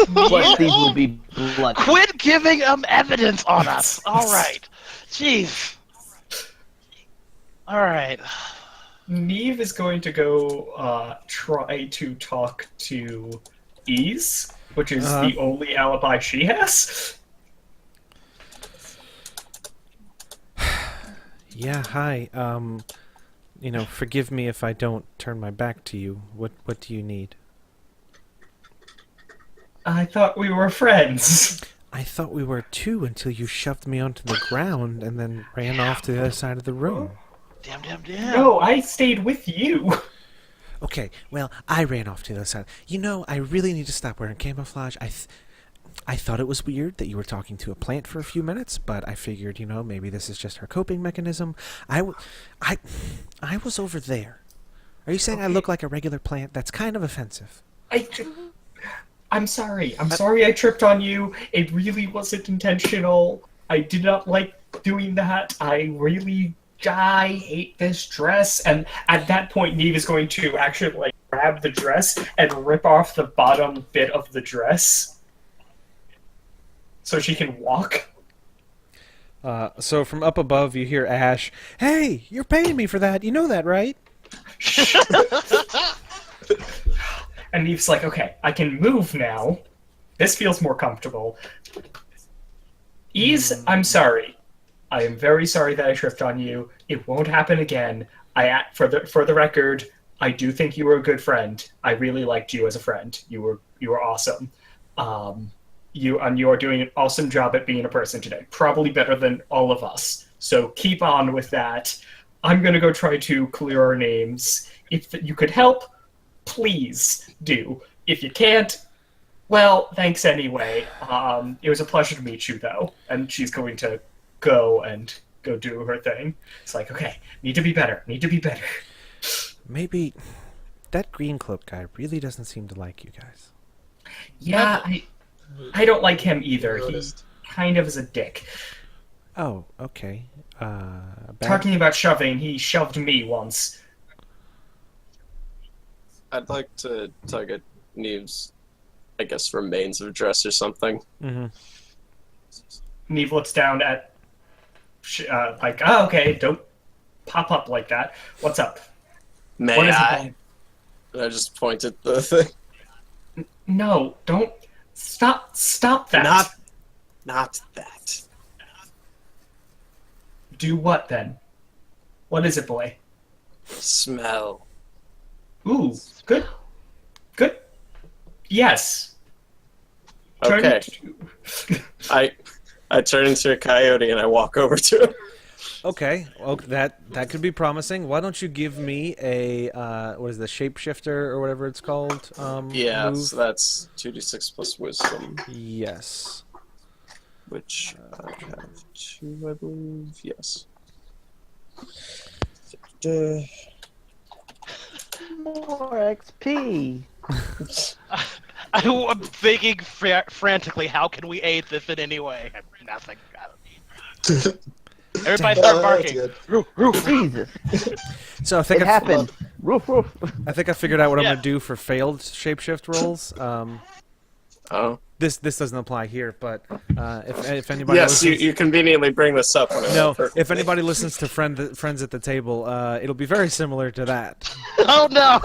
But these would be blunt. Quit giving them evidence on us. All right. Jeez. All right. Neve is going to go try to talk to Ease, which is the only alibi she has. Yeah, hi. Forgive me if I don't turn my back to you. What do you need? I thought we were friends. I thought we were too until you shoved me onto the ground and then ran off to the other side of the room. Damn. No, I stayed with you. Okay, well, I ran off to the other side. I really need to stop wearing camouflage. I thought it was weird that you were talking to a plant for a few minutes, but I figured, maybe this is just her coping mechanism. I was over there. Are you saying I look like a regular plant? That's kind of offensive. I'm sorry. I'm sorry I tripped on you. It really wasn't intentional. I did not like doing that. I hate this dress. And at that point, Neve is going to actually grab the dress and rip off the bottom bit of the dress so she can walk. So from up above, you hear Ash. Hey, you're paying me for that. You know that, right? And Neve's like, okay, I can move now. This feels more comfortable. I'm sorry. I am very sorry that I tripped on you. It won't happen again. For the record, I do think you were a good friend. I really liked you as a friend. You were awesome. You are doing an awesome job at being a person today. Probably better than all of us. So keep on with that. I'm gonna go try to clear our names. If you could help, please do. If you can't, well, thanks anyway. It was a pleasure to meet you, though. And she's going to go do her thing. It's like, okay, need to be better. Maybe that green cloak guy really doesn't seem to like you guys. Yeah, I don't like him either. He Noticed. kind of is a dick. Oh, okay. Talking about shoving, he shoved me once. I'd like to tug at Neve's, I guess, remains of dress or something. Mm-hmm. Neve looks down at, like, oh, okay, don't pop up like that. What's up? May What is I? it? And I just point at the thing. No, don't. Stop that. Not that. Do what, then? What is it, boy? Smell. Ooh, good. Yes. Okay. I turn into a coyote and I walk over to him. Okay, well, that could be promising. Why don't you give me a what is the shapeshifter or whatever it's called? Yeah, move? so that's 2d6 plus wisdom, Yes. which I have 2, I believe. Yes. More XP. I'm thinking frantically, how can we aid this in any way? Nothing. Everybody start barking. Roof, roof, Jesus. So I think It happened. Roof, roof. I think I figured out what I'm Yeah. gonna do for failed shapeshift rolls. Oh. This doesn't apply here, but if anybody Yes, listens, you conveniently bring this up when I no, perfectly. if anybody listens to friends at the table, it'll be very similar to that. Oh no!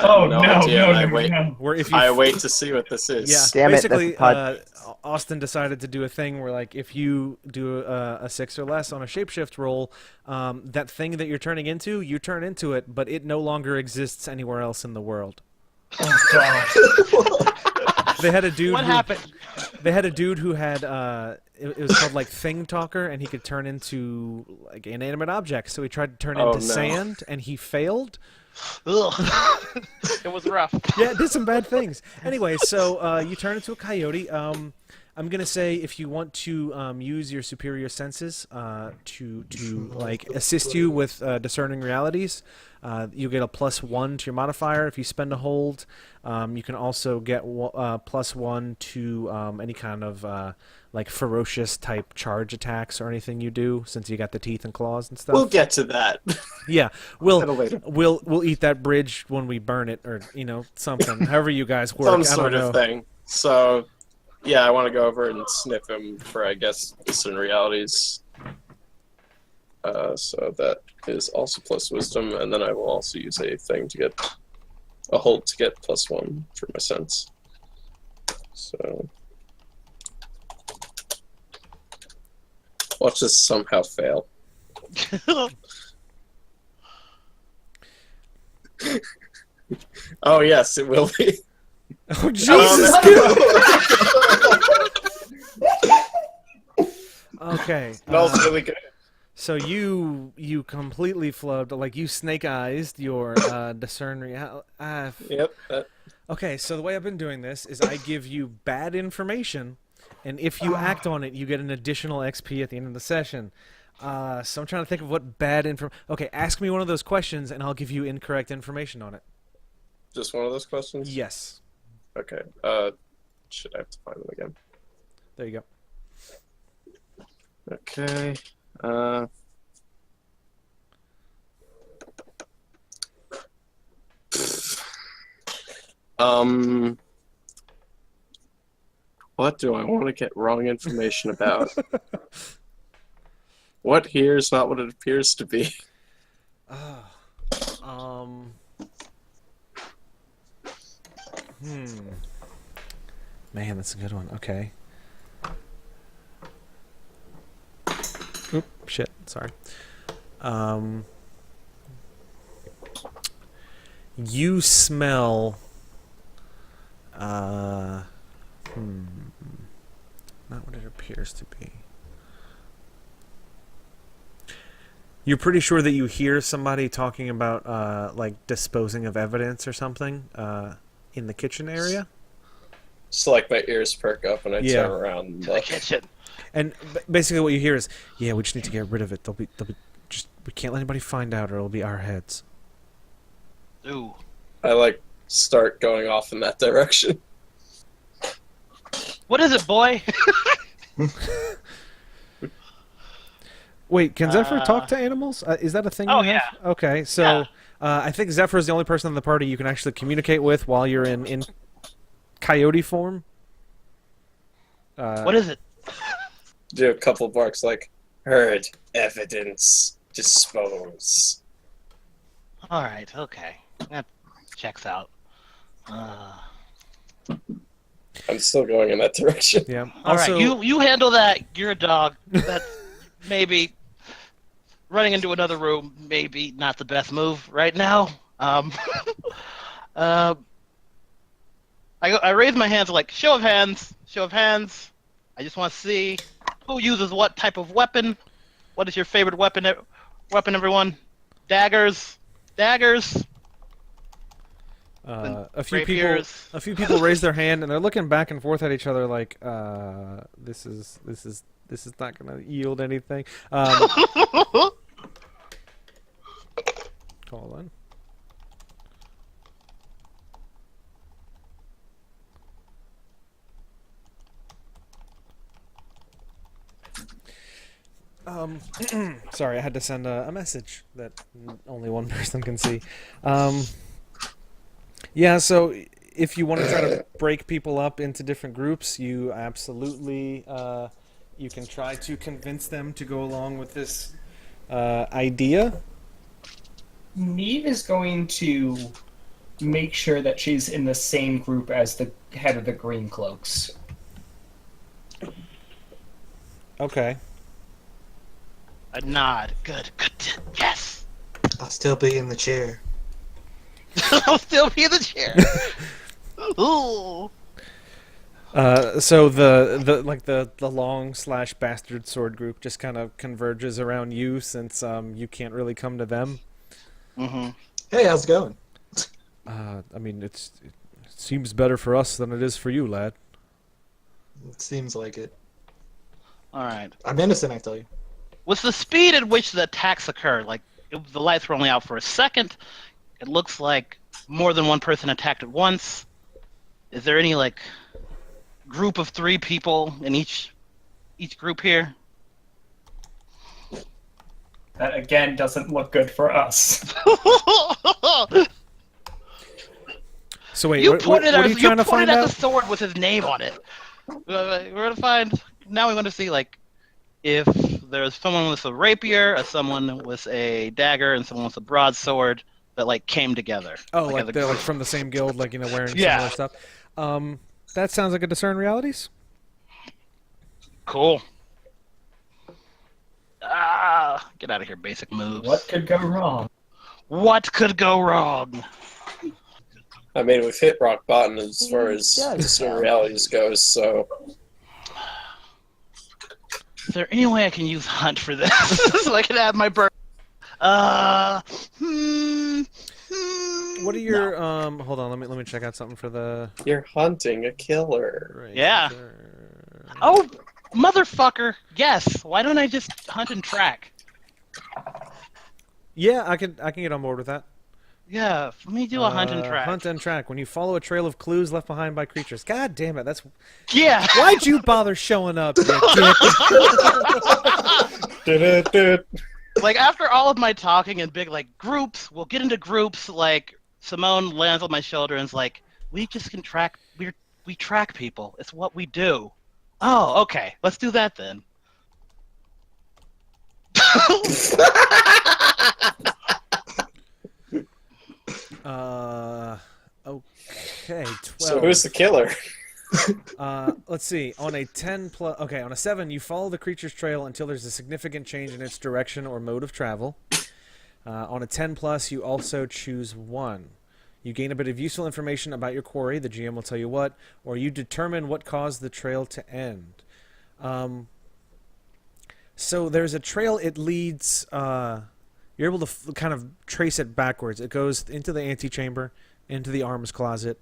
Oh, No no, idea, and I no. wait. Where if you I wait to see what this is. Yeah, Damn it, that's basically, a pod. Austin decided to do a thing where, like, if you do a 6 or less on a shapeshift roll, that thing that you're turning into, you turn into it, but it no longer exists anywhere else in the world. Oh, God. They had a dude. What happened? They had a dude who had it was called like Thing Talker, and he could turn into like inanimate objects. So he tried to turn Oh, into no. sand, and he failed. Ugh. It was rough. Yeah, it did some bad things. Anyway, so you turn into a coyote. I'm gonna say if you want to use your superior senses to like assist you with discerning realities, you get a +1 to your modifier. If you spend a hold, you can also get +1 to any kind of like ferocious type charge attacks or anything you do, since you got the teeth and claws and stuff. We'll get to that. Yeah, At a we'll later. we'll eat that bridge when we burn it, or something. However you guys work. Some I sort don't know. of thing. So, yeah, I want to go over and sniff him for, I guess, discern realities. So that is also plus wisdom, and then I will also use a thing to get a hold to get +1 for my sense. So, watch this somehow fail. Oh yes, it will be. Oh Jesus! Okay. Smells really good. So you completely flubbed, like you snake eyes your discern reality. Yep. Okay, so the way I've been doing this is I give you bad information, and if you act on it, you get an additional XP at the end of the session. So I'm trying to think of what bad information. Okay, ask me one of those questions, and I'll give you incorrect information on it. Just one of those questions? Yes. Okay. Should I have to find them again? There you go. Okay. What do I want to get wrong information about? What here is not what it appears to be. Man, that's a good one. Okay. Oop, shit. Sorry. You smell. Not what it appears to be. You're pretty sure that you hear somebody talking about like disposing of evidence or something in the kitchen area. So like my ears perk up and I Yeah. turn around and To the look. kitchen. And basically, what you hear is, "Yeah, we just need to get rid of it. They'll be just we can't let anybody find out, or it'll be our heads." Ooh. I like start going off in that direction. What is it, boy? Wait, can Zephyr talk to animals? Is that a thing? Oh, you have? Okay, so I think Zephyr is the only person in the party you can actually communicate with while you're in coyote form. What is it? Do a couple barks like, heard, evidence, dispose. All right. Okay. That checks out. I'm still going in that direction. Yeah. All right. Also, You handle that. You're a dog. That's maybe running into another room. Maybe not the best move right now. I raise my hands like show of hands. Show of hands. I just want to see who uses what type of weapon. What is your favorite weapon? Everyone. Daggers. Daggers. a few rapiers. people raise their hand and they're looking back and forth at each other like, this is not going to yield anything. Hold on. Sorry, I had to send a message that only one person can see. Yeah, so if you want to try to break people up into different groups, you absolutely you can try to convince them to go along with this idea. Neve is going to make sure that she's in the same group as the head of the Green Cloaks. Okay. A nod. Good. Yes. I'll still be in the chair. I'll still be in the chair. Ooh. So the long / bastard sword group just kind of converges around you since you can't really come to them. Mm-hmm. Hey, how's it going? I mean, it seems better for us than it is for you, lad. It seems like it. All right. I'm innocent, I tell you. Was the speed at which the attacks occur, like the lights were only out for a second, it looks like more than one person attacked at once. Is there any like group of 3 people in each group here? That again doesn't look good for us. So wait, You what pointed are you trying to find at out? the sword with his name on it. We're gonna find. Now we want to see like if there's someone with a rapier, someone with a dagger, and someone with a broadsword that like came together. Oh, like as a they're like group. from the same guild, like wearing Yeah. similar stuff. That sounds like a discern realities. Cool. Get out of here, basic moves. What could go wrong? What could go wrong? I mean, we've hit rock bottom as far as discern realities goes, so... Is there any way I can use hunt for this so I can add my bird? What are your hold on, let me check out something for the You're hunting a killer. Yeah. Oh, motherfucker! Yes. Why don't I just hunt and track? Yeah, I can get on board with that. Yeah, let me do a hunt and track. Hunt and track. When you follow a trail of clues left behind by creatures. God damn it, that's Yeah. why'd you bother showing up, you dick? Like after all of my talking in big like groups, we'll get into groups. Like Simone lands on my shoulder and is like, "We just can track. we track people. It's what we do. Oh, okay. Let's do that then. Okay, 12. So who's the killer? Let's see. On a 10 plus, okay, on a 7, you follow the creature's trail until there's a significant change in its direction or mode of travel. On a 10 plus, you also choose 1. You gain a bit of useful information about your quarry. The GM will tell you what, or you determine what caused the trail to end. So there's a trail. It leads. You're able to kind of trace it backwards. It goes into the antechamber, into the arms closet,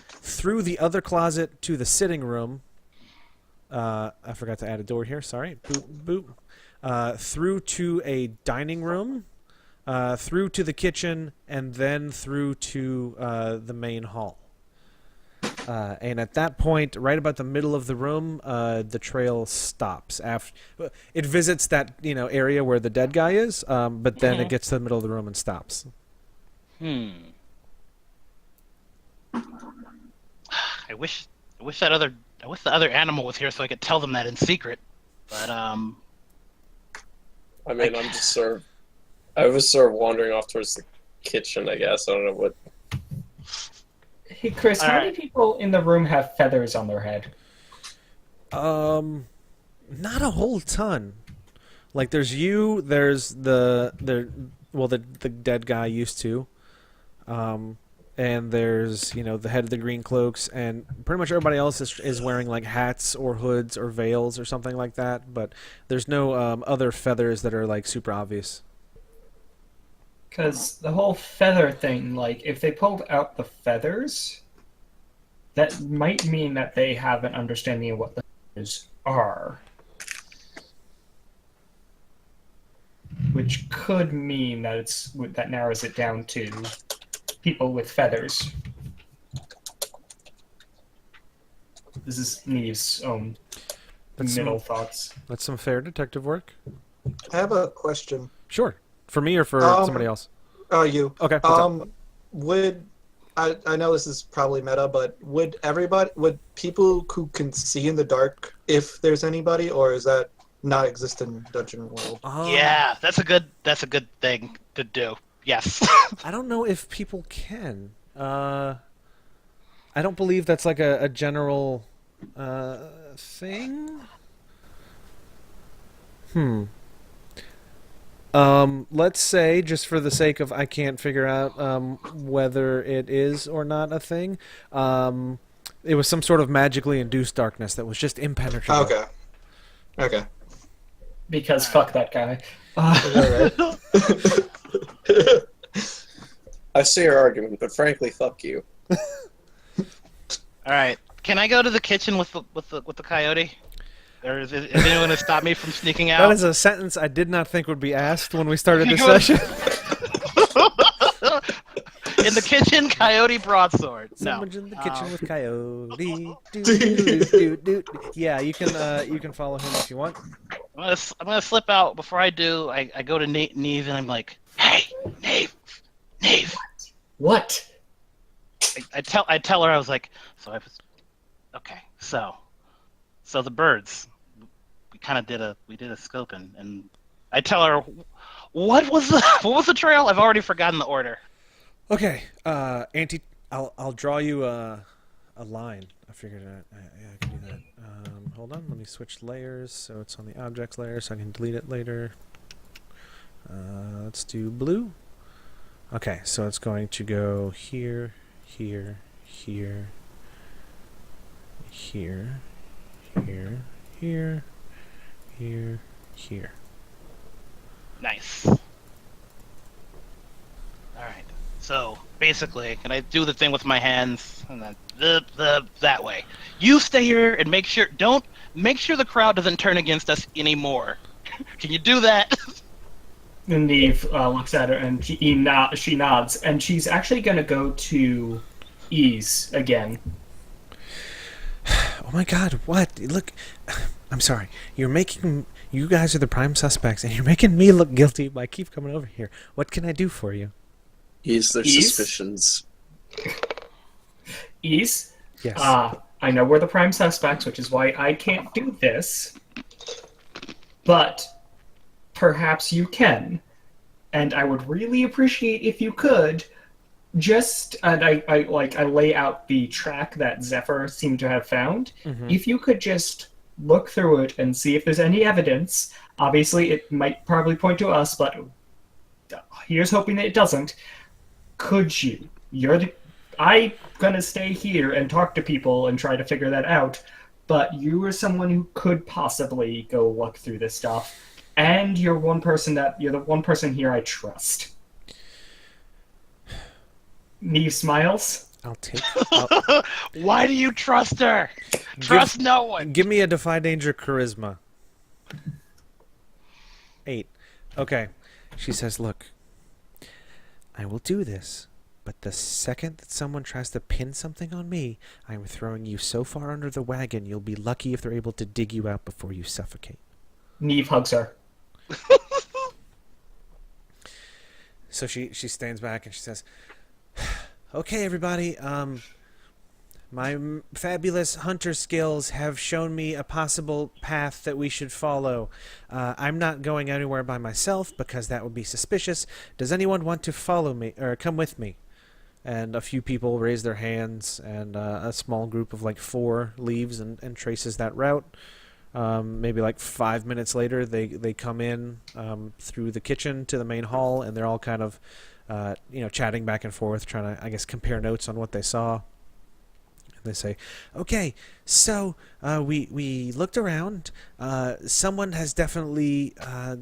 through the other closet to the sitting room. I forgot to add a door here. Sorry. Boop, boop. Through to a dining room, through to the kitchen, and then through to the main hall. And at that point, right about the middle of the room, the trail stops. It visits that area where the dead guy is, but then it gets to the middle of the room and stops. I wish the other animal was here so I could tell them that in secret. But I mean, I was sort of wandering off towards the kitchen, I guess. I don't know what. Hey, Chris, how many people in the room have feathers on their head? Not a whole ton. Like, there's you, there's the dead guy used to, and there's the head of the green cloaks, and pretty much everybody else is wearing like hats or hoods or veils or something like that. But there's no other feathers that are like super obvious. Because the whole feather thing, like, if they pulled out the feathers, that might mean that they have an understanding of what the feathers are. Which could mean that that narrows it down to people with feathers. This is Neve's own middle thoughts. That's some fair detective work. I have a question. Sure. For me or for somebody else? Oh, you. Okay. Would I know this is probably meta, but would people who can see in the dark, if there's anybody, or is that not exist in Dungeon World? yeah, that's a good thing to do. Yes. I don't know if people can. I don't believe that's like a general thing. Let's say, just for the sake of I can't figure out whether it is or not a thing, it was some sort of magically induced darkness that was just impenetrable. Okay. Because fuck that guy. I see your argument, but frankly, fuck you. All right. Can I go to the kitchen with the coyote? Or is anyone going to stop me from sneaking out? That is a sentence I did not think would be asked when we started this session. In the kitchen, coyote broadsword. Someone's No. in the kitchen with coyote. Do. Yeah, you can follow him if you want. I'm gonna slip out. Before I do, I go to Neve and I'm like, "Hey, Neve." What? I tell her, I was like, so the birds. We did a scoping, and I tell her, what was the trail? I've already forgotten the order. Okay, Auntie, I'll draw you a line. I figured out. Yeah, I can do that. Hold on, let me switch layers so it's on the objects layer so I can delete it later. Let's do blue. Okay, so it's going to go here, here, here, here, here, here, here, here. Nice. All right. So basically, can I do the thing with my hands and then that way? You stay here and make sure the crowd doesn't turn against us anymore. Can you do that? And Neve looks at her and she nods, and she's actually going to go to Ease again. Oh my God! What? Look, I'm sorry. You guys are the prime suspects, and you're making me look guilty by keep coming over here. What can I do for you? Ease their Ease? suspicions. Ease, Yes. I know we're the prime suspects, which is why I can't do this. But perhaps you can. And I would really appreciate if you could just, and I lay out the track that Zephyr seemed to have found. Mm-hmm. If you could just look through it and see if there's any evidence. Obviously, it might probably point to us, but here's hoping that it doesn't. Could you? I'm gonna stay here and talk to people and try to figure that out, but you are someone who could possibly go look through this stuff, and you're the one person here I trust. Neve smiles. I'll take. Why do you trust her? Trust no one. Give me a Defy Danger Charisma. 8. Okay. She says, look, I will do this, but the second that someone tries to pin something on me, I am throwing you so far under the wagon you'll be lucky if they're able to dig you out before you suffocate. Neve hugs her. So she stands back and she says, okay, everybody, my fabulous hunter skills have shown me a possible path that we should follow. I'm not going anywhere by myself because that would be suspicious. Does anyone want to follow me or come with me? And a few people raise their hands, and a small group of like 4 leaves and traces that route. Maybe like 5 minutes later, they come in through the kitchen to the main hall, and they're all kind of chatting back and forth, trying to, I guess, compare notes on what they saw. They say, okay, so we looked around. Someone has definitely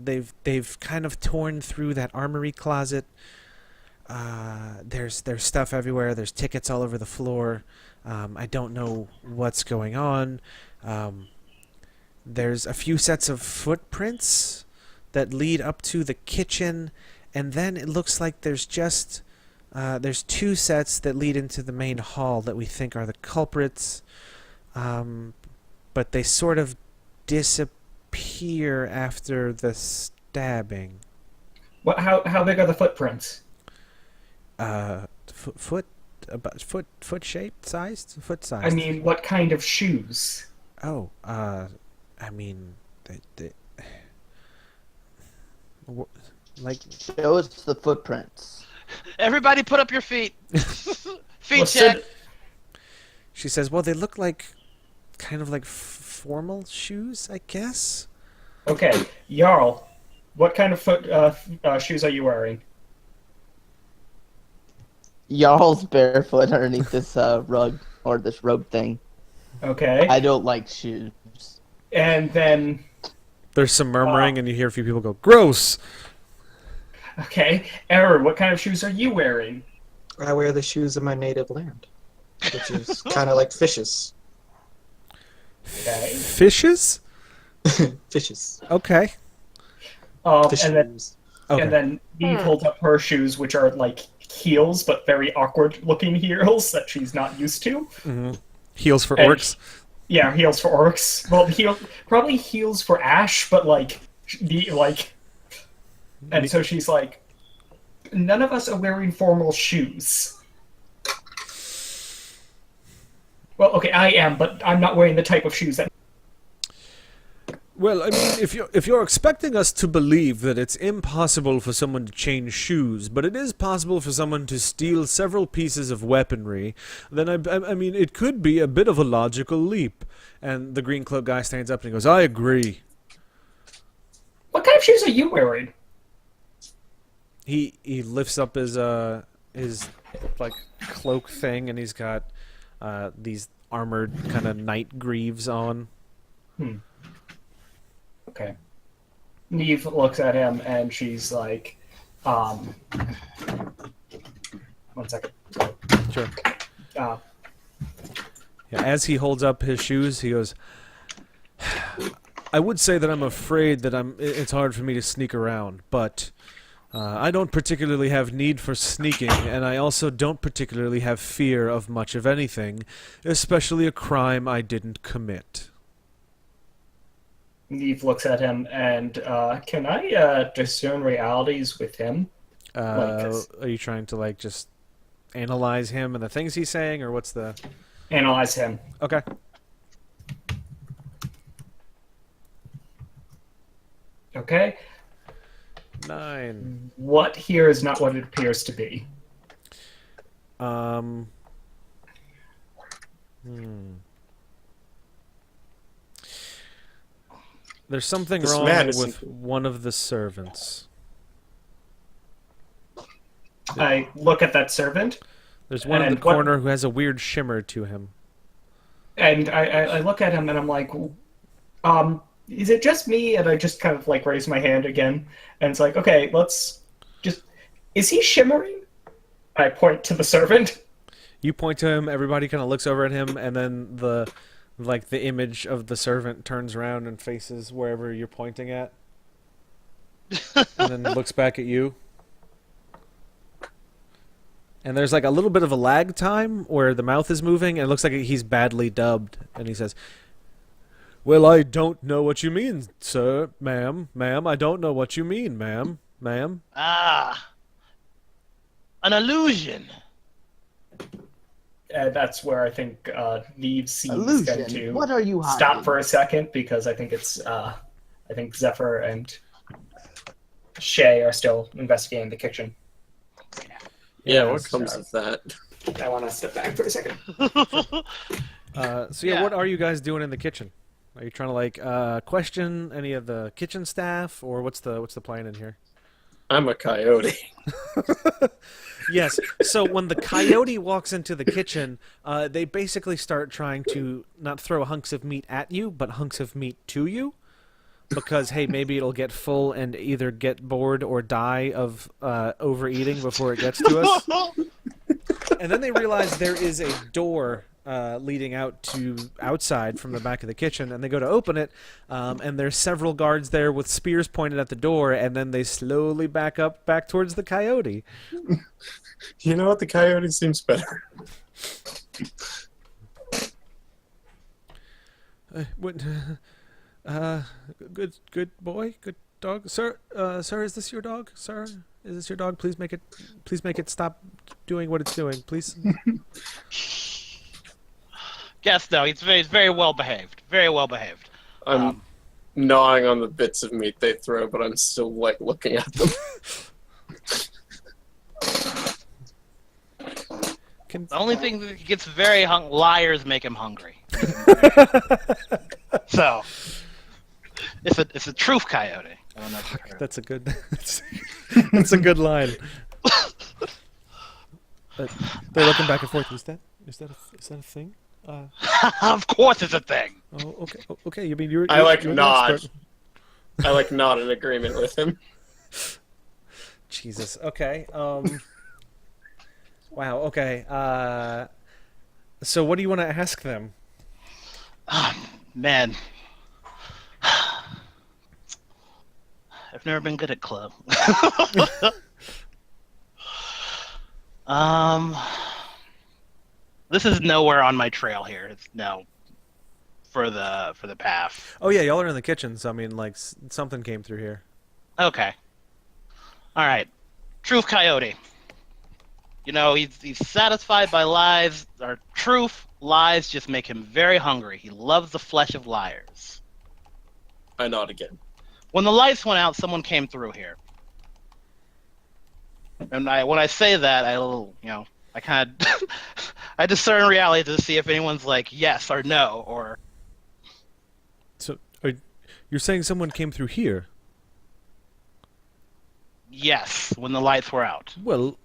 they've kind of torn through that armory closet. There's stuff everywhere. There's tickets all over the floor. I don't know what's going on. There's a few sets of footprints that lead up to the kitchen, and then it looks like there's 2 sets that lead into the main hall that we think are the culprits, but they sort of disappear after the stabbing. How big are the footprints? Foot shaped, sized, foot sized. I mean, what kind of shoes? Oh, I mean, like. Show us the footprints. Everybody put up your feet. Feet Well, check. She says, well, they look like kind of like formal shoes, I guess. Okay, Jarl, what kind of shoes are you wearing? Jarl's barefoot underneath this rug, or this robe thing. Okay. I don't like shoes. And then... There's some murmuring, and you hear a few people go, gross! Okay, Error, what kind of shoes are you wearing? I wear the shoes of my native land, which is kind of like fishes. Okay. Fishes? Fishes. Okay. Fish And then, shoes. Okay. and then Eve holds up her shoes, which are like heels, but very awkward-looking heels that she's not used to. Mm-hmm. Heels for And- orcs. Yeah, heels for orcs. Well, probably heels for Ash, but and so she's like, none of us are wearing formal shoes. Well, okay, I am, but I'm not wearing the type of shoes that... Well, I mean, if you're expecting us to believe that it's impossible for someone to change shoes, but it is possible for someone to steal several pieces of weaponry, then I mean, it could be a bit of a logical leap. And the green cloak guy stands up and he goes, I agree. What kind of shoes are you wearing? He lifts up his like cloak thing, and he's got these armored kind of knight greaves on. Okay. Neve looks at him and she's like, 1 second. Sure. Uh, Yeah, as he holds up his shoes, he goes, I would say that I'm afraid that it's hard for me to sneak around, but I don't particularly have need for sneaking, and I also don't particularly have fear of much of anything, especially a crime I didn't commit. Neve looks at him and, can I discern realities with him? Are you trying to, like, just analyze him and the things he's saying, or what's the... analyze him. Okay. Okay. 9. What here is not what it appears to be. There's something This wrong man is with one of the servants. I look at that servant. There's one in And the what- corner who has a weird shimmer to him. And I look at him and I'm like, is it just me? And I just kind of like raise my hand again. And it's like, okay, let's just, is he shimmering? I point to the servant. You point to him, everybody kind of looks over at him, and then the image of the servant turns around and faces wherever you're pointing at. And then looks back at you. And there's like a little bit of a lag time where the mouth is moving, and it looks like he's badly dubbed. And he says, "Well, I don't know what you mean, sir, ma'am, I don't know what you mean, ma'am. Ah, an illusion. That's where I think Neve's scene is going Illusion. to What are you hiding? stop for a second, because I think it's I think Zephyr and Shay are still investigating the kitchen. Yeah, Yeah, what comes of that? I want to step back for a second. Yeah. What are you guys doing in the kitchen? Are you trying to like question any of the kitchen staff, or what's the plan in here? I'm a coyote. Yes. So when the coyote walks into the kitchen, they basically start trying to not throw hunks of meat at you, but hunks of meat to you. Because, hey, maybe it'll get full and either get bored or die of overeating before it gets to us. And then they realize there is a door leading out to outside from the back of the kitchen, and they go to open it, and there's several guards there with spears pointed at the door, and then they slowly back towards the coyote. You know what? The coyote seems better. Good boy, good dog, sir. Sir, is this your dog? Sir, is this your dog? Please make it stop doing what it's doing, please. Yes, no, he's very well behaved. Very well behaved. I'm gnawing on the bits of meat they throw, but I'm still like looking at them. The only thing that he gets very liars make him hungry. So it's a truth coyote. I don't know if you've heard of it. That's a good. That's a good line. They're looking back and forth. Is that a thing? Of course, it's a thing. Oh, okay. Okay. You mean you're I like you're the nod. expert. I like nod in agreement with him. Jesus. Okay. Wow. Okay. So what do you want to ask them? Man, I've never been good at club. This is nowhere on my trail here. It's no for the path. Oh yeah, y'all are in the kitchen. So I mean, like something came through here. Okay. All right. Truth coyote. You know, he's satisfied by lies. Or truth, lies just make him very hungry. He loves the flesh of liars. I nod again. When the lights went out, someone came through here. And when I say that, I kind of I discern reality to see if anyone's like yes or no or. So you're saying someone came through here? Yes, when the lights were out. Well,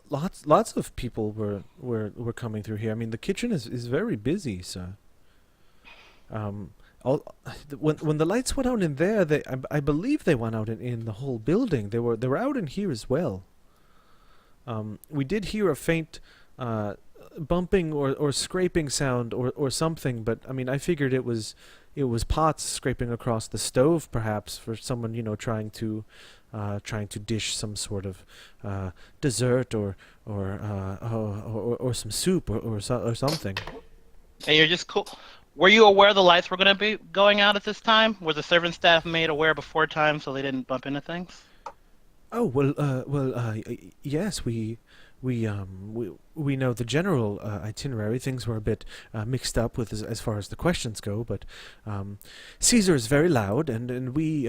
lots of people were coming through here. I mean, the kitchen is very busy, sir. When the lights went out in there, I believe they went out in the whole building. They were out in here as well. We did hear a faint bumping or scraping sound or something, but I mean, I figured it was pots scraping across the stove, perhaps for someone trying to dish some sort of dessert or some soup or something. And you're just cool. Were you aware the lights were going to be going out at this time? Was the servant staff made aware before time so they didn't bump into things? Oh well, yes, we we know the general itinerary. Things were a bit mixed up with as far as the questions go, but Caesar is very loud, and we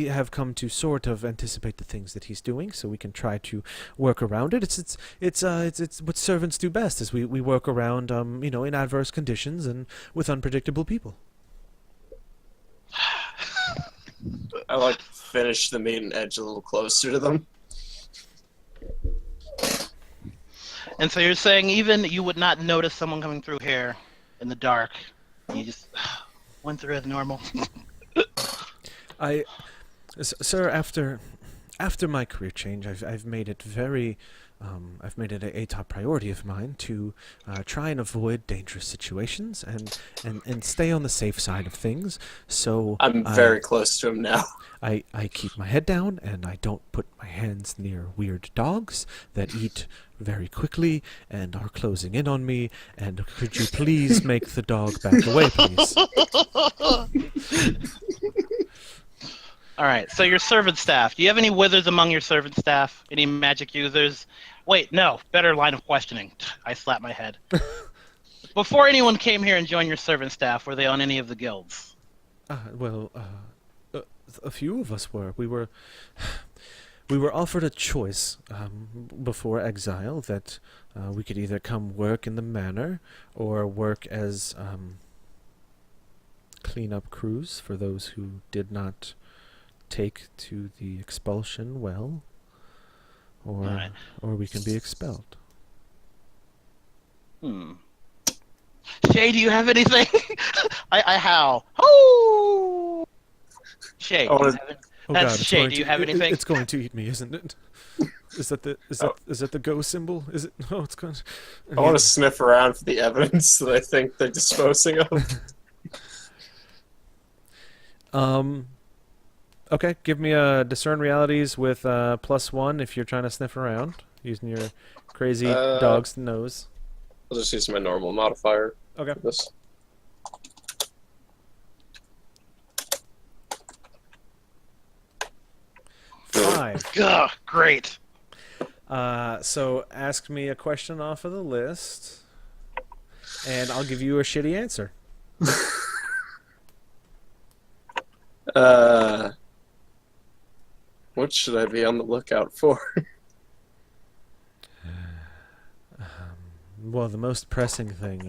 have come to sort of anticipate the things that he's doing, so we can try to work around it. It's what servants do best, is we work around in adverse conditions and with unpredictable people. I like to finish the meat and edge a little closer to them. And so you're saying even you would not notice someone coming through here in the dark. You just went through as normal. Sir, after my career change, I've made it very, I've made it a top priority of mine to try and avoid dangerous situations and stay on the safe side of things. So I'm very close to him now. I keep my head down, and I don't put my hands near weird dogs that eat very quickly and are closing in on me. And could you please make the dog back away, please? All right, so your servant staff. Do you have any wizards among your servant staff? Any magic users? Wait, no. Better line of questioning. I slapped my head. Before anyone came here and joined your servant staff, were they on any of the guilds? A few of us were. We were offered a choice before exile that we could either come work in the manor or work as cleanup crews for those who did not take to the expulsion well, or we can be expelled. Shay, do you have anything? I howl. Oh! Shay, do you have anything? It's going to eat me, isn't it? Is that the go symbol? Is it? No, it's going. I want to sniff around for the evidence that I think they're disposing of. Okay, give me a discern realities with +1 if you're trying to sniff around using your crazy dog's nose. I'll just use my normal modifier. Okay. For this. Five. Ugh, great. So ask me a question off of the list, and I'll give you a shitty answer. What should I be on the lookout for? Well, the most pressing thing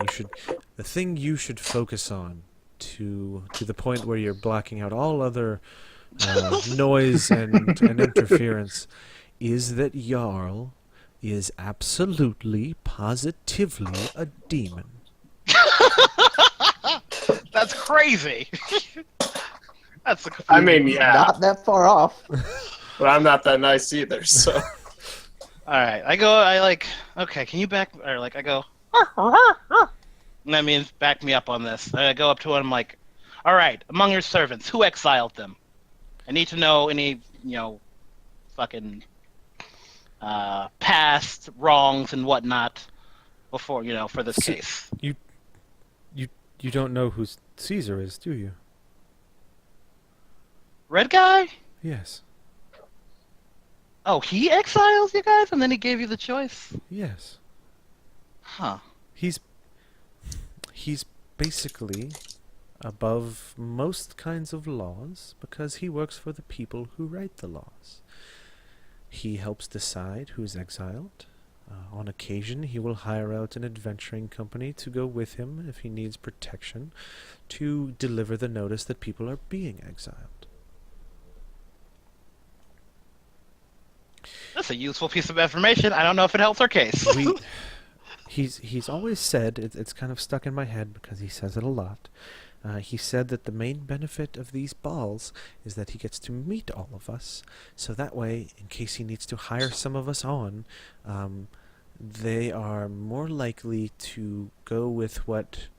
the thing you should focus on to the point where you're blocking out all other noise and interference is that Jarl is absolutely, positively a demon. That's crazy. That's a I mean, yeah, Not that far off. but I'm not that nice either, so... Alright, okay, can you back, or like, I go, and that means back me up on this. I go up to him, I'm like, alright, among your servants, who exiled them? I need to know any, fucking, past wrongs and whatnot before, for this case. You don't know who Caesar is, do you? Red guy? Yes. Oh, he exiles you guys, and then he gave you the choice? Yes. Huh. He's basically above most kinds of laws because he works for the people who write the laws. He helps decide who's exiled. On occasion, he will hire out an adventuring company to go with him if he needs protection to deliver the notice that people are being exiled. That's a useful piece of information. I don't know if it helps our case. He's always said, it's kind of stuck in my head because he says it a lot. He said that the main benefit of these balls is that he gets to meet all of us, so that way, in case he needs to hire some of us on, they are more likely to go with what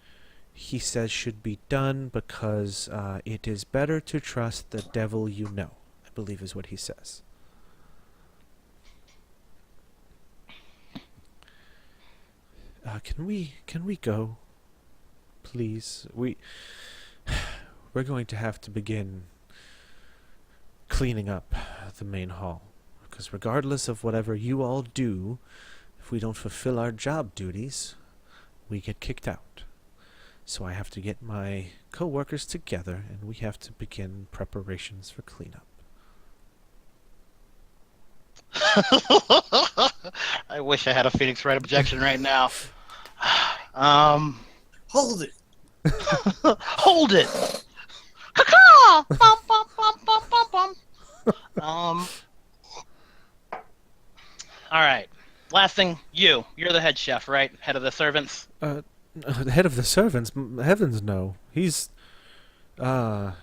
he says should be done because it is better to trust the devil you know, I believe is what he says. Can we go, please? We're going to have to begin cleaning up the main hall Because regardless of whatever you all do, if we don't fulfill our job duties, we get kicked out. So I have to get my co-workers together, and we have to begin preparations for cleanup. I wish I had a Phoenix Wright objection right now. Hold it. Hold it. Caw-caw! Bum, bum, bum, bum, bum, bum. All right. Last thing, you're the head chef, right? Head of the servants. The head of the servants? Heavens, no. He's, I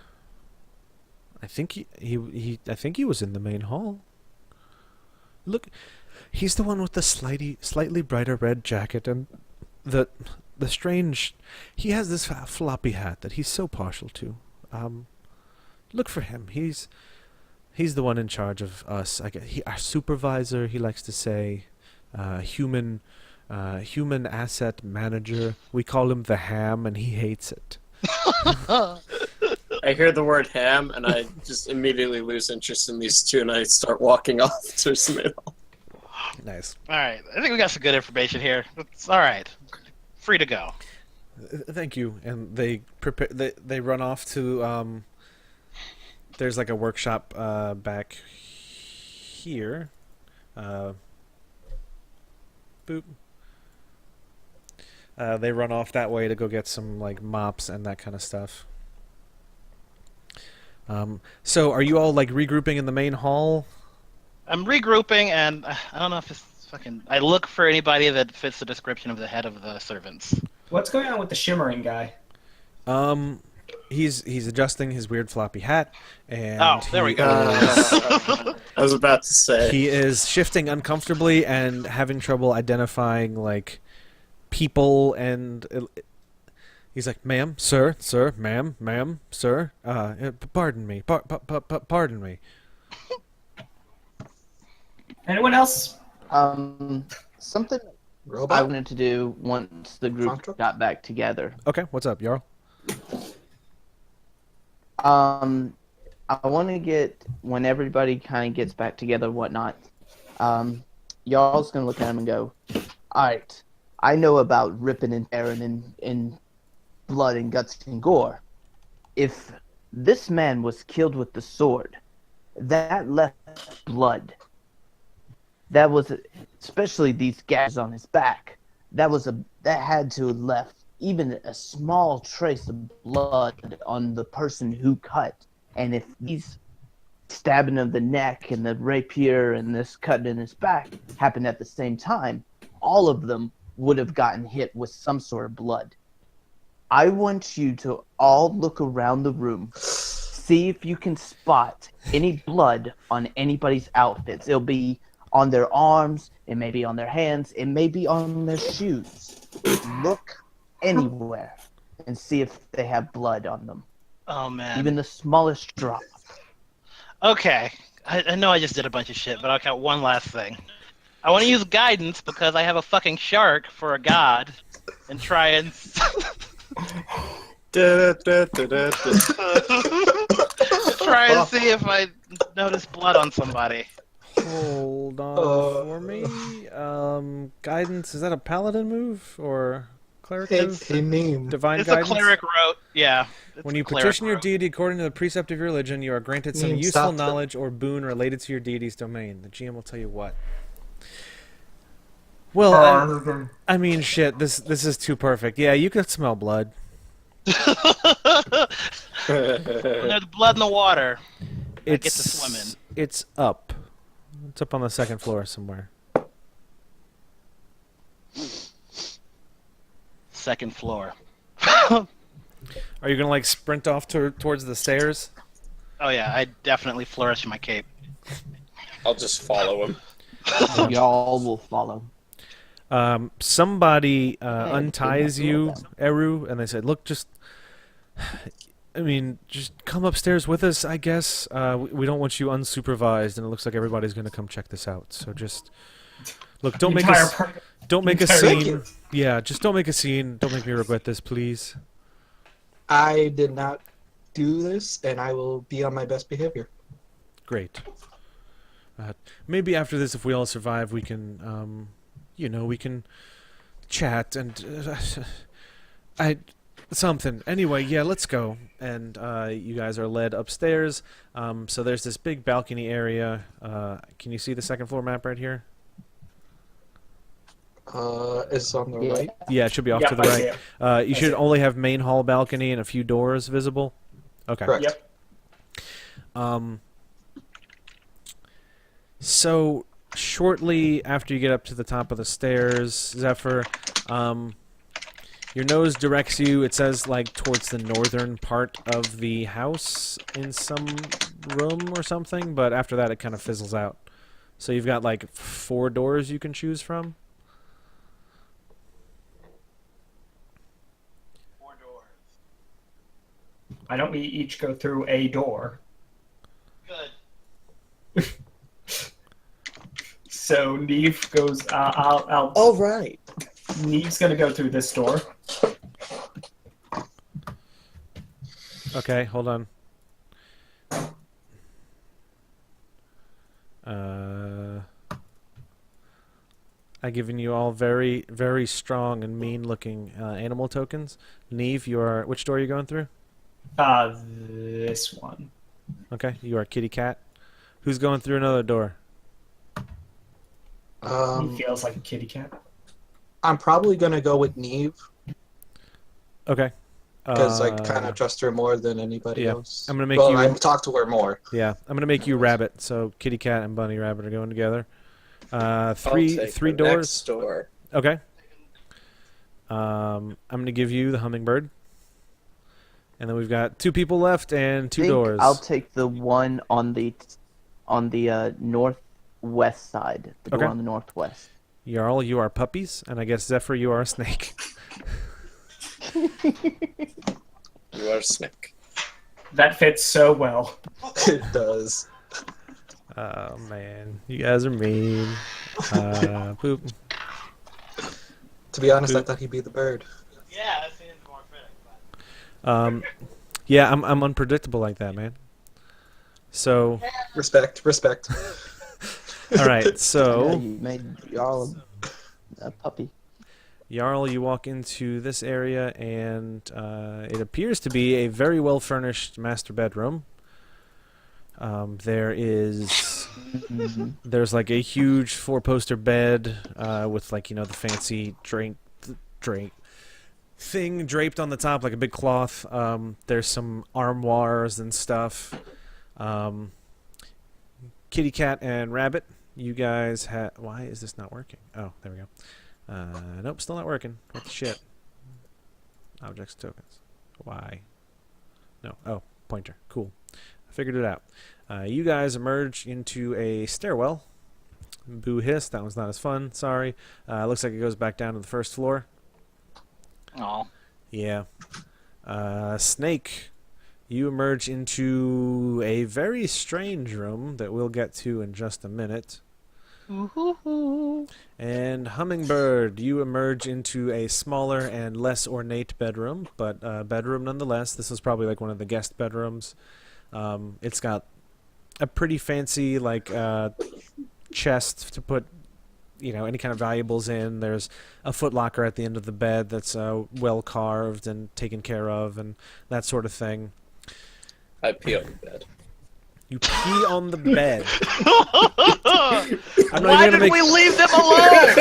think I think he was in the main hall. Look, he's the one with the slightly brighter red jacket and the strange. He has this floppy hat that he's so partial to. Look for him. He's the one in charge of us. Our supervisor. He likes to say, human asset manager. We call him the Ham, and he hates it. I hear the word ham, and I just immediately lose interest in these two, and I start walking off to the middle. Nice. All right. I think we got some good information here. It's all right. Free to go. Thank you. And they prepare. They run off to. There's like a workshop back here. Boop. They run off that way to go get some like mops and that kind of stuff. So are you all like regrouping in the main hall? I'm regrouping, and I don't know if it's fucking. I look for anybody that fits the description of the head of the servants. What's going on with the shimmering guy? He's adjusting his weird floppy hat, and there we go. I was about to say. He is shifting uncomfortably and having trouble identifying like people, and he's like, "Ma'am, sir, ma'am, sir. Pardon me, pardon me." Anyone else? Something Robot? I wanted to do once the group Contra? got back together. Okay, what's up, Jarl? I want to get, when everybody kind of gets back together and whatnot, y'all's going to look at him and go, alright, I know about ripping and tearing and blood and guts and gore. If this man was killed with the sword, that left blood. That was, especially these gashes on his back, that had to have left even a small trace of blood on the person who cut. And if these stabbing of the neck and the rapier and this cut in his back happened at the same time, all of them would have gotten hit with some sort of blood. I want you to all look around the room, see if you can spot any blood on anybody's outfits. It'll be on their arms, it may be on their hands, it may be on their shoes. Look anywhere and see if they have blood on them. Oh man. Even the smallest drop. Okay. I know I just did a bunch of shit, but I'll count one last thing. I want to use guidance because I have a fucking shark for a god, and try and try and see if I notice blood on somebody. Hold on for me. Guidance, is that a paladin move or cleric move? Hey, name. Divine It's guidance? a cleric rote. Yeah. When you petition your deity according to the precept of your religion, you are granted some useful Stop. knowledge or boon related to your deity's domain. The GM will tell you what. Well, I mean, shit, this is too perfect. Yeah, you can smell blood. When there's blood in the water, I get to swim in. It's up. It's up on the second floor somewhere. Second floor. Are you gonna like sprint off towards the stairs? Oh yeah, I definitely flourish my cape. I'll just follow him. Y'all will follow. Somebody I unties didn't know you, that. Eru, and they said, "Look, just come upstairs with us, I guess. We don't want you unsupervised, and it looks like everybody's gonna come check this out. So just look, don't make a scene. Yeah, just don't make a scene. Don't make me regret this, please." I did not do this, and I will be on my best behavior. Great. Maybe after this, if we all survive, we can, we can chat and something. Anyway, yeah, let's go. And you guys are led upstairs. So there's this big balcony area. Can you see the second floor map right here? It's on the Yeah. right. Yeah, it should be off Yep, to the I see right. it. You should only have main hall balcony and a few doors visible. Okay. Correct. Yep. So shortly after you get up to the top of the stairs, Zephyr, your nose directs you, it says, like, towards the northern part of the house in some room or something, but after that it kind of fizzles out. So you've got, like, 4 doors you can choose from. 4 doors. Why don't we each go through a door? Good. So Neve goes. I'll. All right. Neve's gonna go through this door. Okay, hold on. I've given you all very, very strong and mean-looking animal tokens. Neve, you are... Which door are you going through? This one. Okay, you are kitty cat. Who's going through another door? He feels like a kitty cat. I'm probably gonna go with Neve Okay. because I kind of trust her more than anybody yeah. else. I'm gonna make well, you- I talk to her more. Yeah, I'm gonna make you rabbit. So kitty cat and bunny rabbit are going together. I'll Three take the doors. next door. Okay. I'm gonna give you the hummingbird. And then we've got 2 people left and 2 think doors. I'll take the one on the northwest side. The door Okay. on the northwest. Jarl, you are puppies, and I guess Zephyr, you are a snake. You are a snake. That fits so well. It does. Oh man, you guys are mean. Poop. To be honest, I thought he'd be the bird. Yeah, that seems more fitting. Yeah, I'm unpredictable like that, man. So, Respect. all right. Yeah, So, you made y'all a puppy. Jarl, you walk into this area, and it appears to be a very well furnished master bedroom. There's like a huge 4-poster bed with, like, the fancy drink thing draped on the top, like a big cloth. There's some armoires and stuff. Kitty cat and rabbit, you guys have... Why is this not working? Oh, there we go. Nope, still not working. What the shit? Objects, tokens. Why? No. Oh, pointer. Cool. I figured it out. You guys emerge into a stairwell. Boo hiss. That one's not as fun. Sorry. Looks like it goes back down to the first floor. Oh. Yeah. Snake, you emerge into a very strange room that we'll get to in just a minute. And Hummingbird, you emerge into a smaller and less ornate bedroom, but bedroom nonetheless. This is probably like one of the guest bedrooms. It's got a pretty fancy, like, chest to put, any kind of valuables in. There's a footlocker at the end of the bed that's well carved and taken care of, and that sort of thing. I pee on the bed. You pee on the bed. Why did we leave them alone?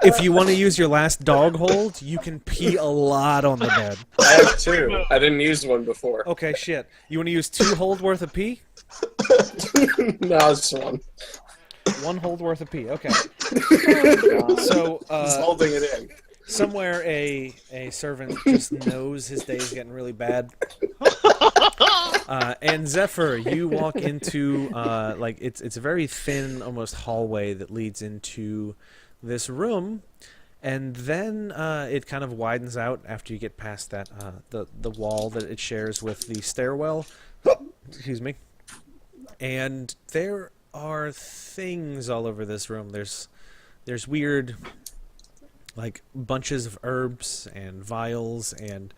If you want to use your last dog hold, you can pee a lot on the bed. I have 2. I didn't use one before. Okay, shit. You want to use 2 hold worth of pee? No, it's 1. 1 hold worth of pee. Okay. So, He's holding it in. somewhere a servant just knows his day is getting really bad. And Zephyr, you walk into like it's a very thin, almost hallway that leads into this room, and then it kind of widens out after you get past that the wall that it shares with the stairwell. Excuse me. And there are things all over this room. There's weird like bunches of herbs and vials and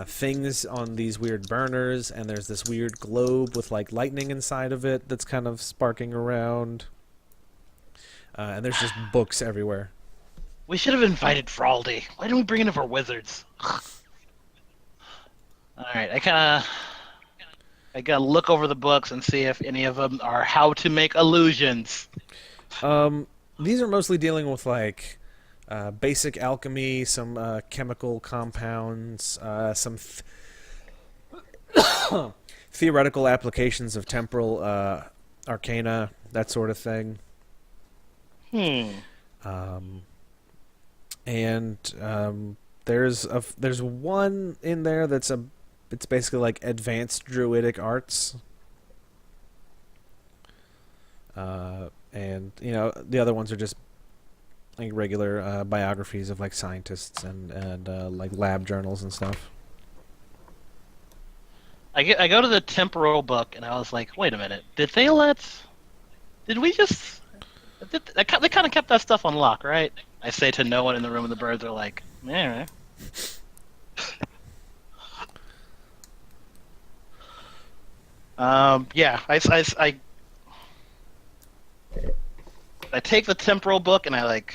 things on these weird burners, and there's this weird globe with like lightning inside of it that's kind of sparking around. And there's just books everywhere. We should have invited Fraldy. Why didn't we bring in our wizards? Alright, I gotta look over the books and see if any of them are how to make illusions. These are mostly dealing with like basic alchemy, some chemical compounds, some theoretical applications of temporal arcana, that sort of thing. There's one in there it's basically like advanced druidic arts. And the other ones are just like regular biographies of like scientists and like lab journals and stuff. I go to the temporal book and I was like, wait a minute, they kind of kept that stuff on lock, right? I say to no one in the room, and the birds are like, yeah. Yeah, I take the temporal book and I like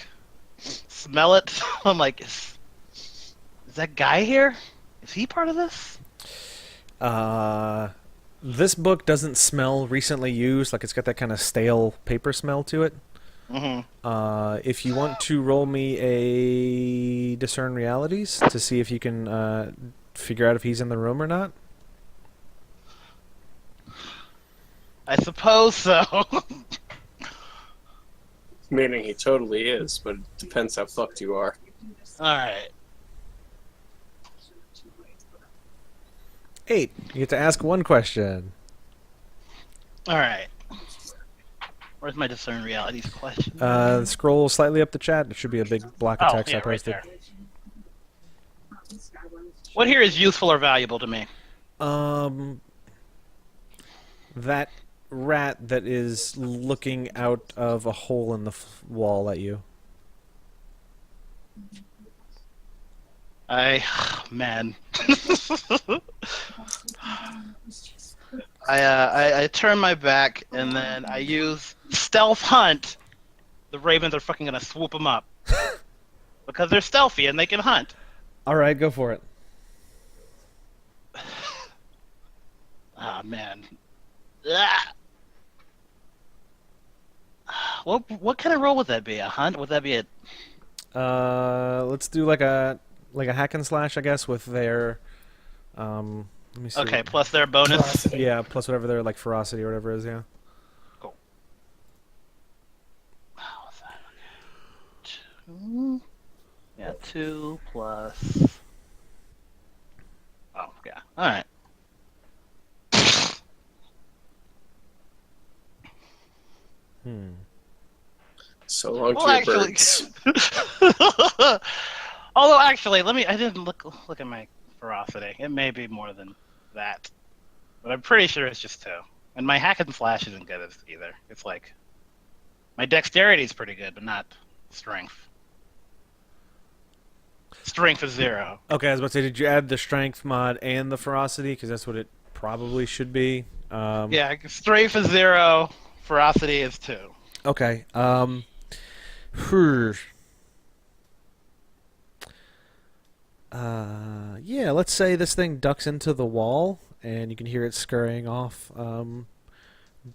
smell it. I'm like, is that guy here? Is he part of this? This book doesn't smell recently used. Like, it's got that kind of stale paper smell to it. Mm-hmm. If you want to roll me a discern realities to see if you can figure out if he's in the room or not. I suppose so. Meaning he totally is, but it depends how fucked you are. Alright. 8. You get to ask one question. Alright. Where's my discern realities question? Scroll slightly up the chat. There should be a big block of text I posted. Right there. What here is useful or valuable to me? That rat that is looking out of a hole in the wall at you. Man. I turn my back and then I use stealth hunt. The ravens are fucking gonna swoop them up because they're stealthy and they can hunt. All right, go for it. Ah, man. Ah. What kind of roll would that be? A hunt? Would that be a? Let's do like a hack and slash, I guess, with their let me see. Okay, plus their bonus. Ferocity. Yeah, plus whatever their like ferocity or whatever is. Yeah. Cool. What's that? Okay. 2. Yeah, 2 plus. Oh yeah. All right. So long to Well, your actually, birds. although actually, I didn't look at my ferocity. It may be more than that, but I'm pretty sure it's just 2. And my hack and slash isn't good either. It's like my dexterity is pretty good, but not strength. Strength is 0. Okay, I was about to say, did you add the strength mod and the ferocity? Because that's what it probably should be. Yeah, strength is 0. Ferocity is 2. Okay. Yeah, let's say this thing ducks into the wall, and you can hear it scurrying off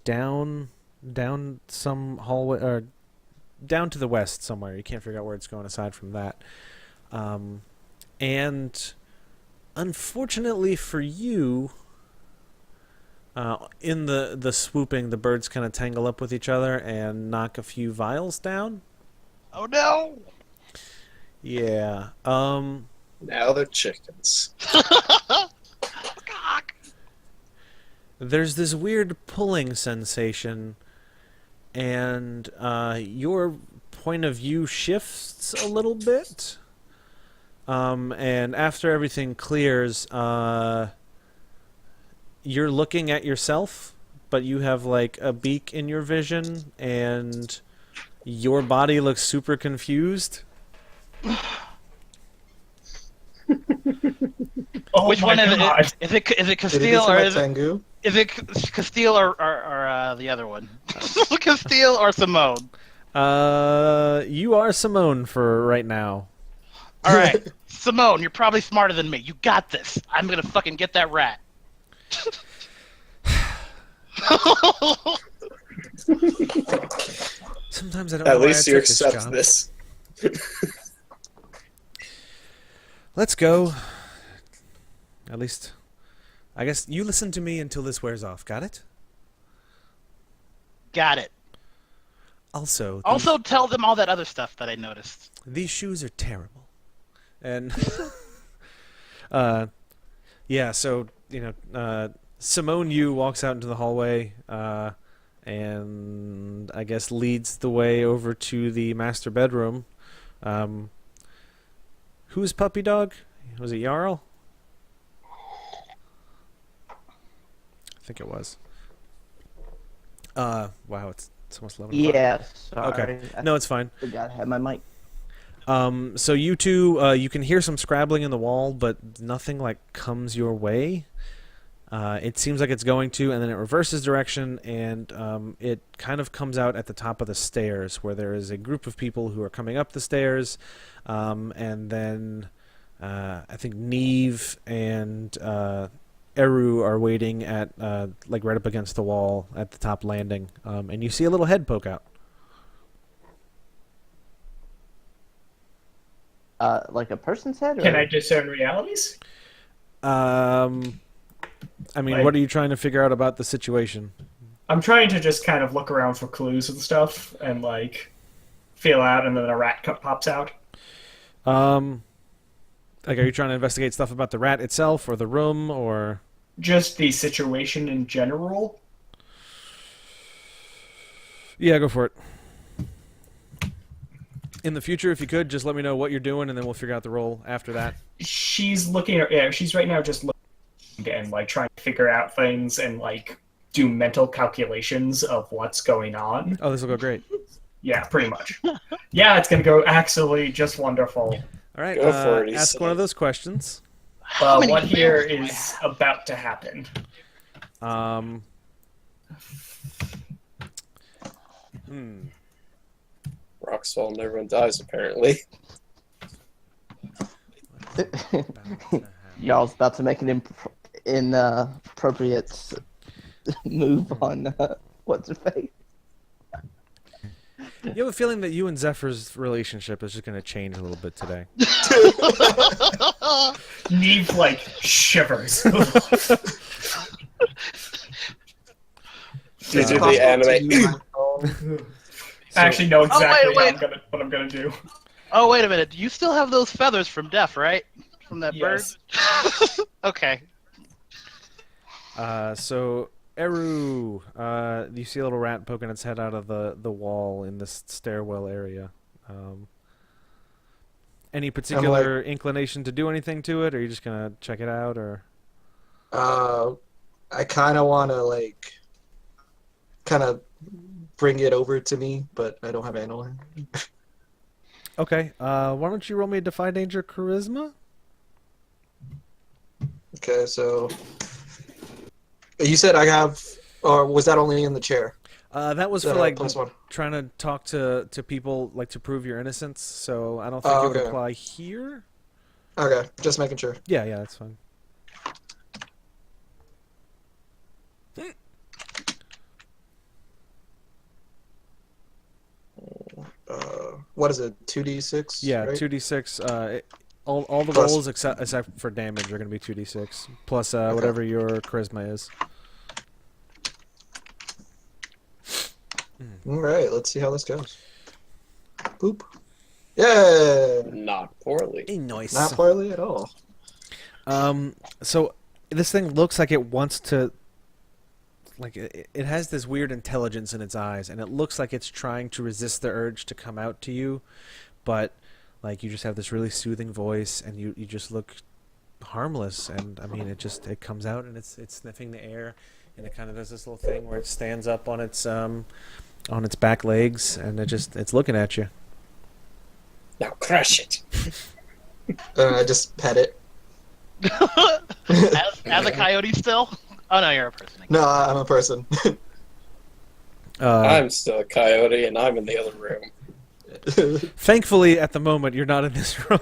down some hallway, or down to the west somewhere. You can't figure out where it's going aside from that. And unfortunately for you, in the swooping, the birds kind of tangle up with each other and knock a few vials down. Oh no! Yeah. Now they're chickens. There's this weird pulling sensation, and your point of view shifts a little bit. And after everything clears, you're looking at yourself, but you have like a beak in your vision, and your body looks super confused. Oh Which my one is God. it? Is it Did he Castile say or like is it? Tengu? Is it Castile or the other one? Castile or Simone? You are Simone for right now. All right, Simone, you're probably smarter than me. You got this. I'm gonna fucking get that rat. Sometimes I don't know At why least I you took this accept job. this. Let's go. At least, I guess you listen to me until this wears off. Got it? Got it. Also, Also, tell them all that other stuff that I noticed. these shoes are terrible. And yeah, so Simone Yu walks out into the hallway and I guess leads the way over to the master bedroom. Who's puppy dog? Was it Jarl? I think it was. Wow, it's almost 11 o'clock. Yeah, sorry. Okay. No, it's fine. I forgot I had my mic. So you two, you can hear some scrabbling in the wall, but nothing like comes your way. It seems like it's going to, and then it reverses direction, and it kind of comes out at the top of the stairs, where there is a group of people who are coming up the stairs, and then I think Neve and Eru are waiting at like right up against the wall at the top landing, and you see a little head poke out. Like a person's head? Or... Can I discern realities? I mean, Like- what are you trying to figure out about the situation? I'm trying to just kind of look around for clues and stuff and like feel out, and then a rat pops out. Like, are you trying to investigate stuff about the rat itself, or the room, or Just the situation in general. yeah, go for it. In the future, if you could, just let me know what you're doing, and then we'll figure out the role after that. She's looking at, yeah, she's right now just looking and like trying to figure out things and like do mental calculations of what's going on. Oh, this will go great. Yeah, pretty much. Yeah, it's gonna go actually just wonderful. All right, Go for it, he ask said. one of those questions. many What here fails do I is about to happen? Rocks fall and everyone dies, apparently. Y'all's about to make an inappropriate move on what's her face. You have a feeling that you and Zephyr's relationship is just going to change a little bit today. Neve like shivers. Did you Possible the to anime? use my phone. I actually know exactly wait. what I'm gonna do. Oh, wait a minute. You still have those feathers from Def, right? From that Yes. bird? Okay. So, Eru, you see a little rat poking its head out of the wall in this stairwell area. Any particular inclination to do anything to it, or are you just going to check it out, or? I kind of want to like, kind of bring it over to me, but I don't have animal. Okay, why don't you roll me a Defy Danger Charisma? Okay, so you said I have, or was that only in the chair? That was Is that for a like +1? trying to talk to people, like to prove your innocence. So I don't think it would okay. apply here. Okay, just making sure. Yeah, that's fine. What is it? 2d6? Yeah, right? 2d6. All the Plus- rolls except for damage are going to be 2d6 plus whatever your charisma is. All right, let's see how this goes. Boop. Yeah, Not poorly. Nice. not poorly at all. So this thing looks like it wants to. Like it has this weird intelligence in its eyes, and it looks like it's trying to resist the urge to come out to you, but like you just have this really soothing voice, and you just look harmless. And I mean, it comes out and it's sniffing the air, and it kind of does this little thing where it stands up on its back legs, and it's looking at you. Now crush it. I just pet it. as a coyote still? Oh no, you're a person. No, I'm a person. I'm still a coyote, and I'm in the other room. Thankfully, at the moment, you're not in this room.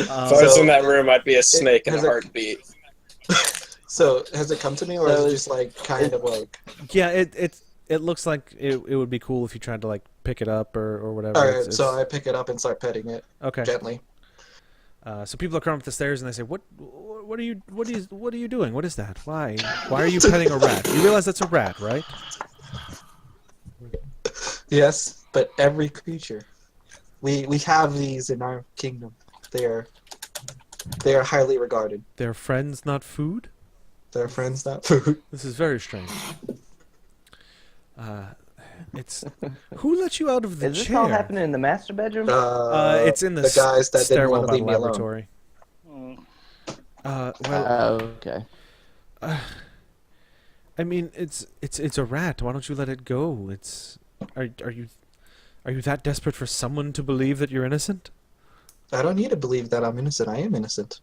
If I was So- in that room, I'd be a snake in a has it- heartbeat. So has it come to me, or So is it just like kind of like? Yeah, it looks like it would be cool if you tried to like pick it up or whatever. All right, It's- so I pick it up and start petting it okay. gently. So people are coming up the stairs and they say, "What are you doing? What is that? Why are you petting a rat? You realize that's a rat, right?" Yes, but every creature, we have these in our kingdom. They are highly regarded. They're friends, not food. They're friends, not food. This is very strange. It's who let you out of the Is this chair? all happening in the master bedroom? It's in the guys that didn't stairwell want to by leave the me alone. laboratory. Well, Okay. I mean, it's a rat. Why don't you let it go? Are you that desperate for someone to believe that you're innocent? I don't need to believe that I'm innocent. I am innocent.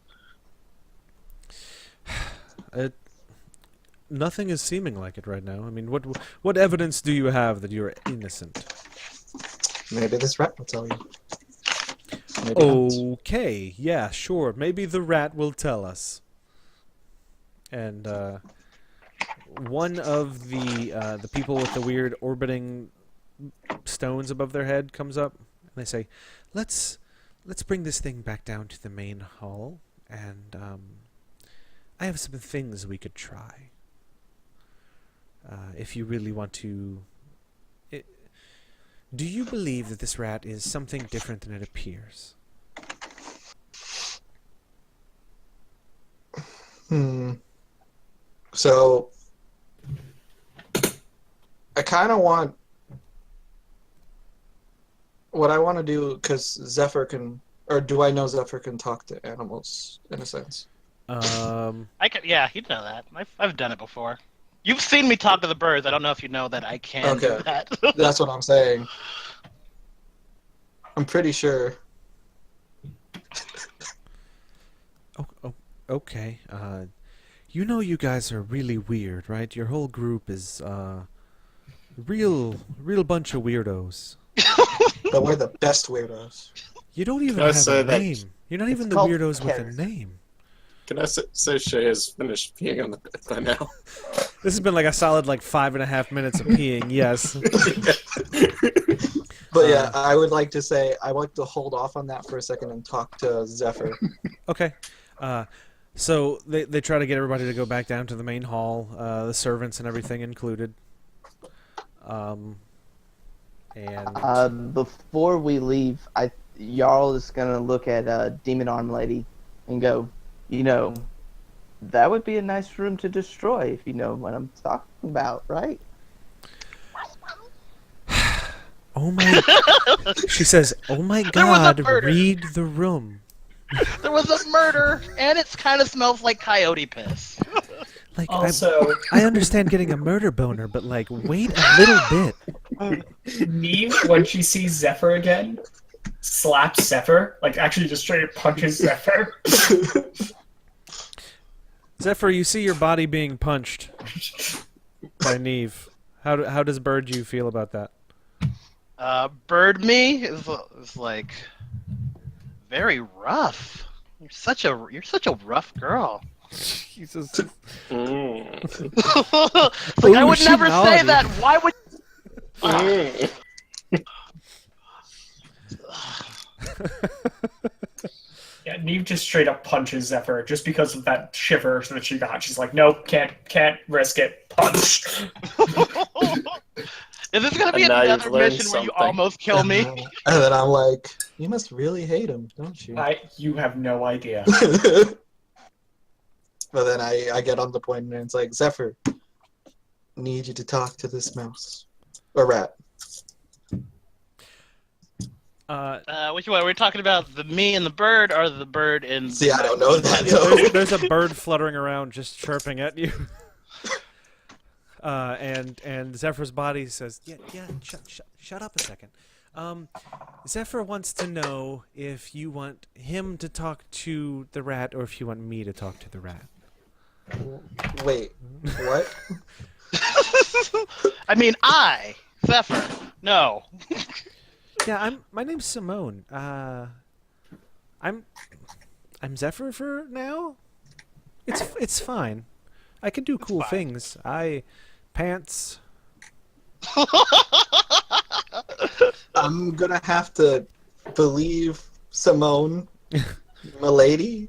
Nothing is seeming like it right now. I mean, what evidence do you have that you're innocent? Maybe this rat will tell you. Maybe not. Okay, yeah, sure. Maybe the rat will tell us. And one of the people with the weird orbiting stones above their head comes up, and they say, "Let's bring this thing back down to the main hall, and I have some things we could try. If you really want to." Do you believe that this rat is something different than it appears? So, I kind of want... What I want to do, because Zephyr can... Or do I know Zephyr can talk to animals, in a sense? Yeah, you'd know that. I've done it before. You've seen me talk to the birds. I don't know if you know that I can do Okay. that. That's what I'm saying. I'm pretty sure. Okay. You know you guys are really weird, right? Your whole group is real bunch of weirdos. But we're the best weirdos. You don't even Can I have say a that- name. You're not even the called weirdos with a character. name. Can I say Shay has finished peeing on the bed by now? This has been like a solid 5.5 minutes of peeing. Yes. But yeah, I would like to say I want to hold off on that for a second and talk to Zephyr. Okay. So they try to get everybody to go back down to the main hall, the servants and everything included. And Before we leave, Jarl is gonna look at Demon Arm Lady and go, that would be a nice room to destroy if you know what I'm talking about, right? oh my, she says, "Oh my There was a God, murder." read the room." There was a murder, and it kind of smells like coyote piss. Like Also, I understand getting a murder boner, but wait a little bit. Neve, when she sees Zephyr again, slaps Zephyr, actually just straight up punches Zephyr. Zephyr, you see your body being punched by Neve. How does Bird you feel about that? Bird me is very rough. You're such a rough girl. Jesus. It's I Ooh, would she never say naughty. that. Why would? Yeah, Neve just straight up punches Zephyr just because of that shiver that she got. She's like, nope, can't risk it. Punch. Is this gonna be And now you've another learned mission where you something. almost kill me? And then I'm like, you must really hate him, don't you? You have no idea. But then I get on the point and it's like, Zephyr, need you to talk to this mouse. Or rat. Which one? We're talking about the me and the bird, or the bird and? See, I don't know that though. There's a bird fluttering around just chirping at you. And Zephyr's body says, yeah, shut up a second. Zephyr wants to know if you want him to talk to the rat or if you want me to talk to the rat. Wait, what? I mean, Zephyr. No. Yeah, my name's Simone. I'm Zephyr for now. It's fine. I can do cool things. Pants. I'm gonna have to believe Simone, milady.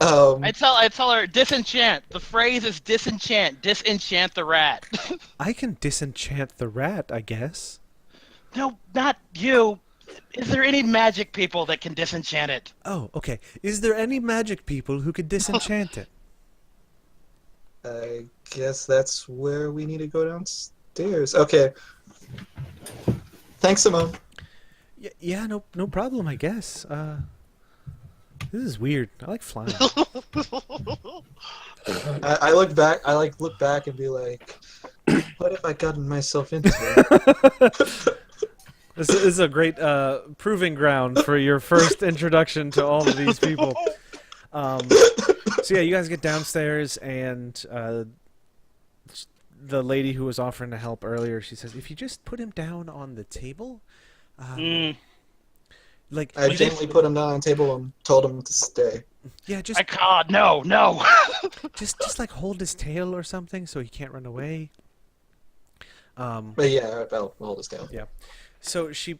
I tell her disenchant. The phrase is disenchant. Disenchant the rat. I can disenchant the rat, I guess. No, not you. Is there any magic people that can disenchant it? Oh, okay. Is there any magic people who could disenchant it? I guess that's where we need to go downstairs. Okay. Thanks, Simone. Yeah, no problem, I guess. This is weird. I like flying. I look back. I look back and be like, "What have I gotten myself into?" This is a great proving ground for your first introduction to all of these people. So yeah, you guys get downstairs, and the lady who was offering to help earlier, she says, "If you just put him down on the table, like I gently put him down on the table and told him to stay. yeah, just I can't. No. just like hold his tail or something so he can't run away." But yeah, I'll hold his tail. Yeah. So she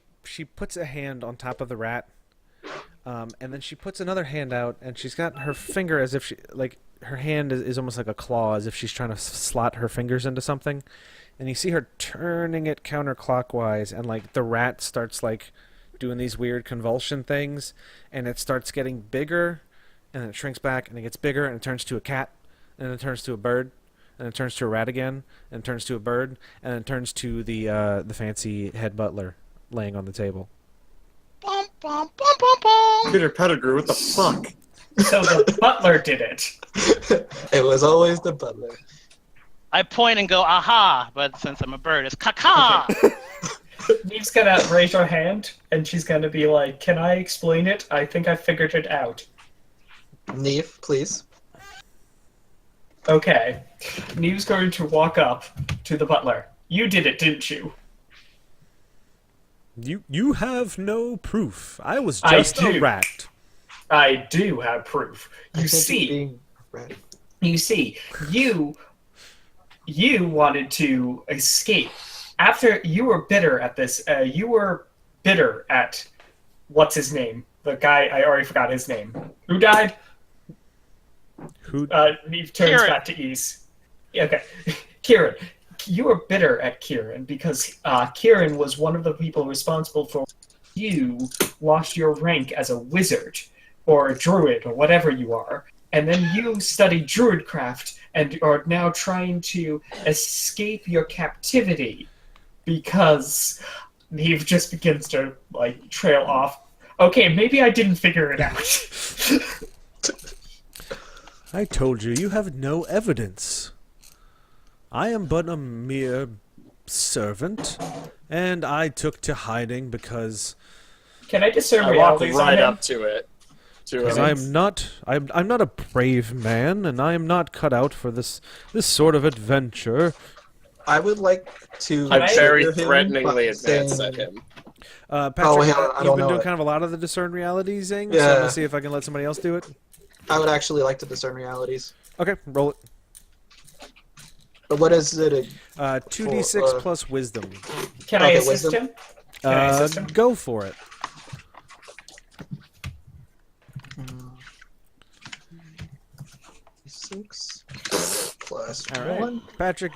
puts a hand on top of the rat, and then she puts another hand out, and she's got her finger as if her hand is almost like a claw, as if she's trying to slot her fingers into something. And you see her turning it counterclockwise, and like the rat starts like doing these weird convulsion things, and it starts getting bigger, and then it shrinks back, and it gets bigger, and it turns to a cat, and then it turns to a bird, and it turns to a rat again, and it turns to a bird, and then it turns to the fancy head butler laying on the table. Bum, bum, bum, bum, bum. Peter Pettigrew, what the fuck? So the butler did it. It was always the butler. I point and go, aha, but since I'm a bird, it's caca. Neve's gonna raise her hand, and she's gonna be like, "Can I explain it? I think I figured it out." Neve, please. Okay. Neve's going to walk up to the butler. You did it, didn't you? You have no proof. I was I just a do. rat. I do have proof. I You think see, being right. you wanted to escape. After you were bitter at this, you were bitter at what's his name? The guy, I already forgot his name. Who died? Who? Neve turns Kieran. back to Ease. Yeah, okay. Kieran. You were bitter at Kieran because Kieran was one of the people responsible for you lost your rank as a wizard or a druid or whatever you are. And then you studied druidcraft and are now trying to escape your captivity because Neve just begins to like trail off. Okay, maybe I didn't figure it out. I told you, you have no evidence. I am but a mere servant, and I took to hiding because Can I discern I walked realities right on him? up to it. I'm not a brave man, and I am not cut out for this sort of adventure. I would like to. I very trigger him threateningly by advanced saying- at him. Patrick, wait, I you've don't been know doing it. kind of a lot of the discern realities thing, so Yeah. I'm gonna see if I can let somebody else do it. I would actually like to discern realities. Okay, roll it. But what is it? 2d6 For, plus wisdom. Can I Okay, assist wisdom. him? Can I assist him? Go for it. Six plus All right, 1. Patrick.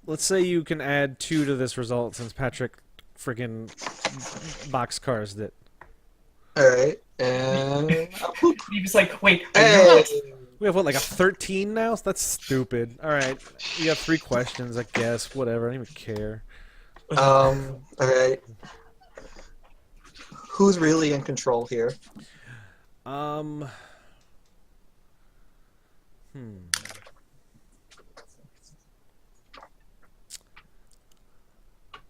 Let's say you can add 2 to this result since Patrick friggin' boxcars it. All right, and He was like, wait, hey, We have what, like a 13 now? That's stupid. All right, you have 3 questions, I guess. Whatever. I don't even care. all right. Who's really in control here?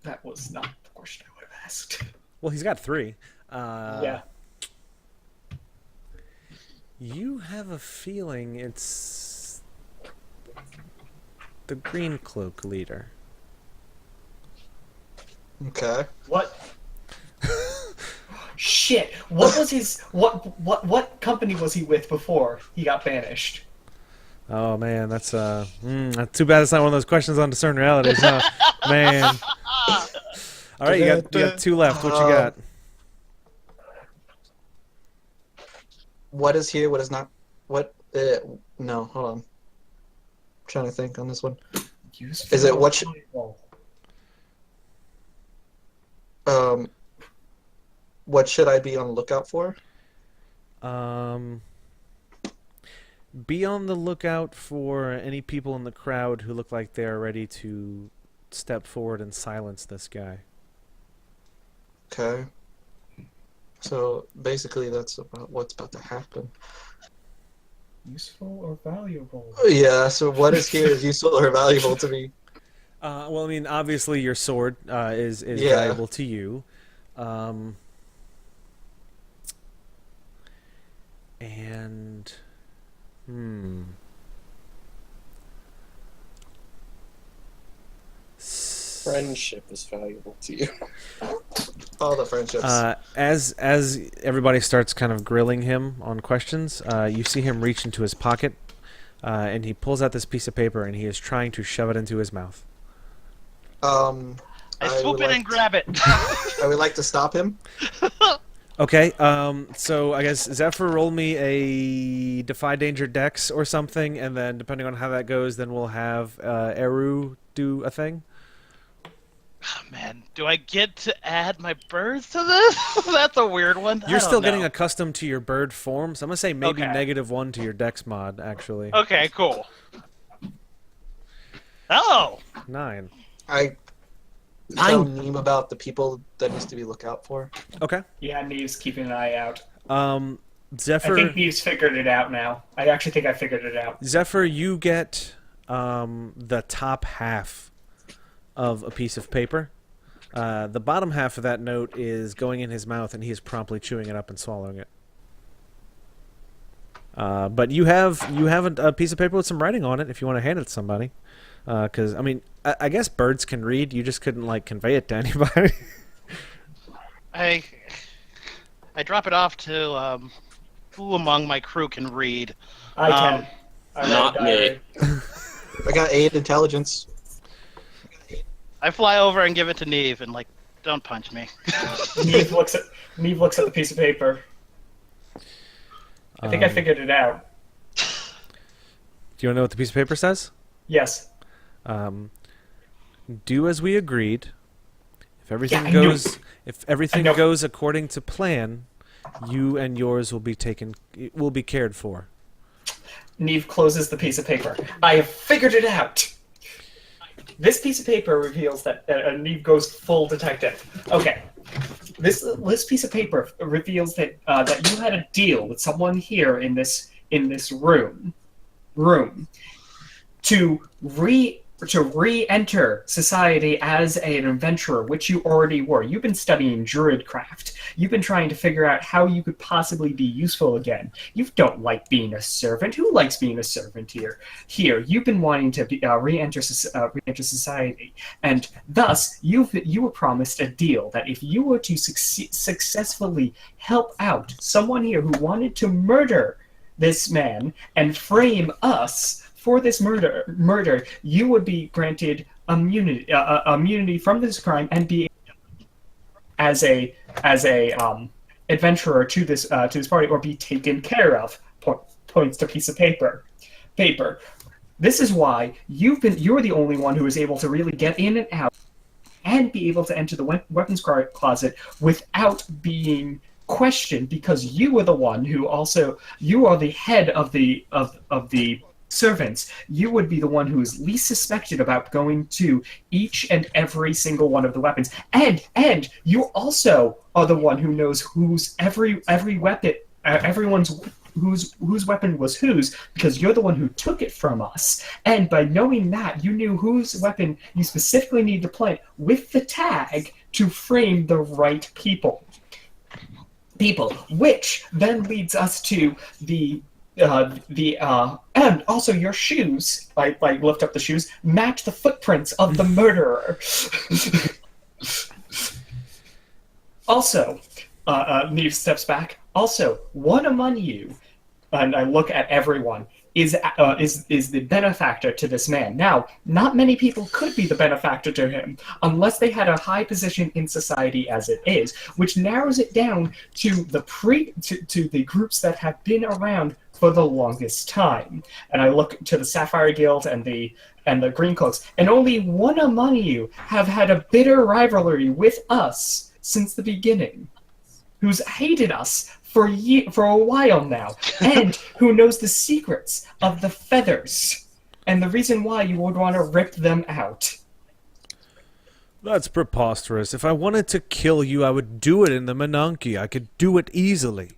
That was not the question I would have asked. Well, he's got 3. Yeah. You have a feeling it's the Green Cloak leader. Okay. What? Shit! What was his what company was he with before he got banished? Oh man, that's too bad it's not one of those questions on discern realities, huh? Man. All right, you got 2 left. What you got? What is here? What is not? What? No, hold on. I'm trying to think on this one. Is it what? What should I be on the lookout for? Be on the lookout for any people in the crowd who look like they're ready to step forward and silence this guy. Okay. So basically, that's about what's about to happen. Useful or valuable? Yeah. So what is here is useful or valuable to me? Well, I mean, obviously your sword is Yeah. valuable to you. And Friendship is valuable to you. All the friendships. as everybody starts kind of grilling him on questions, you see him reach into his pocket, and he pulls out this piece of paper, and he is trying to shove it into his mouth. I swoop in and grab it. I would like to stop him. Okay, so I guess Zephyr, roll me a Defy Danger Dex or something, and then depending on how that goes, then we'll have Eru do a thing. Oh, man, do I get to add my birds to this? That's a weird one. You're still getting know. accustomed to your bird form, so I'm going to say maybe Okay. -1 to your Dex mod, actually. Okay, cool. Oh! 9. I tell Neem about the people that needs to be looked out for. Okay. Yeah, Neve's keeping an eye out. Zephyr... I think Neve's figured it out now. I actually think I figured it out. Zephyr, you get the top half of a piece of paper. The bottom half of that note is going in his mouth, and he is promptly chewing it up and swallowing it. But you have a piece of paper with some writing on it if you want to hand it to somebody. Because, I mean, I guess birds can read. You just couldn't, like, convey it to anybody. I drop it off to who among my crew can read. I can. I read Not a diary. I got 8 intelligence. I fly over and give it to Neve and, like, don't punch me. Neve looks at the piece of paper. I think I figured it out. Do you want to know what the piece of paper says? Yes. Do as we agreed. If everything Yeah, I knew goes, if everything goes according to plan, you and yours will be cared for. Neve closes the piece of paper. I have figured it out. This piece of paper reveals that Neve goes full detective. Okay. This piece of paper reveals that that you had a deal with someone here in this room to re-enter society as an adventurer, which you already were. You've been studying druidcraft. You've been trying to figure out how you could possibly be useful again. You don't like being a servant. Who likes being a servant here? You've been wanting to re-enter society, and thus you were promised a deal that if you were to successfully help out someone here who wanted to murder this man and frame us for this murder, you would be granted immunity from this crime and be as a adventurer to this party, or be taken care of. Points to piece of paper. This is why you're the only one who is able to really get in and out and be able to enter the weapons closet without being questioned, because you are the one who you are the head of the servants. You would be the one who is least suspected about going to each and every single one of the weapons, and you also are the one who knows whose every weapon, everyone's whose weapon was whose, because you're the one who took it from us. And by knowing that, you knew whose weapon you specifically needed to plant with the tag to frame the right people, which then leads us to and also your shoes, I lift up the shoes, match the footprints of the murderer. Also, Neve steps back. Also, one among you, and I look at everyone, is the benefactor to this man. Now, not many people could be the benefactor to him unless they had a high position in society as it is, which narrows it down to the groups that have been around for the longest time. And I look to the Sapphire Guild and the Greencloaks, and only one among you have had a bitter rivalry with us since the beginning, who's hated us for a while now, and who knows the secrets of the feathers, and the reason why you would want to rip them out. That's preposterous. If I wanted to kill you, I would do it in the Menanke. I could do it easily.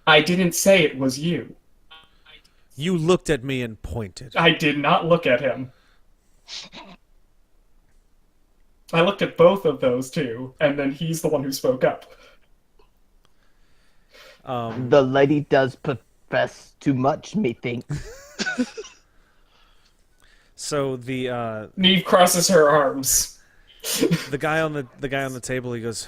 I didn't say it was you. You looked at me and pointed. I did not look at him. I looked at both of those two, and then he's the one who spoke up. The lady does profess too much, methinks. So the Neve crosses her arms. the guy on the table, he goes,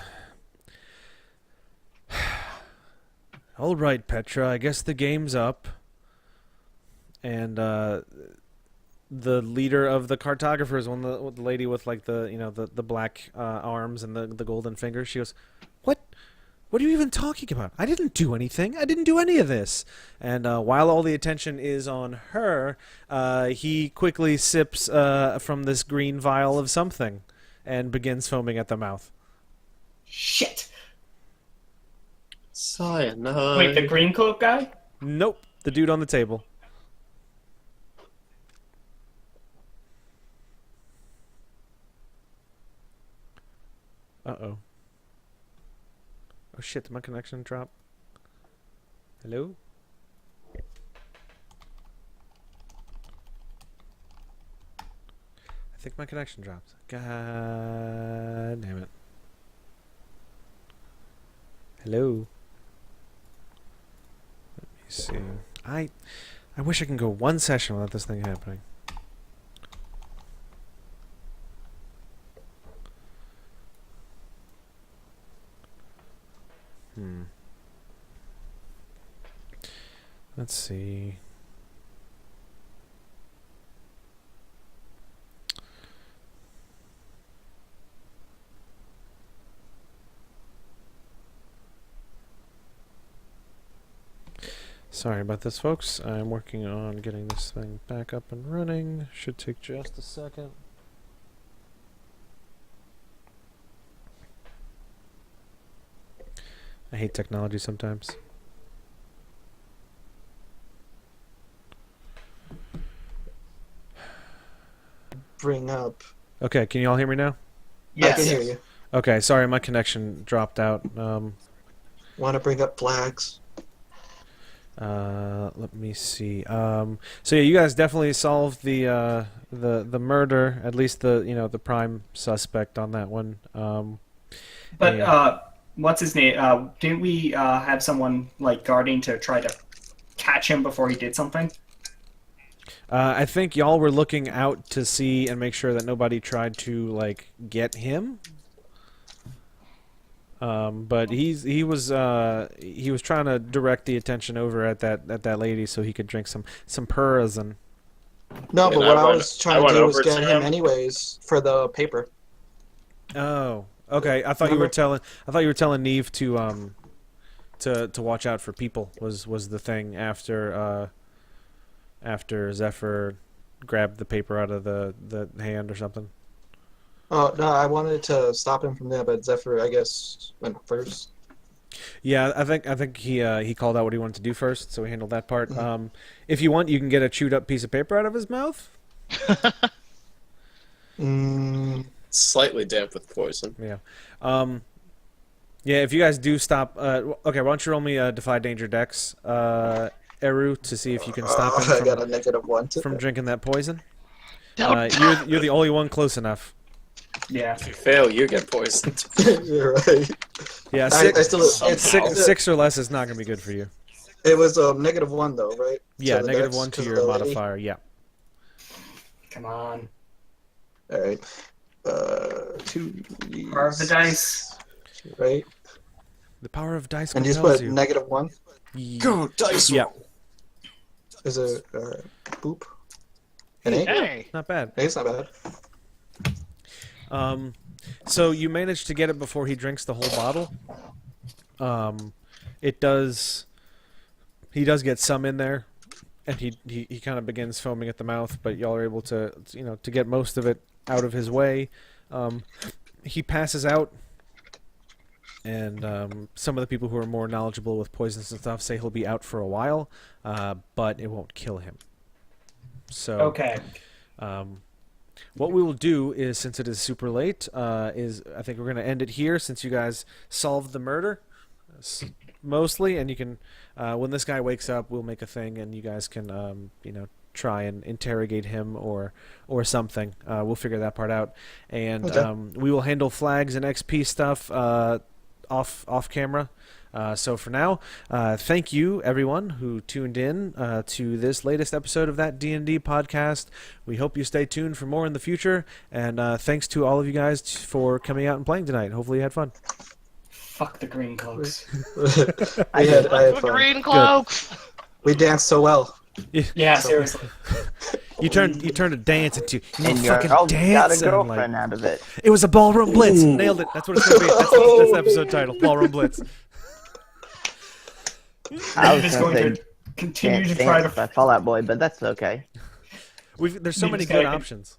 "All right, Petra, I guess the game's up." And the leader of the cartographers, the lady with like the black arms and the golden fingers, she goes, What are you even talking about? I didn't do anything. I didn't do any of this. And while all the attention is on her, he quickly sips from this green vial of something and begins foaming at the mouth. Shit. Cyanide. Wait, the green cloak guy? Nope, the dude on the table. Uh-oh. Oh shit, did my connection drop? Hello? I think my connection dropped. God damn it. Hello? Let me see. I wish I can go one session without this thing happening. Let's see. Sorry about this, folks. I'm working on getting this thing back up and running. Should take just a second. I hate technology sometimes. Bring up. Okay, can you all hear me now? Yes. I can hear you. Okay, sorry, my connection dropped out. Want to bring up flags? Let me see. So yeah, you guys definitely solved the murder, at least the prime suspect on that one. But what's his name? Didn't we have someone like guarding to try to catch him before he did something? I think y'all were looking out to see and make sure that nobody tried to like get him. But he was trying to direct the attention over at that lady so he could drink some poison. No, but what I was trying to do was get him anyways for the paper. Oh, okay. I thought you were telling Neve to watch out for people was the thing after Zephyr grabbed the paper out of the hand or something. Oh no, I wanted to stop him from there, but Zephyr, I guess, went first. Yeah, I think he called out what he wanted to do first, so we handled that part. If you want, you can get a chewed up piece of paper out of his mouth. Slightly damp with poison. Yeah. Yeah, if you guys do stop... okay, why don't you roll me a Defy Danger Dex? Eru to see if you can stop I him got a -1 to from drinking that poison. Don't You're the only one close enough. Yeah. If you fail, you get poisoned. You're right. Yeah, I still. six or less is not going to be good for you. It was -1 though, right? Yeah, To the -1 dex, to 'cause of your the lady? modifier. Yeah. Come on. All right. 2. Power of the dice. Right. The power of dice And you just compels put you. -1. Go, dice Yeah, roll. Is it boop? An 8? Hey. not bad. It's not bad. So you managed to get it before he drinks the whole bottle. It does. He does get some in there, and he kind of begins foaming at the mouth. But y'all are able to to get most of it out of his way. He passes out, and some of the people who are more knowledgeable with poisons and stuff say he'll be out for a while, but it won't kill him. So Okay. what we will do is, since it is super late, is I think we're going to end it here since you guys solved the murder, mostly, and you can, when this guy wakes up, we'll make a thing, and you guys can, try and interrogate him or something. We'll figure that part out, and Okay. we will handle flags and XP stuff off camera. So for now, thank you everyone who tuned in to this latest episode of That D&D podcast. We hope you stay tuned for more in the future, and thanks to all of you guys for coming out and playing tonight. Hopefully you had fun. Fuck the green cloaks. I had The fun. green cloaks. We danced so well. Yeah, seriously. You turned a dance into And fucking Jarl got a dance. And, girlfriend out of it. it was a Ballroom Blitz. Nailed it. That's what it's gonna be. That's the episode title. Ballroom Blitz. I I'm was just gonna going say to continue Can't to try Dance to. by Fall Out Boy, but that's okay. There's so You many just good gotta- options.